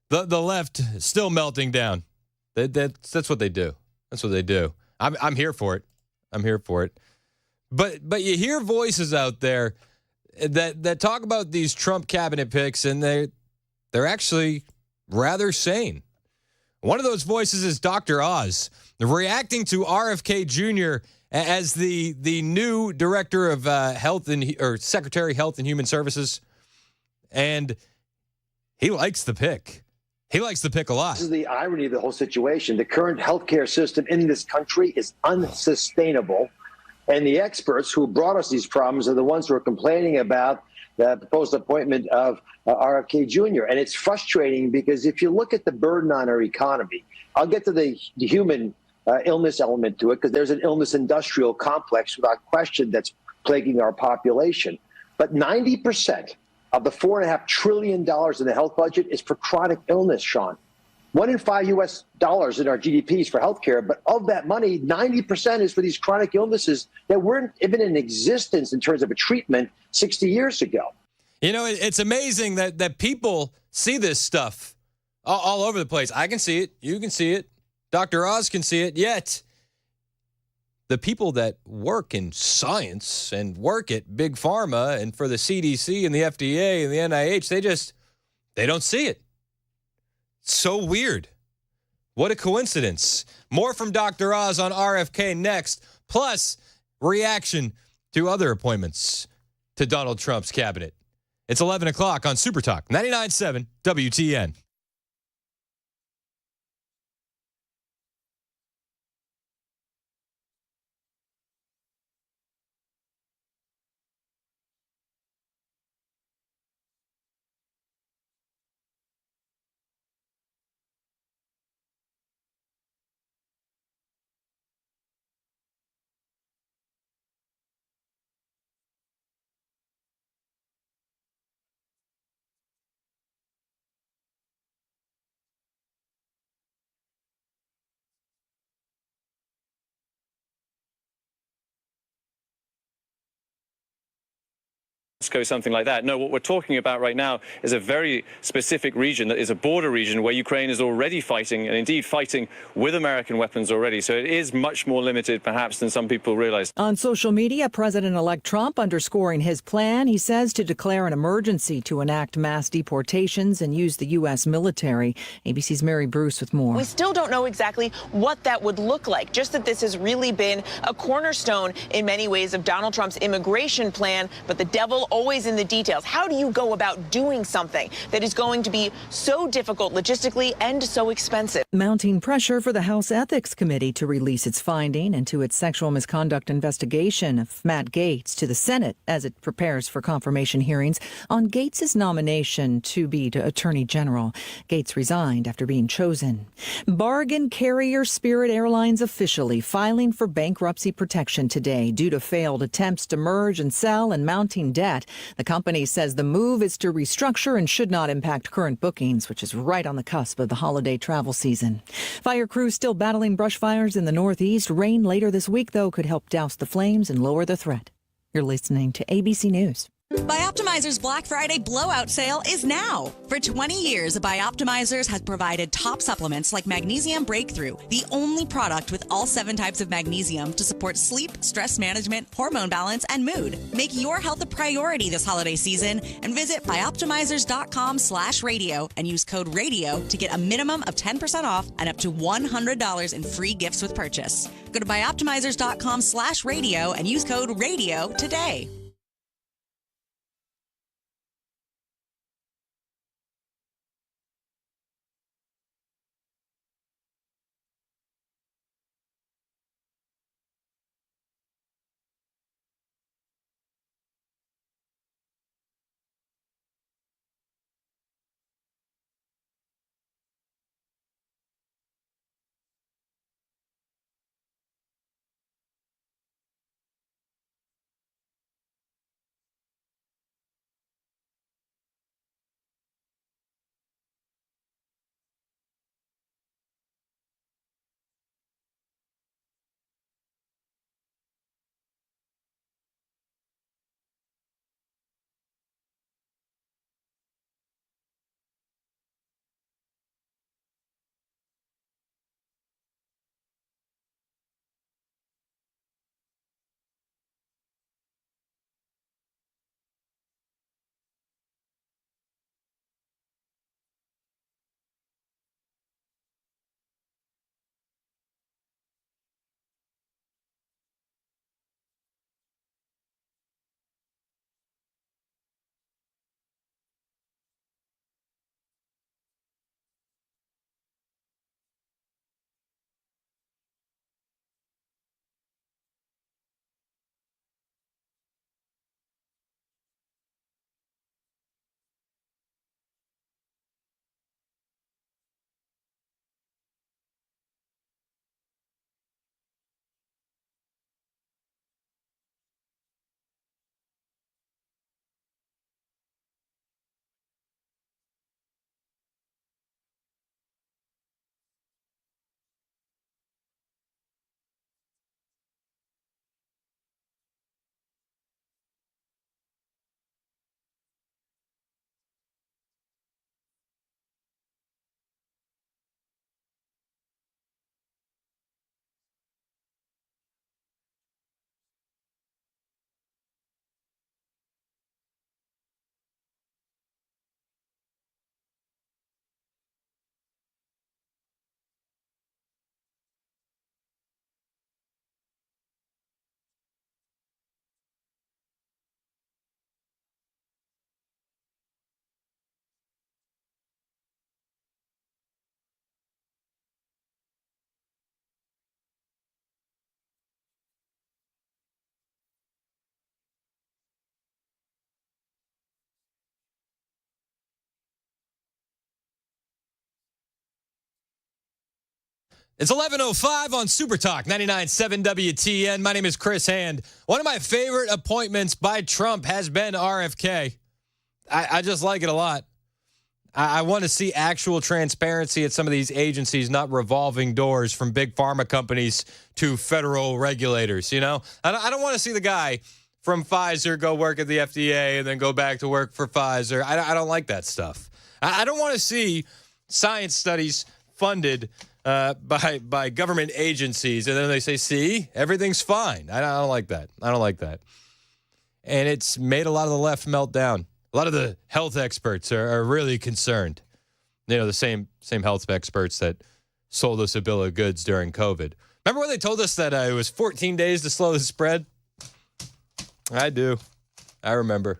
The left is still melting down. That's what they do. That's what they do. I'm here for it. I'm here for it. But you hear voices out there that talk about these Trump cabinet picks, and they're actually rather sane. One of those voices is Dr. Oz, reacting to RFK Jr. as the new director of Secretary of Health and Human Services, and he likes the pick. He likes the pick a lot. This is the irony of the whole situation. The current healthcare system in this country is unsustainable, and the experts who brought us these problems are the ones who are complaining about the proposed appointment of RFK Jr. And it's frustrating because if you look at the burden on our economy, I'll get to the human illness element to it because there's an illness industrial complex without question that's plaguing our population. But 90% of the $4.5 trillion in the health budget is for chronic illness, Sean. 1 in 5 U.S. dollars in our GDP is for healthcare, but of that money, 90% is for these chronic illnesses that weren't even in existence in terms of a treatment 60 years ago. You know, it's amazing that people see this stuff all over the place. I can see it. You can see it. Dr. Oz can see it. Yet, the people that work in science and work at Big Pharma and for the CDC and the FDA and the NIH, they don't see it. So weird. What a coincidence. More from Dr. Oz on RFK next, plus reaction to other appointments to Donald Trump's cabinet. It's 11 o'clock on Super Talk 99.7 WTN. Something like that. No, what we're talking about right now is a very specific region that is a border region where Ukraine is already fighting, and indeed fighting with American weapons already. So it is much more limited, perhaps, than some people realize. On social media, President-elect Trump underscoring his plan, he says, to declare an emergency to enact mass deportations and use the U.S. military. ABC's Mary Bruce with more. We still don't know exactly what that would look like, just that this has really been a cornerstone in many ways of Donald Trump's immigration plan, but the devil always in the details. How do you go about doing something that is going to be so difficult logistically and so expensive? Mounting pressure for the House Ethics Committee to release its finding into its sexual misconduct investigation of Matt Gaetz to the Senate as it prepares for confirmation hearings on Gaetz's nomination to be Attorney General. Gaetz resigned after being chosen. Bargain carrier Spirit Airlines officially filing for bankruptcy protection today due to failed attempts to merge and sell and mounting debt. The company says the move is to restructure and should not impact current bookings, which is right on the cusp of the holiday travel season. Fire crews still battling brush fires in the Northeast. Rain later this week, though, could help douse the flames and lower the threat. You're listening to ABC News. Bioptimizer's Black Friday blowout sale is now. For 20 years, Bioptimizers has provided top supplements like Magnesium Breakthrough, the only product with all 7 types of magnesium to support sleep, stress management, hormone balance, and mood. Make your health a priority this holiday season and visit bioptimizers.com/radio and use code RADIO to get a minimum of 10% off and up to $100 in free gifts with purchase. Go to bioptimizers.com/radio and use code RADIO today. It's 11:05 on Super Talk 99.7 WTN. My name is Chris Hand. One of my favorite appointments by Trump has been RFK. I just like it a lot. I want to see actual transparency at some of these agencies, not revolving doors from big pharma companies to federal regulators. You know, I don't want to see the guy from Pfizer go work at the FDA and then go back to work for Pfizer. I don't like that stuff. I don't want to see science studies funded by government agencies, and then they say, see, everything's fine. I don't like that. I don't like that. And it's made a lot of the left melt down. A lot of the health experts are really concerned. You know, the same health experts that sold us a bill of goods during COVID. Remember when they told us that it was 14 days to slow the spread? I do. I remember.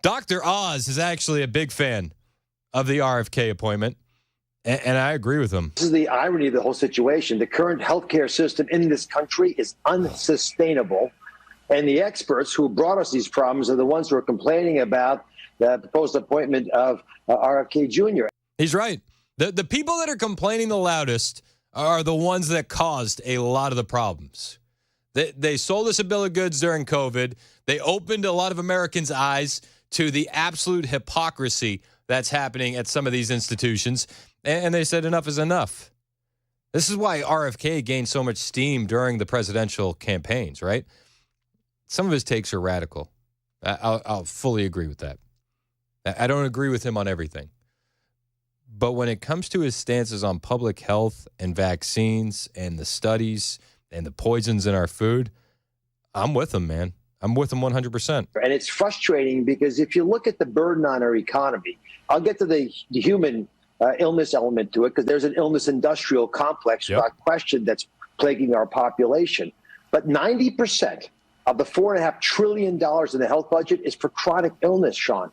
Dr. Oz is actually a big fan of the RFK appointment. And I agree with him. This is the irony of the whole situation. The current healthcare system in this country is unsustainable. And the experts who brought us these problems are the ones who are complaining about the proposed appointment of RFK Jr. He's right. The people that are complaining the loudest are the ones that caused a lot of the problems. They sold us a bill of goods during COVID. They opened a lot of Americans' eyes to the absolute hypocrisy that's happening at some of these institutions. And they said enough is enough. This is why RFK gained so much steam during the presidential campaigns, right? Some of his takes are radical. I'll fully agree with that. I don't agree with him on everything. But when it comes to his stances on public health and vaccines and the studies and the poisons in our food, I'm with him, man. I'm with him 100%. And it's frustrating because if you look at the burden on our economy, I'll get to the human illness element to it because there's an illness industrial complex without question that's plaguing our population. But 90% of the $4.5 trillion in the health budget is for chronic illness, Sean.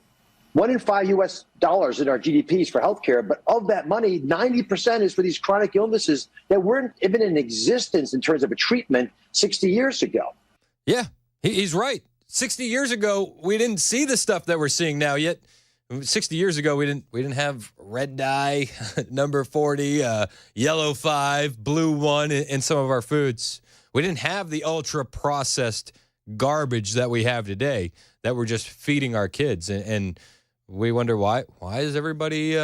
1 in 5 U.S. dollars in our GDP is for healthcare, but of that money, 90% is for these chronic illnesses that weren't even in existence in terms of a treatment 60 years ago. Yeah, he's right. 60 years ago, we didn't see the stuff that we're seeing now yet. 60 years ago, we didn't have red dye, number 40, yellow 5, blue 1 in some of our foods. We didn't have the ultra-processed garbage that we have today that we're just feeding our kids. And we wonder why. Why is everybody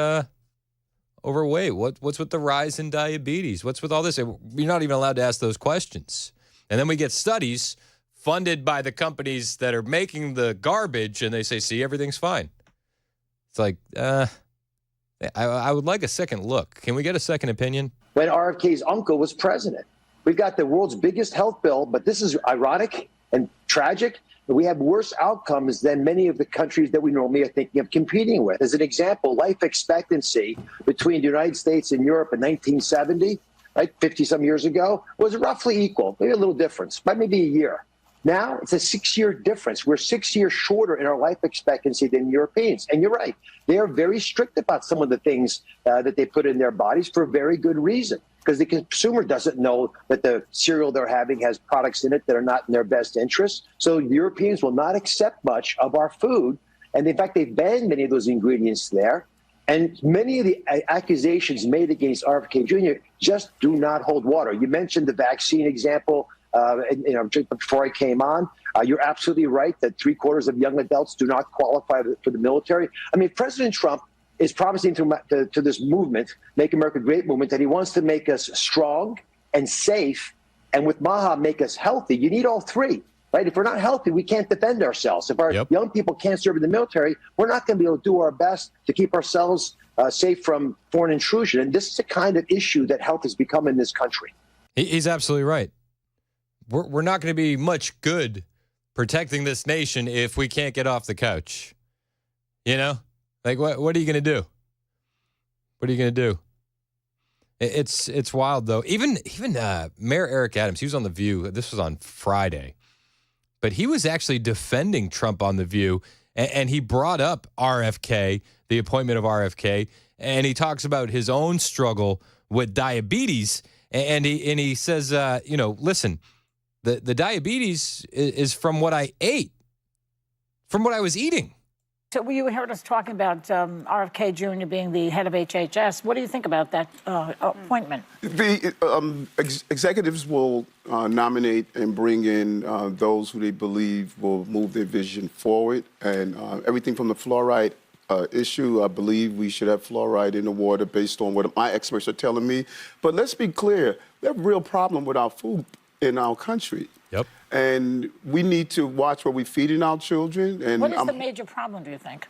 overweight? What's with the rise in diabetes? What's with all this? You're not even allowed to ask those questions. And then we get studies funded by the companies that are making the garbage, and they say, see, everything's fine. It's like, I would like a second look. Can we get a second opinion? When RFK's uncle was president. We've got the world's biggest health bill, but this is ironic and tragic. We have worse outcomes than many of the countries that we normally are thinking of competing with. As an example, life expectancy between the United States and Europe in 1970, right, 50-some years ago, was roughly equal, maybe a little difference, but maybe a year. Now it's a 6-year difference. We're 6 years shorter in our life expectancy than Europeans. And you're right. They are very strict about some of the things that they put in their bodies for very good reason. Because the consumer doesn't know that the cereal they're having has products in it that are not in their best interest. So Europeans will not accept much of our food. And in fact, they've banned many of those ingredients there. And many of the accusations made against RFK Jr. just do not hold water. You mentioned the vaccine example. Before I came on, you're absolutely right that 3/4 of young adults do not qualify for the military. I mean, President Trump is promising to this movement, Make America Great movement, that he wants to make us strong and safe, and with MAHA, make us healthy. You need all three, right? If we're not healthy, we can't defend ourselves. If our young people can't serve in the military, we're not going to be able to do our best to keep ourselves safe from foreign intrusion. And this is the kind of issue that health has become in this country. He's absolutely right. We're not going to be much good protecting this nation if we can't get off the couch. You know? Like, what are you going to do? What are you going to do? It's wild, though. Even Mayor Eric Adams, he was on The View. This was on Friday. But he was actually defending Trump on The View, and he brought up RFK, the appointment of RFK, and he talks about his own struggle with diabetes, and he says, listen, the diabetes is from what I ate, from what I was eating. You heard us talking about RFK Jr. being the head of HHS. What do you think about that appointment? The executives will nominate and bring in those who they believe will move their vision forward. And everything from the fluoride issue, I believe we should have fluoride in the water based on what my experts are telling me. But let's be clear, we have a real problem with our food in our country. Yep. And we need to watch what we're feeding our children. And what is the major problem, do you think?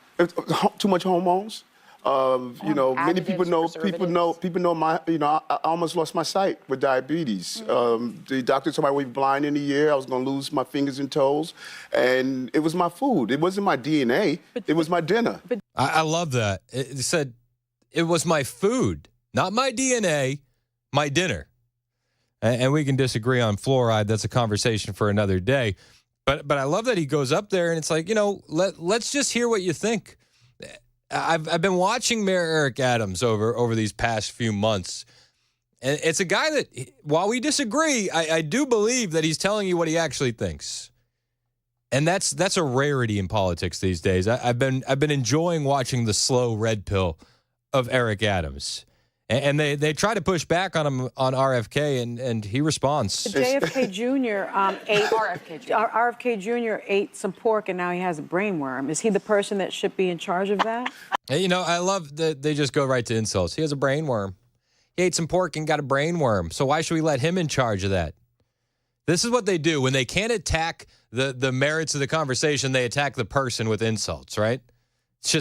Too much hormones. Many people know my, I almost lost my sight with diabetes. The doctor told me I would be blind in a year. I was going to lose my fingers and toes. And it was my food. It wasn't my DNA. It was my dinner. I love that. It said it was my food, not my DNA, my dinner. And we can disagree on fluoride. That's a conversation for another day. But I love that he goes up there and it's like, let's just hear what you think. I've been watching Mayor Eric Adams over these past few months. And it's a guy that, while we disagree, I do believe that he's telling you what he actually thinks. And that's a rarity in politics these days. I've been enjoying watching the slow red pill of Eric Adams. And they try to push back on him on RFK, and he responds. JFK Jr. RFK Jr. ate some pork, and now he has a brain worm. Is he the person that should be in charge of that? I love that they just go right to insults. He has a brain worm. He ate some pork and got a brain worm. So why should we let him in charge of that? This is what they do. When they can't attack the merits of the conversation, they attack the person with insults, right? It's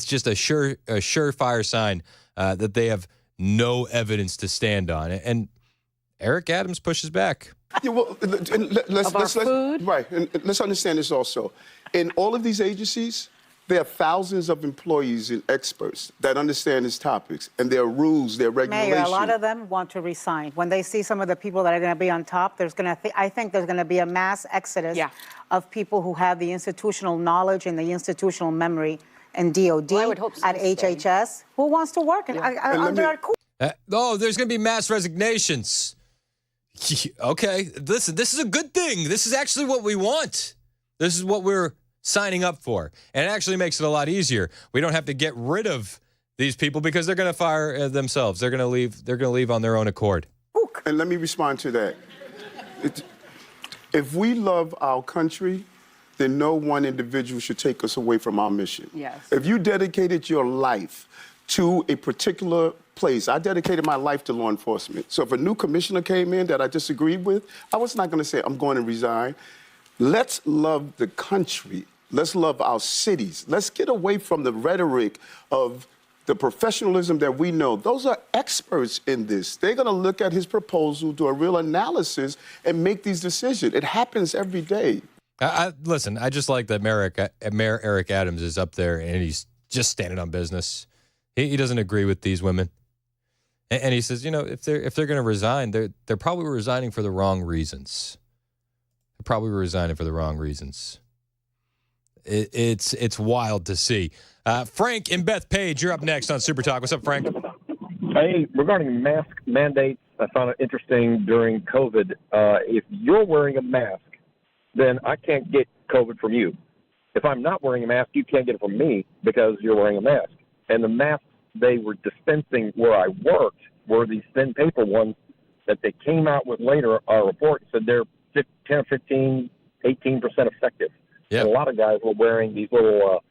just a surefire sign that they have no evidence to stand on. And Eric Adams pushes back. Yeah, well, let's understand this also. In all of these agencies, there are thousands of employees and experts that understand these topics, and there are rules, there are regulations. Mayor, a lot of them want to resign. When they see some of the people that are going to be on top, I think there's going to be a mass exodus of people who have the institutional knowledge and the institutional memory and DOD at HHS. Who wants to work under our cool? There's going to be mass resignations. Okay, listen, this is a good thing. This is actually what we want. This is what we're signing up for. And it actually makes it a lot easier. We don't have to get rid of these people because they're going to fire themselves. They're going to leave. They're going to leave on their own accord. And let me respond to that. If we love our country, then no one individual should take us away from our mission. Yes. If you dedicated your life to a particular place, I dedicated my life to law enforcement. So if a new commissioner came in that I disagreed with, I was not going to say, I'm going to resign. Let's love the country. Let's love our cities. Let's get away from the rhetoric of the professionalism that we know. Those are experts in this. They're going to look at his proposal, do a real analysis, and make these decisions. It happens every day. Listen, I just like that Mayor Eric Adams is up there and he's just standing on business. He doesn't agree with these women. And he says, if they're going to resign, they're probably resigning for the wrong reasons. They're probably resigning for the wrong reasons. It's wild to see. Frank and Bethpage, you're up next on Super Talk. What's up, Frank? Hey, regarding mask mandates, I found it interesting during COVID. If you're wearing a mask, then I can't get COVID from you. If I'm not wearing a mask, you can't get it from me because you're wearing a mask. And the masks they were dispensing where I worked were these thin paper ones that they came out with later, our report said they're 10, 15, 18% effective. Yep. And a lot of guys were wearing these little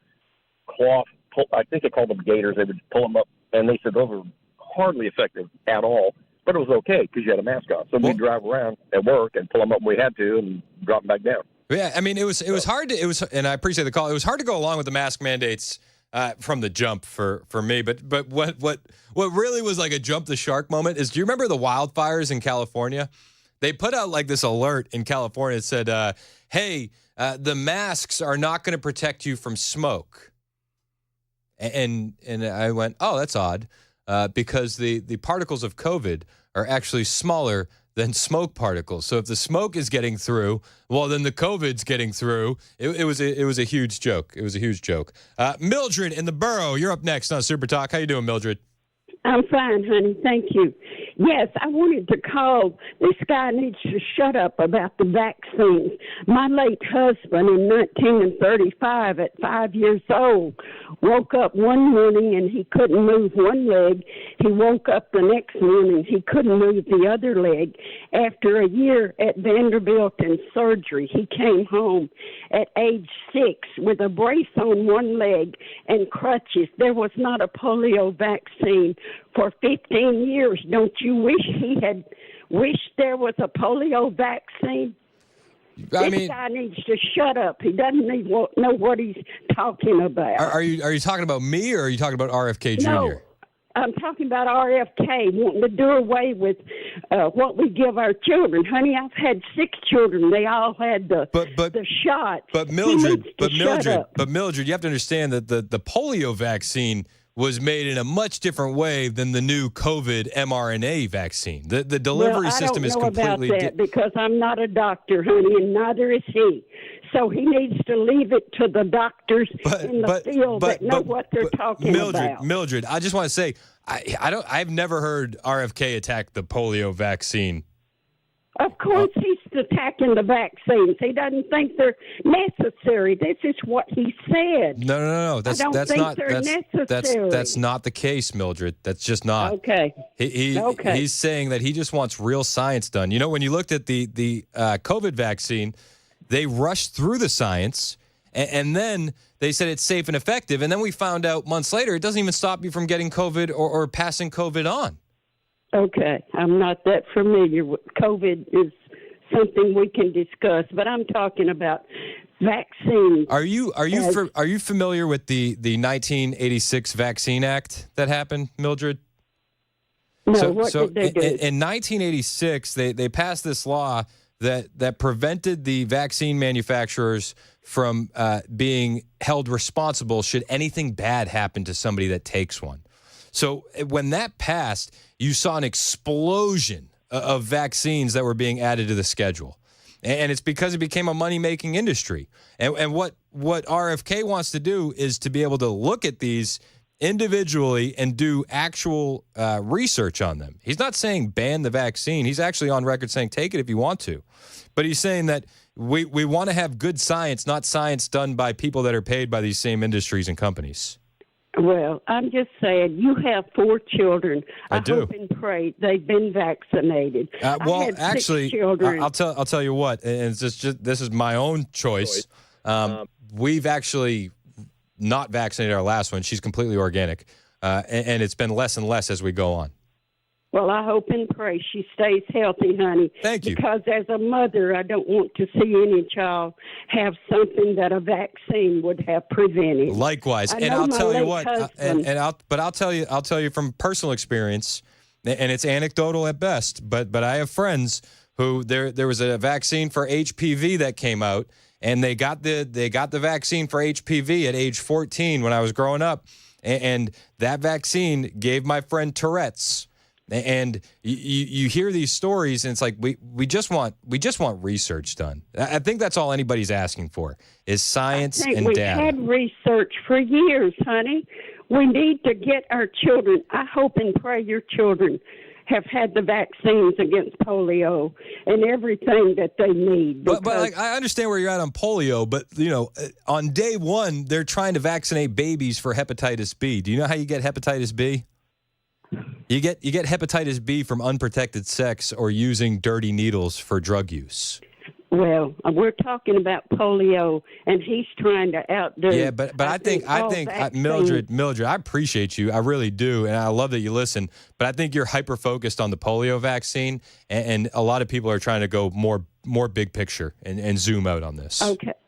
cloth, I think they called them gaiters. They would pull them up, and they said those were hardly effective at all. But it was okay because you had a mask on. So we'd drive around at work and pull them up when we had to and drop them back down. Yeah, I mean, it was hard to, and I appreciate the call. It was hard to go along with the mask mandates from the jump for me. But what really was like a jump the shark moment is, do you remember the wildfires in California? They put out like this alert in California that said, hey, the masks are not going to protect you from smoke. And I went, oh, that's odd, because the particles of COVID are actually smaller than smoke particles. So if the smoke is getting through, well, then the COVID's getting through. It was a huge joke. It was a huge joke. Mildred in the Borough, you're up next on Super Talk. How you doing, Mildred? I'm fine, honey. Thank you. Yes, I wanted to call. This guy needs to shut up about the vaccines. My late husband in 1935, at 5 years old, woke up one morning and he couldn't move one leg. He woke up the next morning, he couldn't move the other leg. After a year at Vanderbilt in surgery, he came home at age 6 with a brace on one leg and crutches. There was not a polio vaccine for 15 years. Don't you wish he had wished there was a polio vaccine? This guy needs to shut up. He doesn't know what he's talking about. Are you talking about me, or are you talking about RFK Jr.? No, I'm talking about RFK wanting to do away with what we give our children. Honey, I've had 6 children. They all had the shot. But Mildred, you have to understand that the polio vaccine was made in a much different way than the new COVID mRNA vaccine. The delivery system is completely I don't know about that because I'm not a doctor, honey, and neither is he. So he needs to leave it to the doctors in the field that know what they're talking about. Mildred, I just want to say, I've never heard RFK attack the polio vaccine. Of course he's attacking the vaccines. He doesn't think they're necessary. This is what he said. No. That's not the case, Mildred. That's just not. Okay. He's saying that he just wants real science done. You know, when you looked at the COVID vaccine, they rushed through the science, and then they said it's safe and effective. And then we found out months later it doesn't even stop you from getting COVID or passing COVID on. Okay, I'm not that familiar with COVID. Is something we can discuss, but I'm talking about vaccines. Are you familiar with the 1986 Vaccine Act that happened, Mildred? No, what did they do? In 1986, they passed this law that prevented the vaccine manufacturers from being held responsible should anything bad happen to somebody that takes one. So when that passed, you saw an explosion of vaccines that were being added to the schedule. And it's because it became a money-making industry. And what RFK wants to do is to be able to look at these individually and do actual research on them. He's not saying ban the vaccine. He's actually on record saying take it if you want to. But he's saying that we want to have good science, not science done by people that are paid by these same industries and companies. Well, I'm just saying, you have 4 children. I do. hope and pray they've been vaccinated. Well, I had 6 actually, children. I'll tell you what, and it's just this is my own choice. We've actually not vaccinated our last one. She's completely organic, and it's been less and less as we go on. Well, I hope and pray she stays healthy, honey. Thank you. Because as a mother, I don't want to see any child have something that a vaccine would have prevented. Likewise, and I'll tell you what, I'll tell you from personal experience, and it's anecdotal at best. But I have friends who there was a vaccine for HPV that came out, and they got the vaccine for HPV at age 14 when I was growing up, and that vaccine gave my friend Tourette's. And you hear these stories, and it's like we just want research done. I think that's all anybody's asking for is science and data. We've had research for years, honey. We need to get our children. I hope and pray your children have had the vaccines against polio and everything that they need. But like, I understand where you're at on polio, but on day one they're trying to vaccinate babies for hepatitis B. Do you know how you get hepatitis B? You get hepatitis B from unprotected sex or using dirty needles for drug use. Well, we're talking about polio, and he's trying to outdo. Yeah, but I think Mildred, I appreciate you, I really do, and I love that you listen. But I think you're hyper focused on the polio vaccine, and a lot of people are trying to go more big picture and zoom out on this.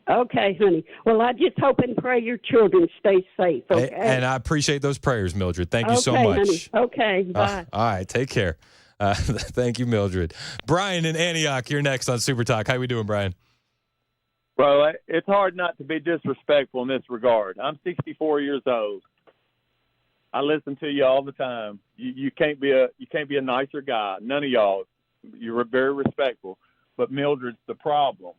Okay, honey. Well, I just hope and pray your children stay safe. Okay. And I appreciate those prayers, Mildred. Thank you so much. Honey. Okay, bye. All right, take care. Thank you, Mildred. Brian in Antioch, you're next on Super Talk. How we doing, Brian? Well, it's hard not to be disrespectful in this regard. I'm 64 years old. I listen to you all the time. You can't be a nicer guy. None of y'all. You're very respectful. But Mildred's the problem.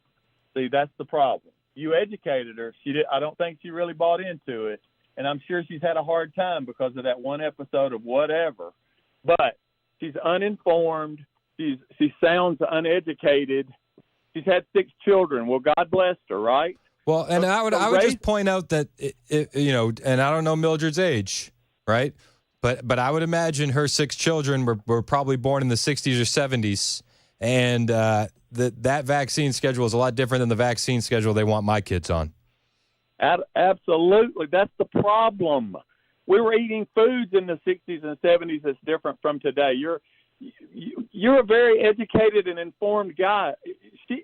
See, that's the problem. You educated her. I don't think she really bought into it, and I'm sure she's had a hard time because of that one episode of whatever. But She's uninformed. She sounds uneducated. She's had 6 children. Well, God bless her, right? Well, and I would just point out that and I don't know Mildred's age, right? But I would imagine her 6 children were probably born in the 60s or 70s, and that vaccine schedule is a lot different than the vaccine schedule they want my kids on. Absolutely, that's the problem. We were eating foods in the 60s and 70s that's different from today. You're a very educated and informed guy.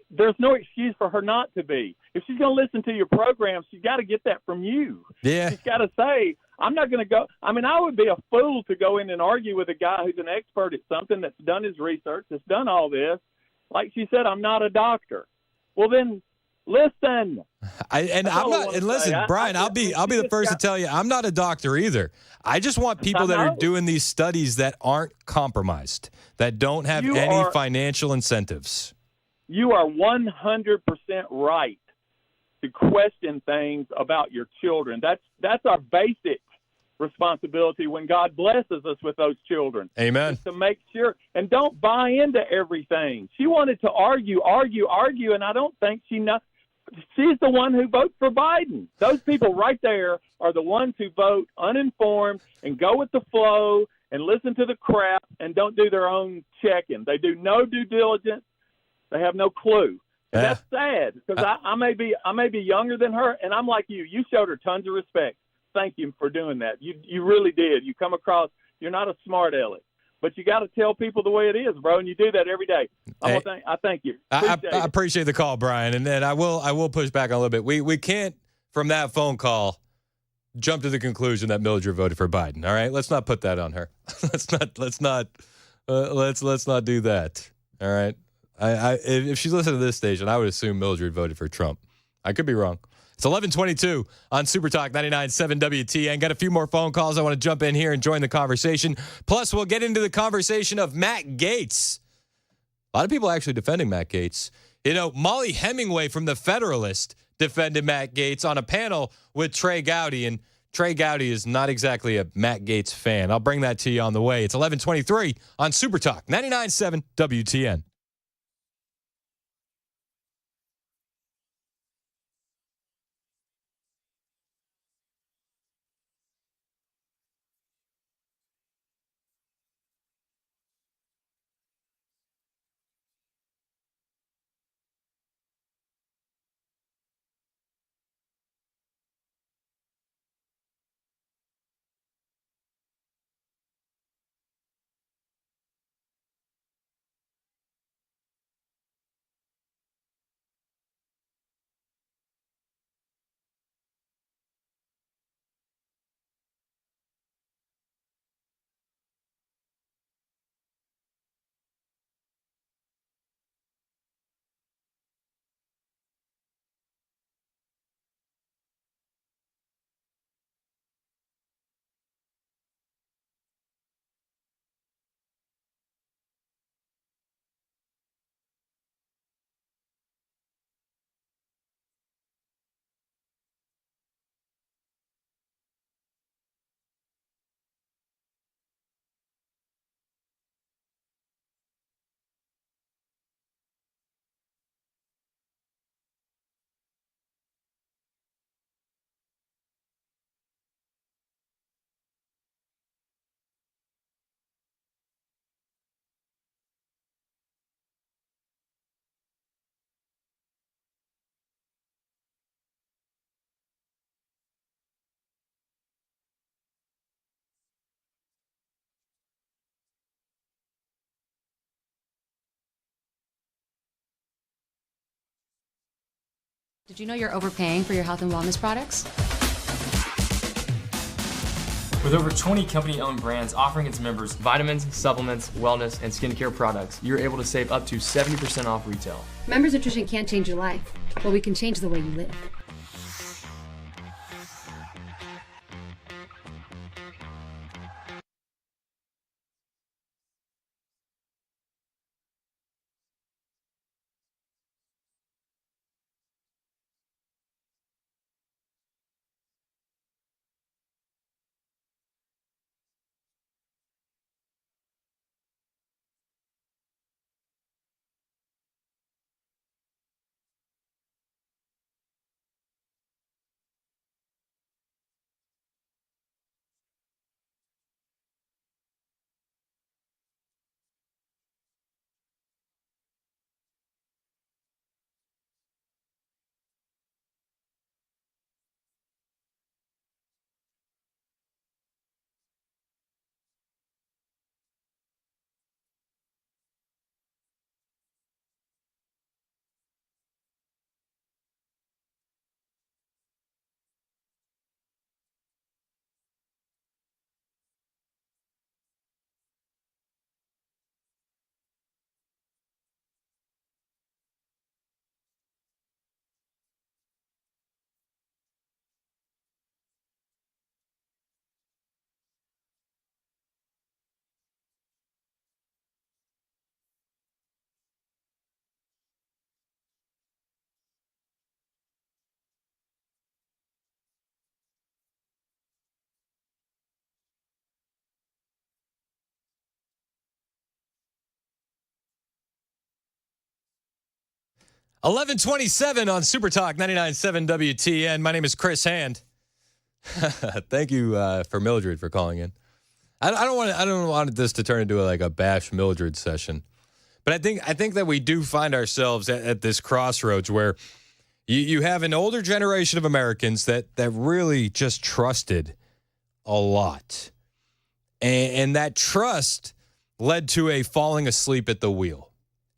There's no excuse for her not to be. If she's going to listen to your program, she's got to get that from you. Yeah. She's got to say, I'm not going to go. I mean, I would be a fool to go in and argue with a guy who's an expert at something, that's done his research, that's done all this. Like she said, I'm not a doctor. Well, then listen. Listen, Brian, I'll be the first to tell you, I'm not a doctor either. I just want people that are doing these studies that aren't compromised, that don't have any financial incentives. You are 100% right to question things about your children. That's our basic responsibility when God blesses us with those children. Amen. Is to make sure, and don't buy into everything. She wanted to argue, and I don't think she knows. She's the one who votes for Biden. Those people right there are the ones who vote uninformed and go with the flow and listen to the crap and don't do their own checking. They do no due diligence. They have no clue. And that's sad because I may be younger than her, and I'm like you. You showed her tons of respect. Thank you for doing that. You really did. You come across. You're not a smart aleck, but you got to tell people the way it is, bro. And you do that every day. I thank you. I appreciate the call, Brian, and then I will push back a little bit. We can't from that phone call jump to the conclusion that Mildred voted for Biden. All right, let's not put that on her. let's not do that. All right. If she's listening to this station, I would assume Mildred voted for Trump. I could be wrong. It's 11:22 on Super Talk 99.7 WTN. Got a few more phone calls. I want to jump in here and join the conversation. Plus, we'll get into the conversation of Matt Gaetz. A lot of people actually defending Matt Gaetz. Molly Hemingway from The Federalist defended Matt Gaetz on a panel with Trey Gowdy, and Trey Gowdy is not exactly a Matt Gaetz fan. I'll bring that to you on the way. It's 11:23 on Super Talk 99.7 WTN. Did you know you're overpaying for your health and wellness products? With over 20 company-owned brands offering its members vitamins, supplements, wellness, and skincare products, you're able to save up to 70% off retail. Members Nutrition can't change your life, but we can change the way you live. 11:27 on Super Talk 99.7 WTN. My name is Chris Hand. Thank you for Mildred for calling in. I don't want this to turn into a bash Mildred session, but I think that we do find ourselves at this crossroads where you have an older generation of Americans that really just trusted a lot, and that trust led to a falling asleep at the wheel.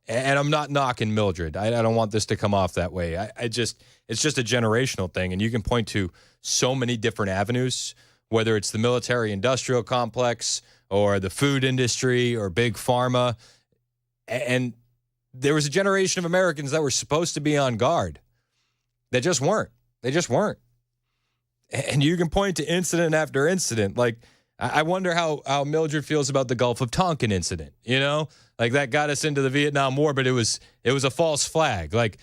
And I'm not knocking Mildred. I don't want this to come off that way. It's just a generational thing, and you can point to so many different avenues, whether it's the military-industrial complex or the food industry or big pharma. And there was a generation of Americans that were supposed to be on guard that just weren't. They just weren't. And you can point to incident after incident. Like, I wonder how Mildred feels about the Gulf of Tonkin incident, you know? Like, that got us into the Vietnam War, but it was a false flag. Like,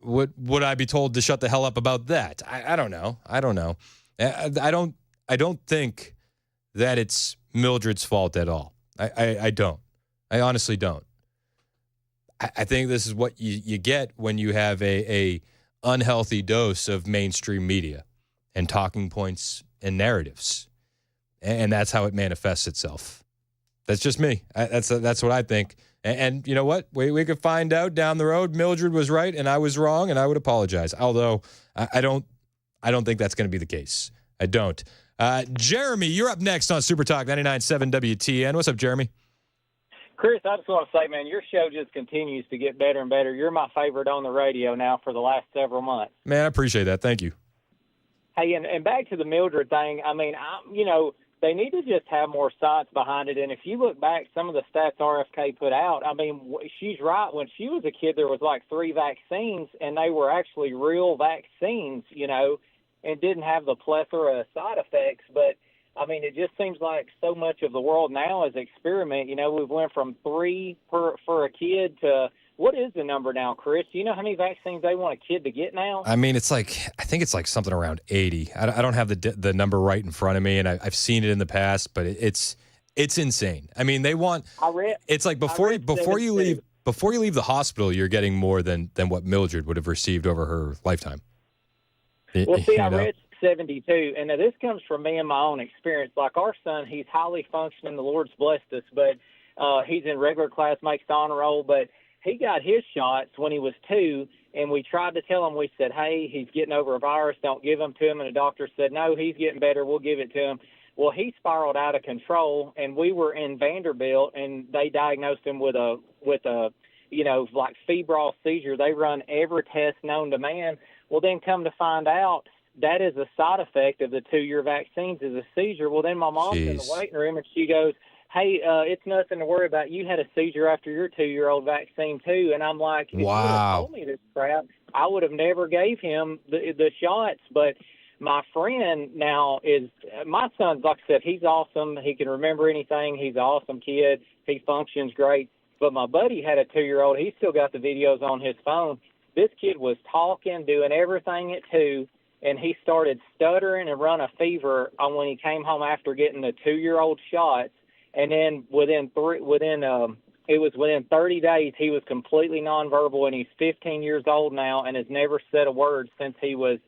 would I be told to shut the hell up about that? I don't know. I don't think that it's Mildred's fault at all. I don't. I honestly don't. I think this is what you get when you have a unhealthy dose of mainstream media and talking points and narratives. And that's how it manifests itself. That's just me. That's what I think. And you know what? We could find out down the road. Mildred was right and I was wrong, and I would apologize. Although I don't think that's going to be the case. I don't. Jeremy, you're up next on Super Talk 99.7 WTN. What's up, Jeremy? Chris, I just want to say, man, your show just continues to get better and better. You're my favorite on the radio now for the last several months. Man, I appreciate that. Thank you. Hey, and back to the Mildred thing. I mean, they need to just have more science behind it. And if you look back, some of the stats RFK put out, I mean, she's right. When she was a kid, there was like 3 vaccines, and they were actually real vaccines, and didn't have the plethora of side effects. But, I mean, it just seems like so much of the world now is experiment. We've went from 3 for a kid to – what is the number now, Chris? Do you know how many vaccines they want a kid to get now? I mean, I think it's like something around 80. I don't have the number right in front of me, and I've seen it in the past, but it's insane. I mean, they want it's like before you leave the hospital, you're getting more than what Mildred would have received over her lifetime. Well, see, I read 72, and now this comes from me and my own experience. Like our son, he's highly functioning. The Lord's blessed us, but he's in regular class, makes the honor roll, but he got his shots when he was 2, and we tried to tell him, we said, hey, he's getting over a virus, don't give him to him. And the doctor said, no, he's getting better, we'll give it to him. Well, he spiraled out of control, and we were in Vanderbilt, and they diagnosed him with a like febrile seizure. They run every test known to man. Well, then come to find out, that is a side effect of the 2-year vaccines is a seizure. Well, then my mom's in the waiting room, and she goes, hey, it's nothing to worry about. You had a seizure after your 2-year-old vaccine, too. And I'm like, if you would have told me this crap, I would have never gave him the shots. But my friend now my son's, like I said, he's awesome. He can remember anything. He's an awesome kid. He functions great. But my buddy had a 2-year-old. He's still got the videos on his phone. This kid was talking, doing everything at 2, and he started stuttering and run a fever when he came home after getting the 2-year-old shots. And then within 30 days, he was completely nonverbal, and he's 15 years old now and has never said a word since he was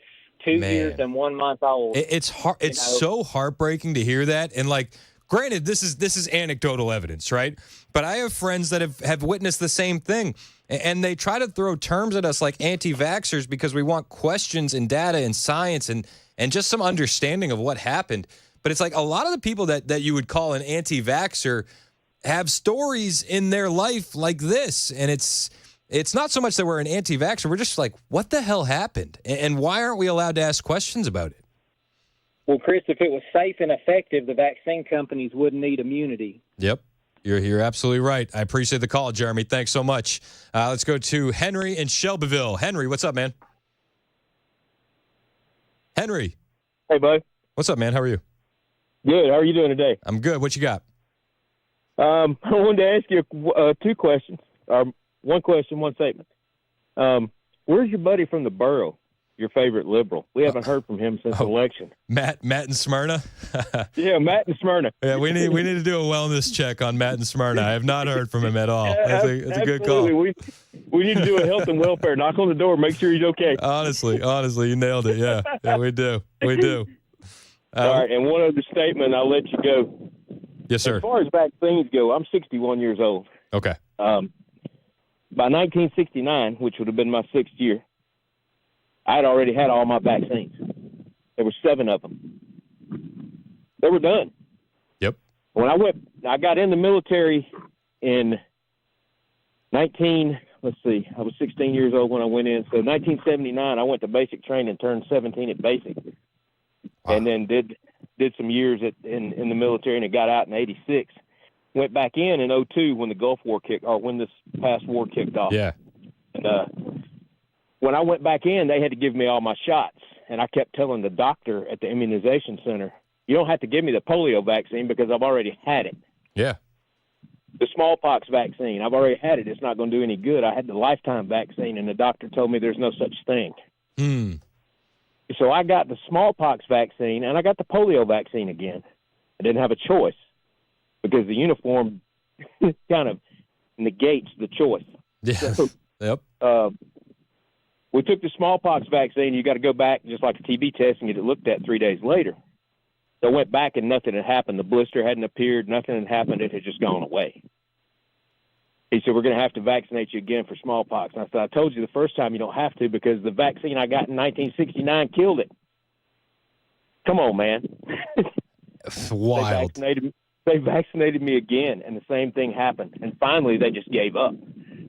2 years and 1 month old. It's hard. It's so heartbreaking to hear that. And like, granted, this is anecdotal evidence, right? But I have friends that have witnessed the same thing, and they try to throw terms at us like anti-vaxxers because we want questions and data and science and just some understanding of what happened. But it's like a lot of the people that you would call an anti-vaxxer have stories in their life like this. And it's not so much that we're an anti-vaxxer. We're just like, what the hell happened? And why aren't we allowed to ask questions about it? Well, Chris, if it was safe and effective, the vaccine companies wouldn't need immunity. Yep. You're absolutely right. I appreciate the call, Jeremy. Thanks so much. Let's go to Henry in Shelbyville. Henry, what's up, man? Henry. Hey, bud. What's up, man? How are you? Good. How are you doing today? I'm good. What you got? I wanted to ask you 2 questions. 1 question, 1 statement. Where's your buddy from the borough? your favorite liberal. We haven't heard from him since election. Matt in Smyrna. Yeah, Matt in Smyrna. Yeah, we need to do a wellness check on Matt in Smyrna. I have not heard from him at all. That's a good call. We need to do a health and welfare. Knock on the door, make sure he's okay. Honestly, you nailed it. Yeah, we do. All right, and one other statement, I'll let you go. Yes, sir. As far as vaccines go, I'm 61 years old. Okay. By 1969, which would have been my 6th year, I had already had all my vaccines. There were 7 of them. They were done. Yep. When I got in the military in I was 16 years old when I went in. So 1979, I went to basic training, turned 17 at basic, and then did some years in the military, and got out in '86. Went back in '02 when the Gulf War when this past war kicked off. Yeah. And when I went back in, they had to give me all my shots, and I kept telling the doctor at the immunization center, "You don't have to give me the polio vaccine because I've already had it." Yeah. The smallpox vaccine, I've already had it. It's not going to do any good. I had the lifetime vaccine, and the doctor told me there's no such thing. So I got the smallpox vaccine, and I got the polio vaccine again. I didn't have a choice because the uniform kind of negates the choice. Yeah. So, yep. We took the smallpox vaccine. You got to go back just like a TB test and get it looked at 3 days later. So I went back and nothing had happened. The blister hadn't appeared. Nothing had happened. It had just gone away. He said, "We're going to have to vaccinate you again for smallpox." And I said, "I told you the first time you don't have to because the vaccine I got in 1969 killed it." Come on, man. Wild. They vaccinated me again, and the same thing happened. And finally, they just gave up.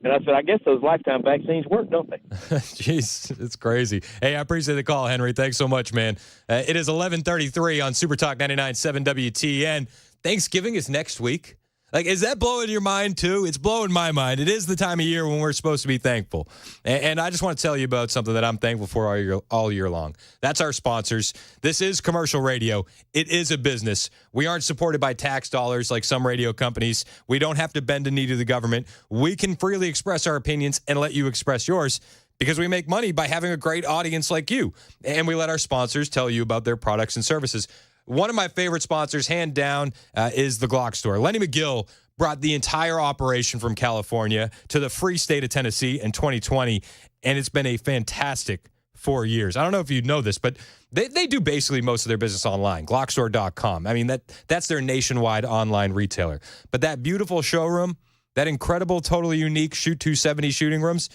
And I said, "I guess those lifetime vaccines work, don't they?" Jeez, it's crazy. Hey, I appreciate the call, Henry. Thanks so much, man. It is 11:33 on Super Talk 99.7 WTN. Thanksgiving is next week. Like, is that blowing your mind too? It's blowing my mind. It is the time of year when we're supposed to be thankful. And I just want to tell you about something that I'm thankful for all year long. That's our sponsors. This is commercial radio. It is a business. We aren't supported by tax dollars like some radio companies. We don't have to bend a knee to the government. We can freely express our opinions and let you express yours because we make money by having a great audience like you. And we let our sponsors tell you about their products and services. One of my favorite sponsors, hand down, is the Glock Store. Lenny McGill brought the entire operation from California to the free state of Tennessee in 2020, and it's been a fantastic 4 years. I don't know if you know this, but they do basically most of their business online, Glockstore.com. I mean, that's their nationwide online retailer. But that beautiful showroom, that incredible, totally unique Shoot 270 shooting rooms,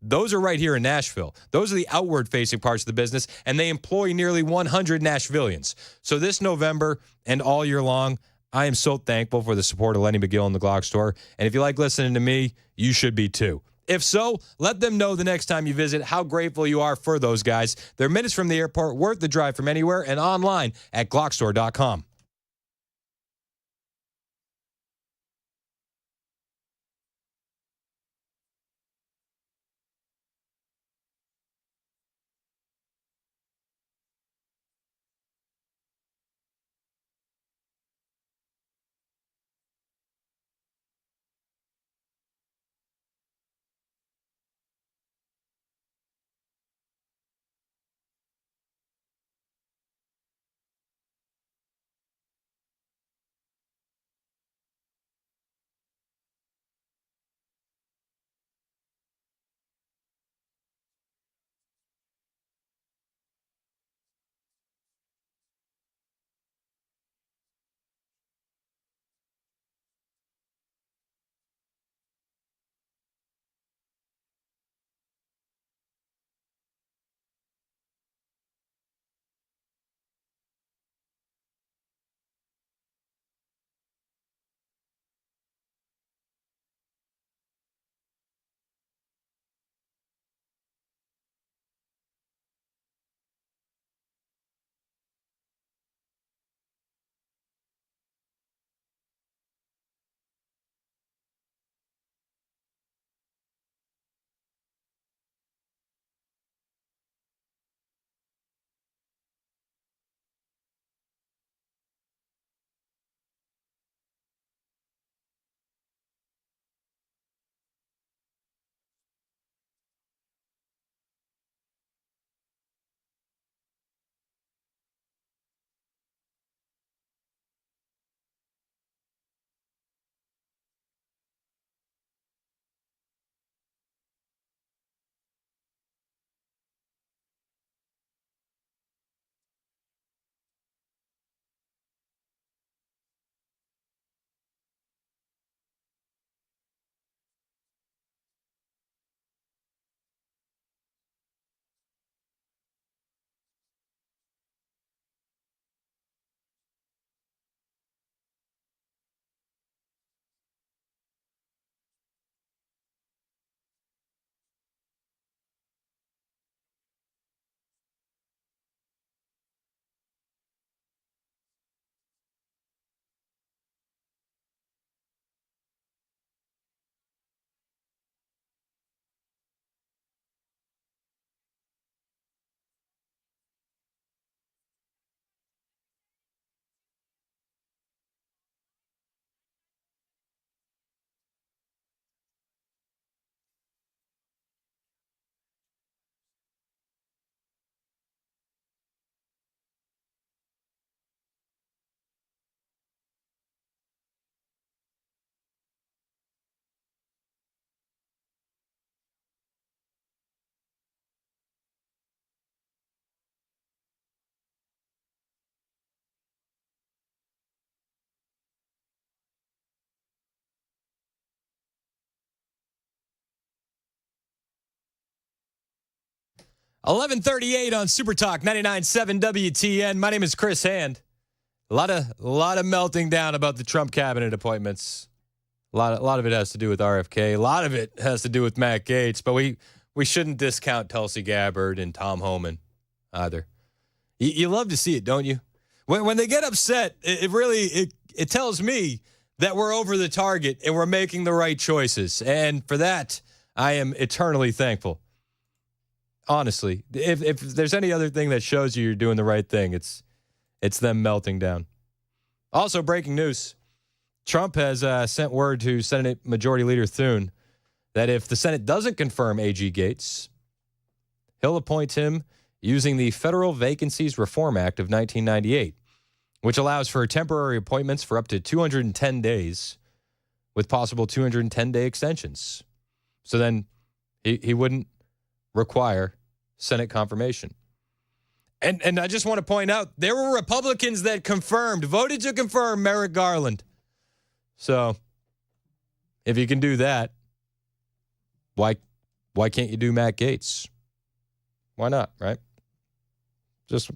those are right here in Nashville. Those are the outward-facing parts of the business, and they employ nearly 100 Nashvillians. So this November and all year long, I am so thankful for the support of Lenny McGill and the Glock Store. And if you like listening to me, you should be too. If so, let them know the next time you visit how grateful you are for those guys. They're minutes from the airport, worth the drive from anywhere, and online at Glockstore.com. 11:38 on Super Talk 99.7 WTN. My name is Chris Hand. A lot of melting down about the Trump cabinet appointments. A lot of it has to do with RFK. A lot of it has to do with Matt Gaetz. But we shouldn't discount Tulsi Gabbard and Tom Homan either. You love to see it, don't you? When they get upset, it tells me that we're over the target and we're making the right choices. And for that, I am eternally thankful. Honestly, if there's any other thing that shows you you're doing the right thing, it's them melting down. Also, breaking news. Trump has sent word to Senate Majority Leader Thune that if the Senate doesn't confirm A.G. Gaetz, he'll appoint him using the Federal Vacancies Reform Act of 1998, which allows for temporary appointments for up to 210 days with possible 210-day extensions. So then he wouldn't require Senate confirmation. And I just want to point out, there were Republicans that voted to confirm Merrick Garland. So if you can do that, why can't you do Matt Gaetz? Why not, right? Just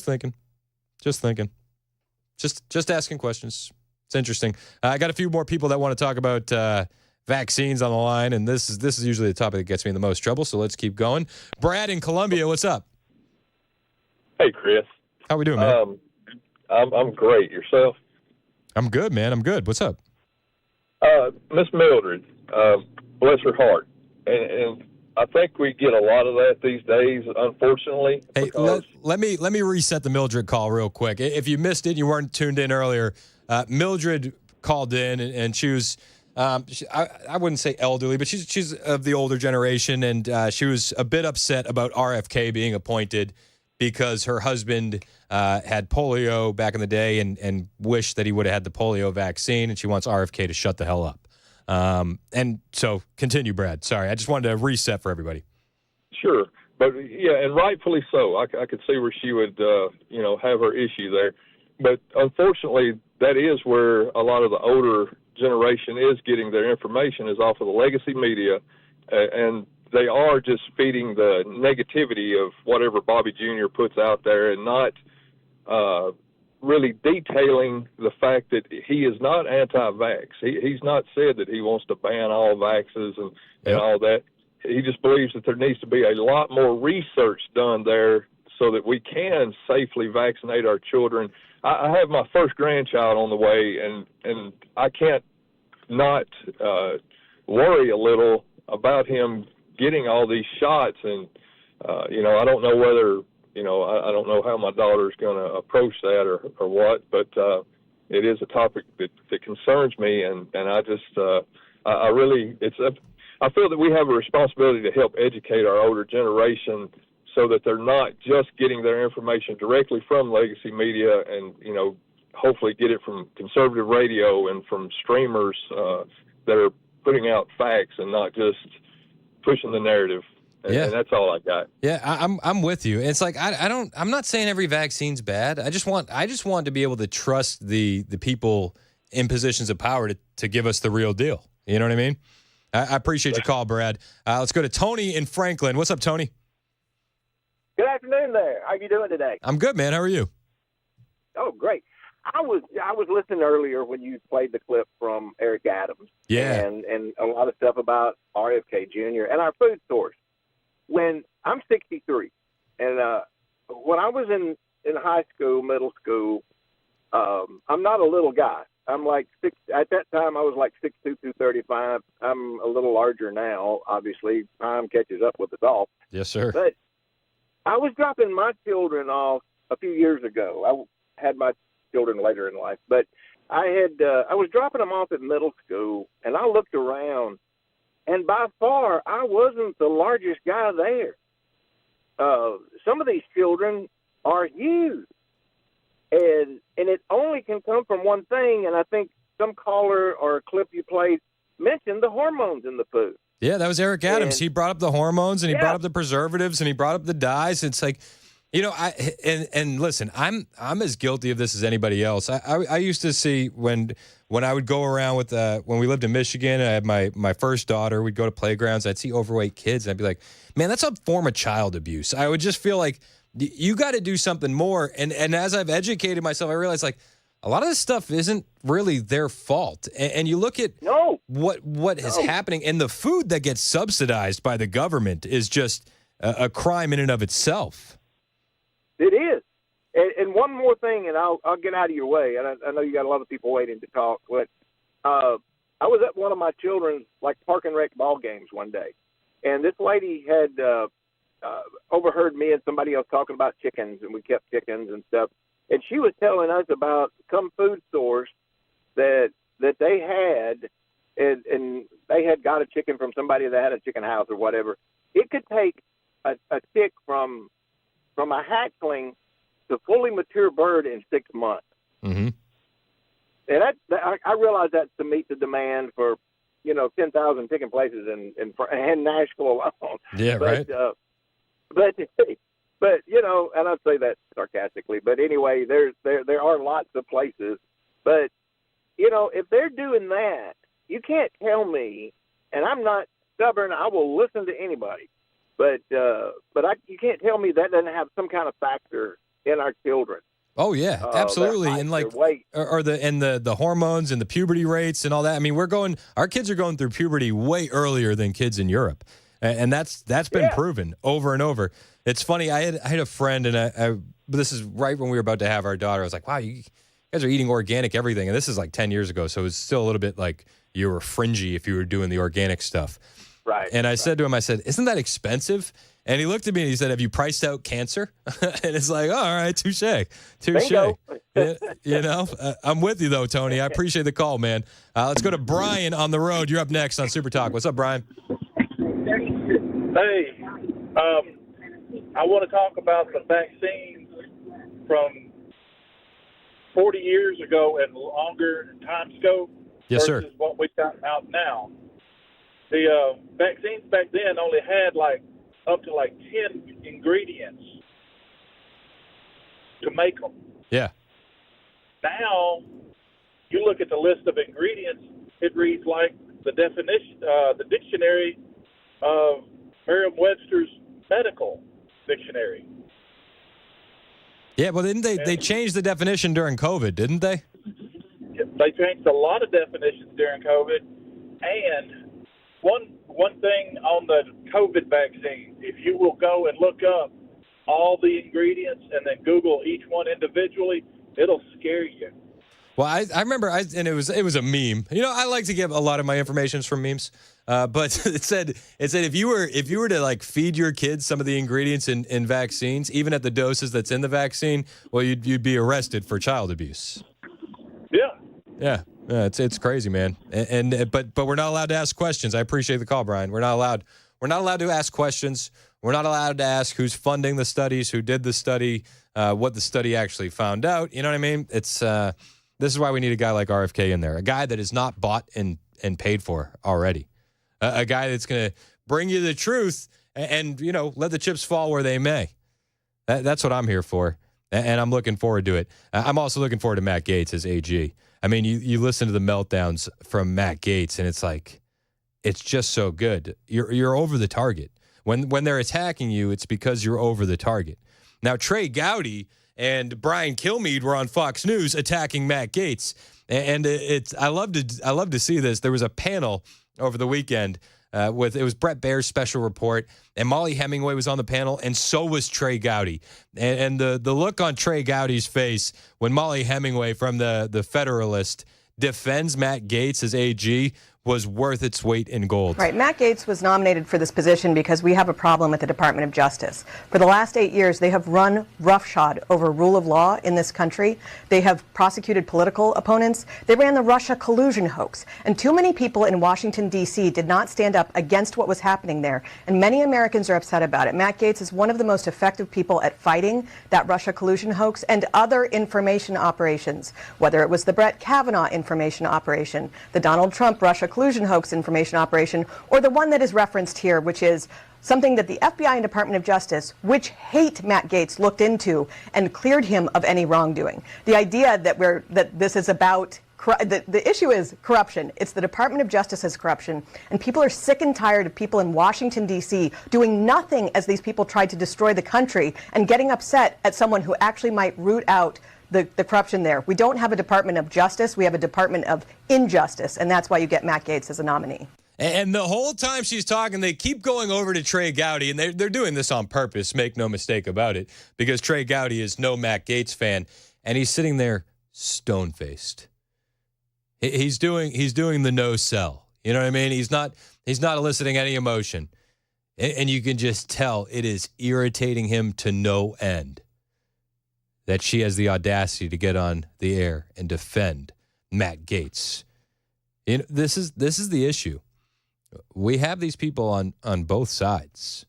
thinking. Just asking questions. It's interesting. I got a few more people that want to talk about vaccines on the line, and this is usually the topic that gets me in the most trouble, so let's keep going. Brad in Columbia, what's up? Hey, Chris. How we doing, man? I'm great. Yourself? I'm good, man. I'm good. What's up? Miss Mildred, bless her heart. And I think we get a lot of that these days, unfortunately. Hey, let me reset the Mildred call real quick. If you missed it, you weren't tuned in earlier. Mildred called in, and she was, I wouldn't say elderly, but she's of the older generation, and she was a bit upset about RFK being appointed because her husband had polio back in the day and wished that he would have had the polio vaccine, and she wants RFK to shut the hell up. And so continue, Brad. Sorry, I just wanted to reset for everybody. Sure. But, yeah, and rightfully so. I could see where she would, have her issue there. But unfortunately, that is where a lot of the older generation is getting their information, is off of the legacy media, and they are just feeding the negativity of whatever Bobby Jr. puts out there, and not really detailing the fact that he is not anti-vax. He's not said that he wants to ban all vaxes and all that. He just believes that there needs to be a lot more research done there so that we can safely vaccinate our children. I have my first grandchild on the way, and I can't not worry a little about him getting all these shots. And, I don't know whether, I don't know how my daughter's going to approach that or what, but it is a topic that concerns me. And I just, I feel that we have a responsibility to help educate our older generation so that they're not just getting their information directly from legacy media and, hopefully get it from conservative radio and from streamers that are putting out facts and not just pushing the narrative. And that's all I got. Yeah, I'm with you. It's like I'm not saying every vaccine's bad. I just want to be able to trust the people in positions of power to give us the real deal. You know what I mean? I appreciate your call, Brad. Let's go to Tony in Franklin. What's up, Tony? Good afternoon there. How you doing today? I'm good, man. How are you? Oh, great. I was listening earlier when you played the clip from Eric Adams. Yeah. And a lot of stuff about RFK Jr. and our food source. When I'm 63, and when I was in high school, middle school, I'm not a little guy. I'm like at that time I was like 6'2", 235. I'm a little larger now. Obviously, time catches up with us all. Yes, sir. But I was dropping my children off a few years ago. I had my children later in life, but I was dropping them off at middle school, and I looked around, and by far I wasn't the largest guy there. Some of these children are huge, and it only can come from one thing. And I think some caller or a clip you played mentioned the hormones in the food. Yeah, that was Eric Adams. He brought up the hormones, and he brought up the preservatives, and he brought up the dyes. It's like, You know, and listen, I'm as guilty of this as anybody else. I used to see when I would go around with when we lived in Michigan, I had my first daughter. We'd go to playgrounds. I'd see overweight kids, and I'd be like, man, that's a form of child abuse. I would just feel like you got to do something more. And as I've educated myself, I realized like a lot of this stuff isn't really their fault. And you look at what is happening, and the food that gets subsidized by the government is just a crime in and of itself. It is. And one more thing, and I'll get out of your way. And I know you got a lot of people waiting to talk, but I was at one of my children's like park and rec ball games one day, and this lady had overheard me and somebody else talking about chickens, and we kept chickens and stuff. And she was telling us about some food source that they had, and they had got a chicken from somebody that had a chicken house or whatever. It could take a chick from a hatchling to fully mature bird in 6 months. Mm-hmm. And I realize that's to meet the demand for, 10,000 chicken places in Nashville alone. Yeah, right. But and I say that sarcastically, but anyway, there are lots of places. But, if they're doing that, you can't tell me, and I'm not stubborn, I will listen to anybody. But you can't tell me that doesn't have some kind of factor in our children. Oh yeah, absolutely. And like, or the hormones and the puberty rates and all that. I mean, our kids are going through puberty way earlier than kids in Europe, and that's been proven over and over. It's funny. I had a friend, and this is right when we were about to have our daughter. I was like, wow, you guys are eating organic everything, and this is like 10 years ago, so it was still a little bit like you were fringy if you were doing the organic stuff. Right. And I said to him, isn't that expensive? And he looked at me and he said, have you priced out cancer? And it's like, oh, all right, touche. I'm with you, though, Tony. I appreciate the call, man. Let's go to Brian on the road. You're up next on Super Talk. What's up, Brian? Hey, I want to talk about the vaccines from 40 years ago and longer time scope versus what we've got out now. The vaccines back then only had up to 10 ingredients to make them. Yeah. Now, you look at the list of ingredients, it reads like the definition, the dictionary of Merriam-Webster's medical dictionary. Yeah, well, didn't they changed the definition during COVID, didn't they? They changed a lot of definitions during COVID, and one thing on the COVID vaccine, if you will go and look up all the ingredients and then Google each one individually, it'll scare you. Well, I remember, and it was a meme. I like to get a lot of my information from memes. But it said if you were to feed your kids some of the ingredients in vaccines, even at the doses that's in the vaccine, well, you'd be arrested for child abuse. Yeah. Yeah, it's crazy, man. But we're not allowed to ask questions. I appreciate the call, Brian. We're not allowed to ask questions. We're not allowed to ask who's funding the studies, who did the study, what the study actually found out. You know what I mean? It's this is why we need a guy like RFK in there, a guy that is not bought and paid for already, a guy that's going to bring you the truth and let the chips fall where they may. That's what I'm here for, and I'm looking forward to it. I'm also looking forward to Matt Gaetz as AG. I mean, you listen to the meltdowns from Matt Gaetz, and it's just so good. You're over the target. When they're attacking you, it's because you're over the target. Now, Trey Gowdy and Brian Kilmeade were on Fox News attacking Matt Gaetz, and I love to see this. There was a panel over the weekend it was Brett Baer's special report, and Molly Hemingway was on the panel, and so was Trey Gowdy. And the look on Trey Gowdy's face when Molly Hemingway from the Federalist defends Matt Gaetz as AG was worth its weight in gold. Right. Matt Gaetz was nominated for this position because we have a problem with the Department of Justice. For the last 8 years, they have run roughshod over rule of law in this country. They have prosecuted political opponents. They ran the Russia collusion hoax. And too many people in Washington, D.C. did not stand up against what was happening there. And many Americans are upset about it. Matt Gaetz is one of the most effective people at fighting that Russia collusion hoax and other information operations, whether it was the Brett Kavanaugh information operation, the Donald Trump Russia collusion hoax information operation, or the one that is referenced here, which is something that the FBI and Department of Justice, which hate Matt Gaetz, looked into and cleared him of any wrongdoing. The idea that this is about the issue is corruption. It's the Department of Justice's corruption, and people are sick and tired of people in Washington, D.C. doing nothing as these people tried to destroy the country and getting upset at someone who actually might root out the corruption there. We don't have a Department of Justice. We have a Department of Injustice, and that's why you get Matt Gaetz as a nominee. And the whole time she's talking, they keep going over to Trey Gowdy, and they're doing this on purpose, make no mistake about it, because Trey Gowdy is no Matt Gaetz fan, and he's sitting there stone-faced. He's doing the no sell. You know what I mean? He's not eliciting any emotion. And you can just tell it is irritating him to no end that she has the audacity to get on the air and defend Matt Gaetz. You know, this is the issue. We have these people on both sides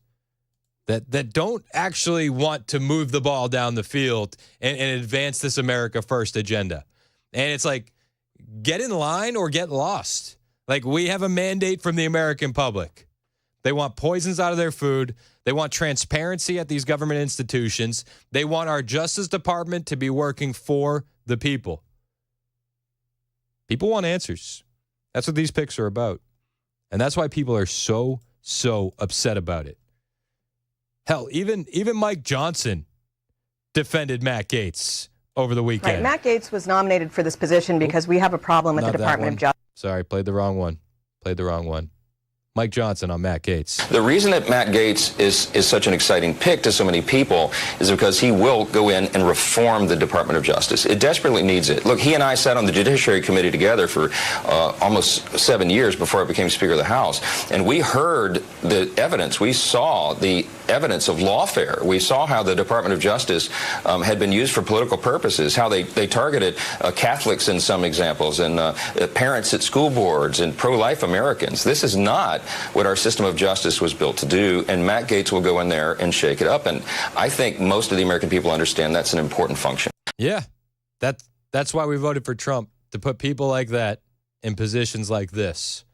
that don't actually want to move the ball down the field and advance this America First agenda. And it's like, get in line or get lost. Like, we have a mandate from the American public. They want poisons out of their food. They want transparency at these government institutions. They want our Justice Department to be working for the people. People want answers. That's what these picks are about. And that's why people are so upset about it. Hell, even Mike Johnson defended Matt Gaetz over the weekend. Right. Matt Gaetz was nominated for this position because we have a problem with the Department of Justice. Sorry, played the wrong one. Mike Johnson on Matt Gaetz. The reason that Matt Gaetz is such an exciting pick to so many people is because he will go in and reform the Department of Justice. It desperately needs it. Look, he and I sat on the Judiciary Committee together for almost 7 years before I became Speaker of the House, and we heard the evidence. We saw the evidence of lawfare. We saw how the Department of Justice had been used for political purposes, how they targeted Catholics in some examples, and parents at school boards, and pro-life Americans. This is not what our system of justice was built to do, and Matt Gaetz will go in there and shake it up. And I think most of the American people understand that's an important function. Yeah, that's why we voted for Trump, to put people like that in positions like this.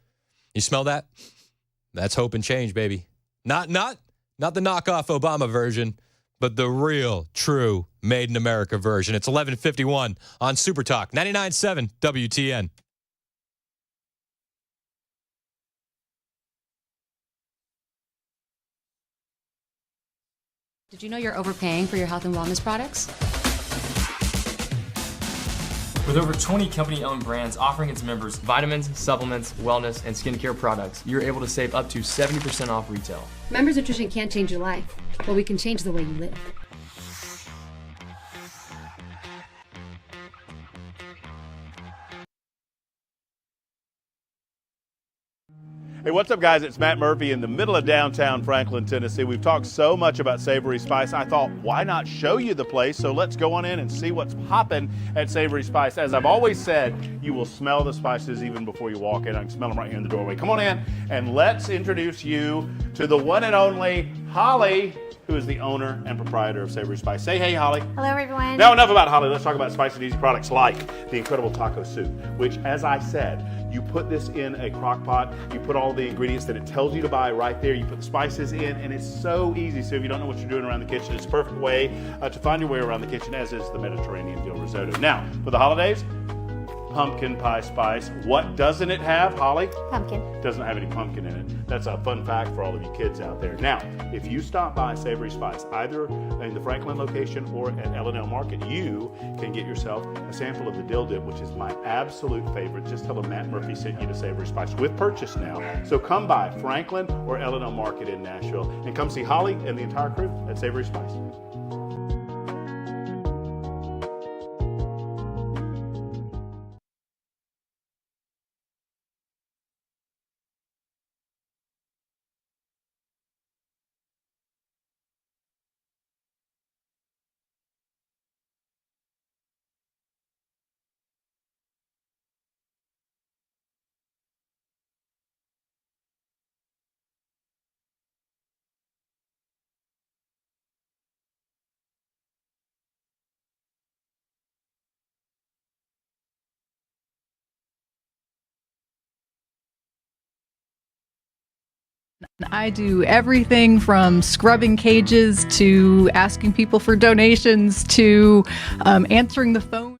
You smell that? That's hope and change, baby. Not the knockoff Obama version, but the real, true, made in America version. It's 11:51 on Super Talk 99.7 WTN. Did you know you're overpaying for your health and wellness products? With over 20 company-owned brands offering its members vitamins, supplements, wellness, and skincare products, you're able to save up to 70% off retail. Members Nutrition can't change your life, but we can change the way you live. Hey, what's up, guys? It's Matt Murphy in the middle of downtown Franklin, Tennessee. We've talked so much about Savory Spice. I thought, why not show you the place? So let's go on in and see what's popping at Savory Spice. As I've always said, you will smell the spices even before you walk in. I can smell them right here in the doorway. Come on in and let's introduce you to the one and only Holly, who is the owner and proprietor of Savory Spice. Say hey, Holly. Hello, everyone. Now, enough about Holly. Let's talk about spicy and easy products like the incredible taco soup, which, as I said, you put this in a crock pot, you put all the ingredients that it tells you to buy right there, you put the spices in, and it's so easy. So if you don't know what you're doing around the kitchen, it's a perfect way to find your way around the kitchen, as is the Mediterranean dill risotto. Now, for the holidays, pumpkin pie spice. What doesn't it have, Holly? Pumpkin. Doesn't have any pumpkin in it. That's a fun fact for all of you kids out there. Now, if you stop by Savory Spice, either in the Franklin location or at L&L Market, you can get yourself a sample of the dill dip, which is my absolute favorite. Just tell them Matt Murphy sent you to Savory Spice with purchase now. So come by Franklin or L&L Market in Nashville and come see Holly and the entire crew at Savory Spice. I do everything from scrubbing cages to asking people for donations to answering the phone.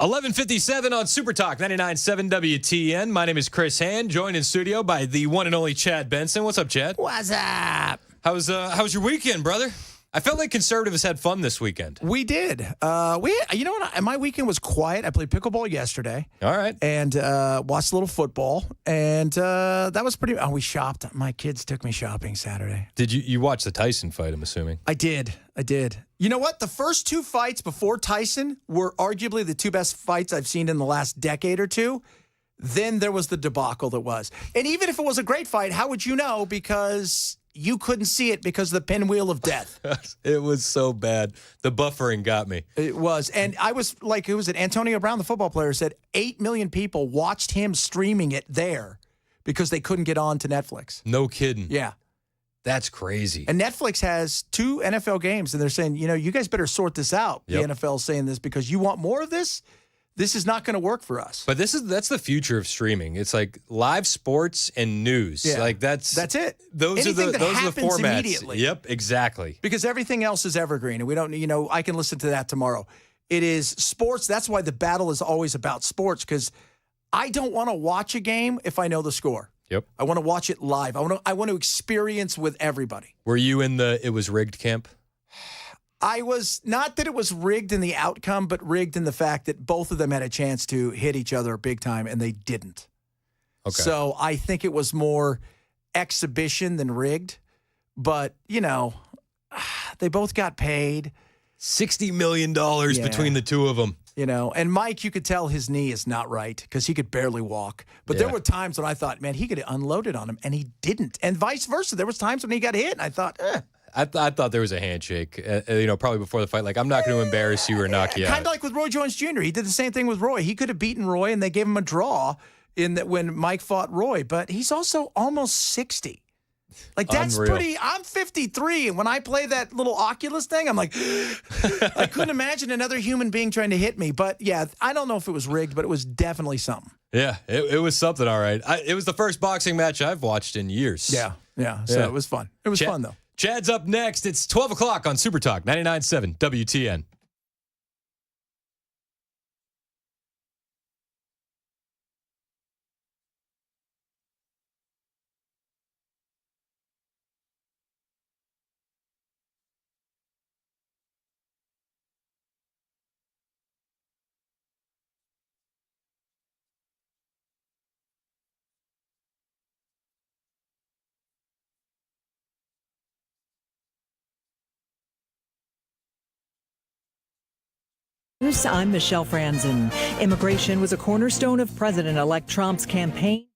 $11:57 on Super Talk 99.7 WTN. My name is Chris Hand, joined in studio by the one and only Chad Benson. What's up, Chad? What's up? How's your weekend, brother? I felt like conservatives had fun this weekend. We did. You know what? My weekend was quiet. I played pickleball yesterday. All right. And watched a little football. And that was pretty. Oh, we shopped. My kids took me shopping Saturday. Did you watch the Tyson fight, I'm assuming? I did. You know what? The first two fights before Tyson were arguably the two best fights I've seen in the last decade or two. Then there was the debacle that was. And even if it was a great fight, how would you know? Because you couldn't see it because of the pinwheel of death. It was so bad. The buffering got me. It was. And I was like, who was it? Antonio Brown, the football player, said 8 million people watched him streaming it there because they couldn't get on to Netflix. No kidding. Yeah. That's crazy. And Netflix has 2 NFL games, and they're saying, you guys better sort this out. Yep. The NFL is saying this because you want more of this? This is not going to work for us. But that's the future of streaming. It's like live sports and news. Yeah. Like that's it. Those Anything are that the happens formats. immediately. Yep, exactly. Because everything else is evergreen, and we don't, I can listen to that tomorrow. It is sports. That's why the battle is always about sports, because I don't want to watch a game if I know the score. Yep. I want to watch it live. I want to experience with everybody. Were you in the it was rigged camp? I was, not that it was rigged in the outcome, but rigged in the fact that both of them had a chance to hit each other big time, and they didn't. Okay. So I think it was more exhibition than rigged. But, they both got paid. $60 million between the two of them. And Mike, you could tell his knee is not right because he could barely walk. But there were times when I thought, man, he could have unloaded on him, and he didn't. And vice versa. There was times when he got hit, and I thought, I thought there was a handshake, probably before the fight. Like, I'm not going to embarrass you or knock you out. Kind of like with Roy Jones Jr. He did the same thing with Roy. He could have beaten Roy, and they gave him a draw when Mike fought Roy. But he's also almost 60. Like, that's Unreal. pretty. I'm 53, and when I play that little Oculus thing, I'm like, I couldn't imagine another human being trying to hit me. But, yeah, I don't know if it was rigged, but it was definitely something. Yeah, it was something, all right. It was the first boxing match I've watched in years. Yeah. So it was fun. It was fun, though. Chad's up next. It's 12 o'clock on Super Talk 99.7 WTN. I'm Michelle Franzen. Immigration was a cornerstone of President-elect Trump's campaign.